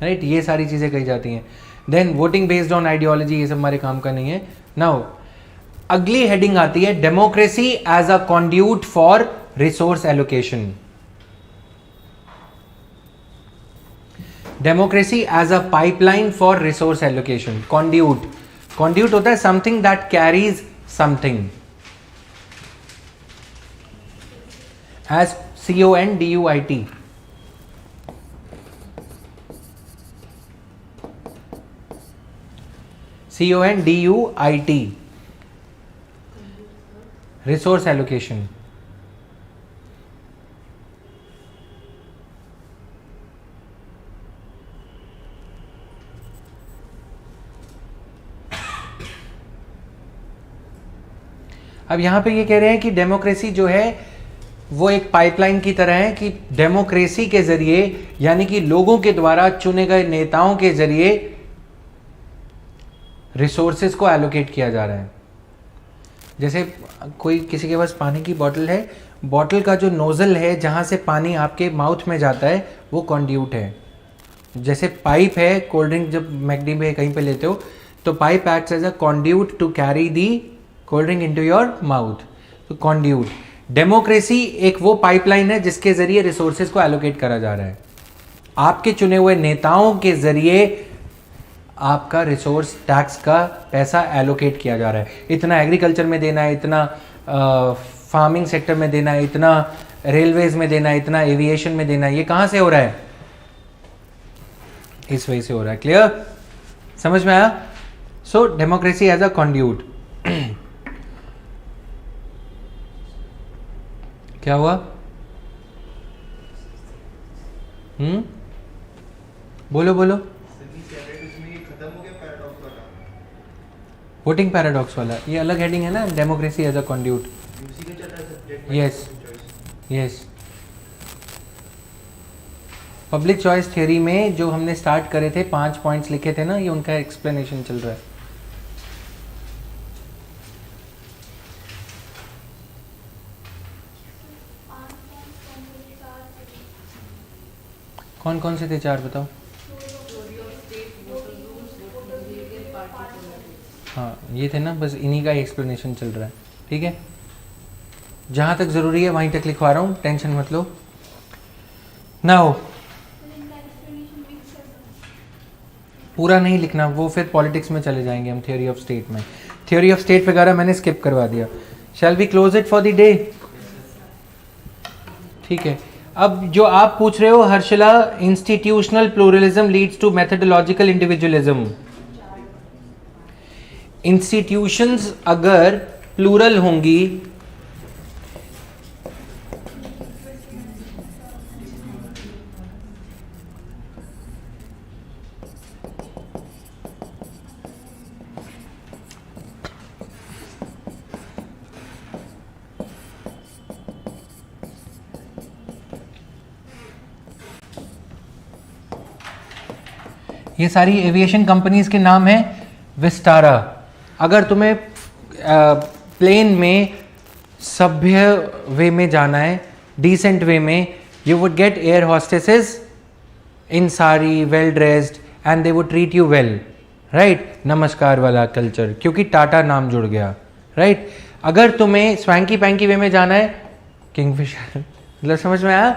Speaker 1: राइट, ये सारी चीज़ें कही जाती हैं। Then voting based on ideology, ये सब हमारे काम का नहीं है। नाउ अगली हेडिंग आती है democracy as a conduit for resource allocation. Democracy as a pipeline for resource allocation. Conduit, conduit होता है something that carries something, as CONDUIT। CONDUIT, resource allocation. अब यहां पे ये कह रहे हैं कि डेमोक्रेसी जो है वो एक पाइपलाइन की तरह है, कि डेमोक्रेसी के जरिए, यानी कि लोगों के द्वारा चुने गए नेताओं के जरिए रिसोर्सेज को एलोकेट किया जा रहा है। जैसे कोई किसी के पास पानी की बोतल है, बोतल का जो नोजल है जहाँ से पानी आपके माउथ में जाता है वो कॉन्ड्यूट है। जैसे पाइप है, कोल्ड ड्रिंक जब मैकडी में कहीं पे लेते हो तो pipe acts as a conduit to carry the cold drink into your mouth, तो कॉन्ड्यूट। डेमोक्रेसी एक वो पाइपलाइन है जिसके जरिए रिसोर्सेज को एलोकेट करा जा रहा है, आपके चुने हुए नेताओं के जरिए आपका रिसोर्स टैक्स का पैसा एलोकेट किया जा रहा है। इतना एग्रीकल्चर में देना है, इतना फार्मिंग सेक्टर में देना है, इतना रेलवेज में देना है, इतना एविएशन में देना है। ये कहाँ से हो रहा है? इस वजह से हो रहा है। क्लियर? समझ में आया? सो डेमोक्रेसी एज अ कॉन्ड्यूट। क्या हुआ? बोलो बोलो। वोटिंग पैराडॉक्स वाला ये अलग हेडिंग है ना, democracy as a conduit. Yes yes. Public choice theory में जो हमने स्टार्ट करे थे 5 पॉइंट्स लिखे थे ना, ये उनका एक्सप्लेनेशन चल रहा है। कौन कौन से थे 4 बताओ? हाँ ये थे ना, बस इन्हीं का एक्सप्लेनेशन चल रहा है, ठीक है। जहाँ तक ज़रूरी है वहीं तक लिखवा रहा हूँ, टेंशन मत लो। नाउ पूरा नहीं लिखना, वो फिर पॉलिटिक्स में चले जाएंगे हम, थ्योरी ऑफ स्टेट में। थ्योरी ऑफ स्टेट वगैरह मैंने स्किप करवा दिया। Shall we close it for the day? ठीक है। अब जो आप पूछ रहे हो Harshala, institutional pluralism leads to methodological individualism. Institutions अगर प्लूरल होंगी ये सारी एविएशन कंपनीज के नाम हैं। विस्टारा, अगर तुम्हें प्लेन में सभ्य वे में जाना है, डिसेंट वे में, you would get air hostesses in sari, well dressed, and they would treat you well, right. नमस्कार वाला कल्चर, क्योंकि टाटा नाम जुड़ गया, राइट। अगर तुम्हें स्वैंकी पैंकी वे में जाना है, किंगफिशर, मतलब समझ में आया,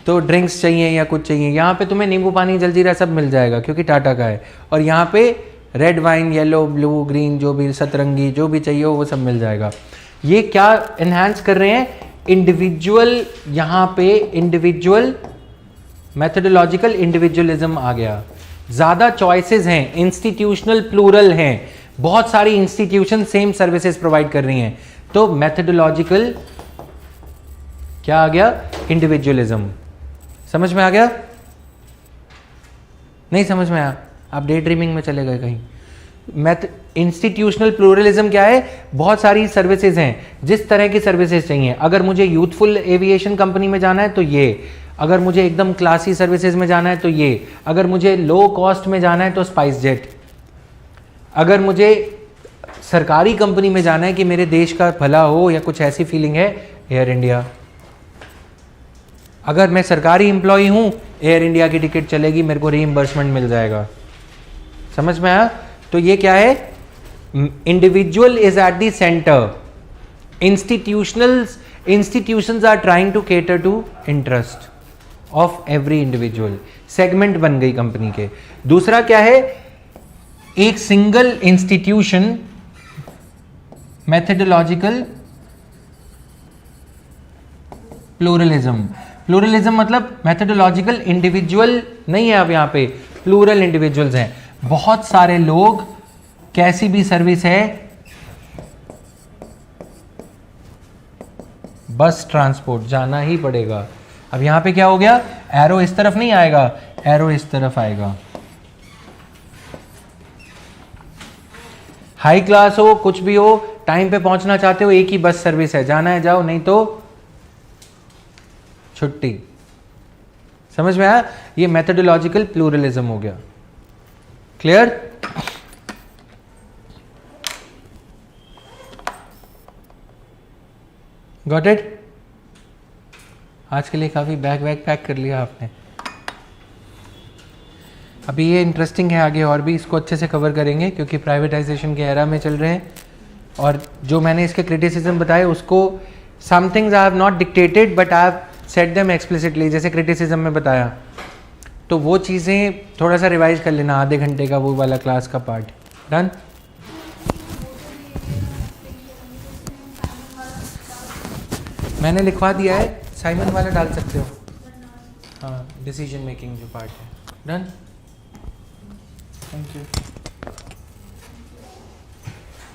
Speaker 1: तो ड्रिंक्स चाहिए या कुछ चाहिए, यहाँ पे तुम्हें नींबू पानी जलजीरा सब मिल जाएगा क्योंकि टाटा का है। और यहाँ पे red wine, yellow, blue, green, जो भी सतरंगी जो भी चाहिए वो सब मिल जाएगा। ये क्या एनहांस कर रहे हैं? इंडिविजुअल, यहाँ पे इंडिविजुअल मेथडोलॉजिकल इंडिविजुअलिज्म आ गया। ज़्यादा चॉइसेस हैं, इंस्टीट्यूशनल प्लूरल हैं, बहुत सारी इंस्टीट्यूशन सेम सर्विसेज प्रोवाइड कर रही हैं, तो मेथडोलॉजिकल क्या आ गया? इंडिविजुअलिज्म। समझ में आ गया? नहीं समझ में आया? आप डे ड्रीमिंग में चले गए कहीं। इंस्टीट्यूशनल प्लूरलिज्म क्या है? बहुत सारी सर्विसेज हैं, जिस तरह की सर्विसेज चाहिए। अगर मुझे यूथफुल एविएशन कंपनी में जाना है तो ये, अगर मुझे एकदम क्लासी सर्विसेज में जाना है तो ये, अगर मुझे लो कॉस्ट में जाना है तो स्पाइस जेट, अगर मुझे सरकारी कंपनी में जाना है कि मेरे देश का भला हो या कुछ ऐसी फीलिंग है, एयर इंडिया। अगर मैं सरकारी एम्प्लॉय हूं, एयर इंडिया की टिकट चलेगी, मेरे को रीइंबर्समेंट मिल जाएगा। समझ में आया? तो ये क्या है? Individual is at the centre, institutions are trying to cater to interest of every individual. Segment बन गई कंपनी के। दूसरा क्या है? एक single institution, methodological pluralism. Pluralism मतलब मेथडोलॉजिकल इंडिविजुअल नहीं है, अब यहाँ पे प्लूरल इंडिविजुअल्स हैं। बहुत सारे लोग, कैसी भी सर्विस है, बस ट्रांसपोर्ट जाना ही पड़ेगा। अब यहाँ पे क्या हो गया? एरो इस तरफ नहीं आएगा, एरो इस तरफ आएगा। हाई क्लास हो, कुछ भी हो, टाइम पे पहुंचना चाहते हो, एक ही बस सर्विस है, जाना है जाओ, नहीं तो छुट्टी। समझ में आया? ये मेथडोलॉजिकल प्लूरलिज्म हो गया। क्लियर? Got it? आज के लिए काफी बैग पैक कर लिया आपने। अभी ये इंटरेस्टिंग है, आगे और भी इसको अच्छे से कवर करेंगे क्योंकि प्राइवेटाइजेशन के एरा में चल रहे हैं। और जो मैंने इसके क्रिटिसिज्म बताए उसको, some things I have not dictated but I have set them explicitly, जैसे क्रिटिसिज्म में बताया, तो वो चीज़ें थोड़ा सा रिवाइज कर लेना, आधे घंटे का वो वाला क्लास का पार्ट। डन? मैंने लिखवा दिया है, साइमन वाला डाल सकते हो। हाँ, डिसीजन मेकिंग जो पार्ट है। डन? Thank you.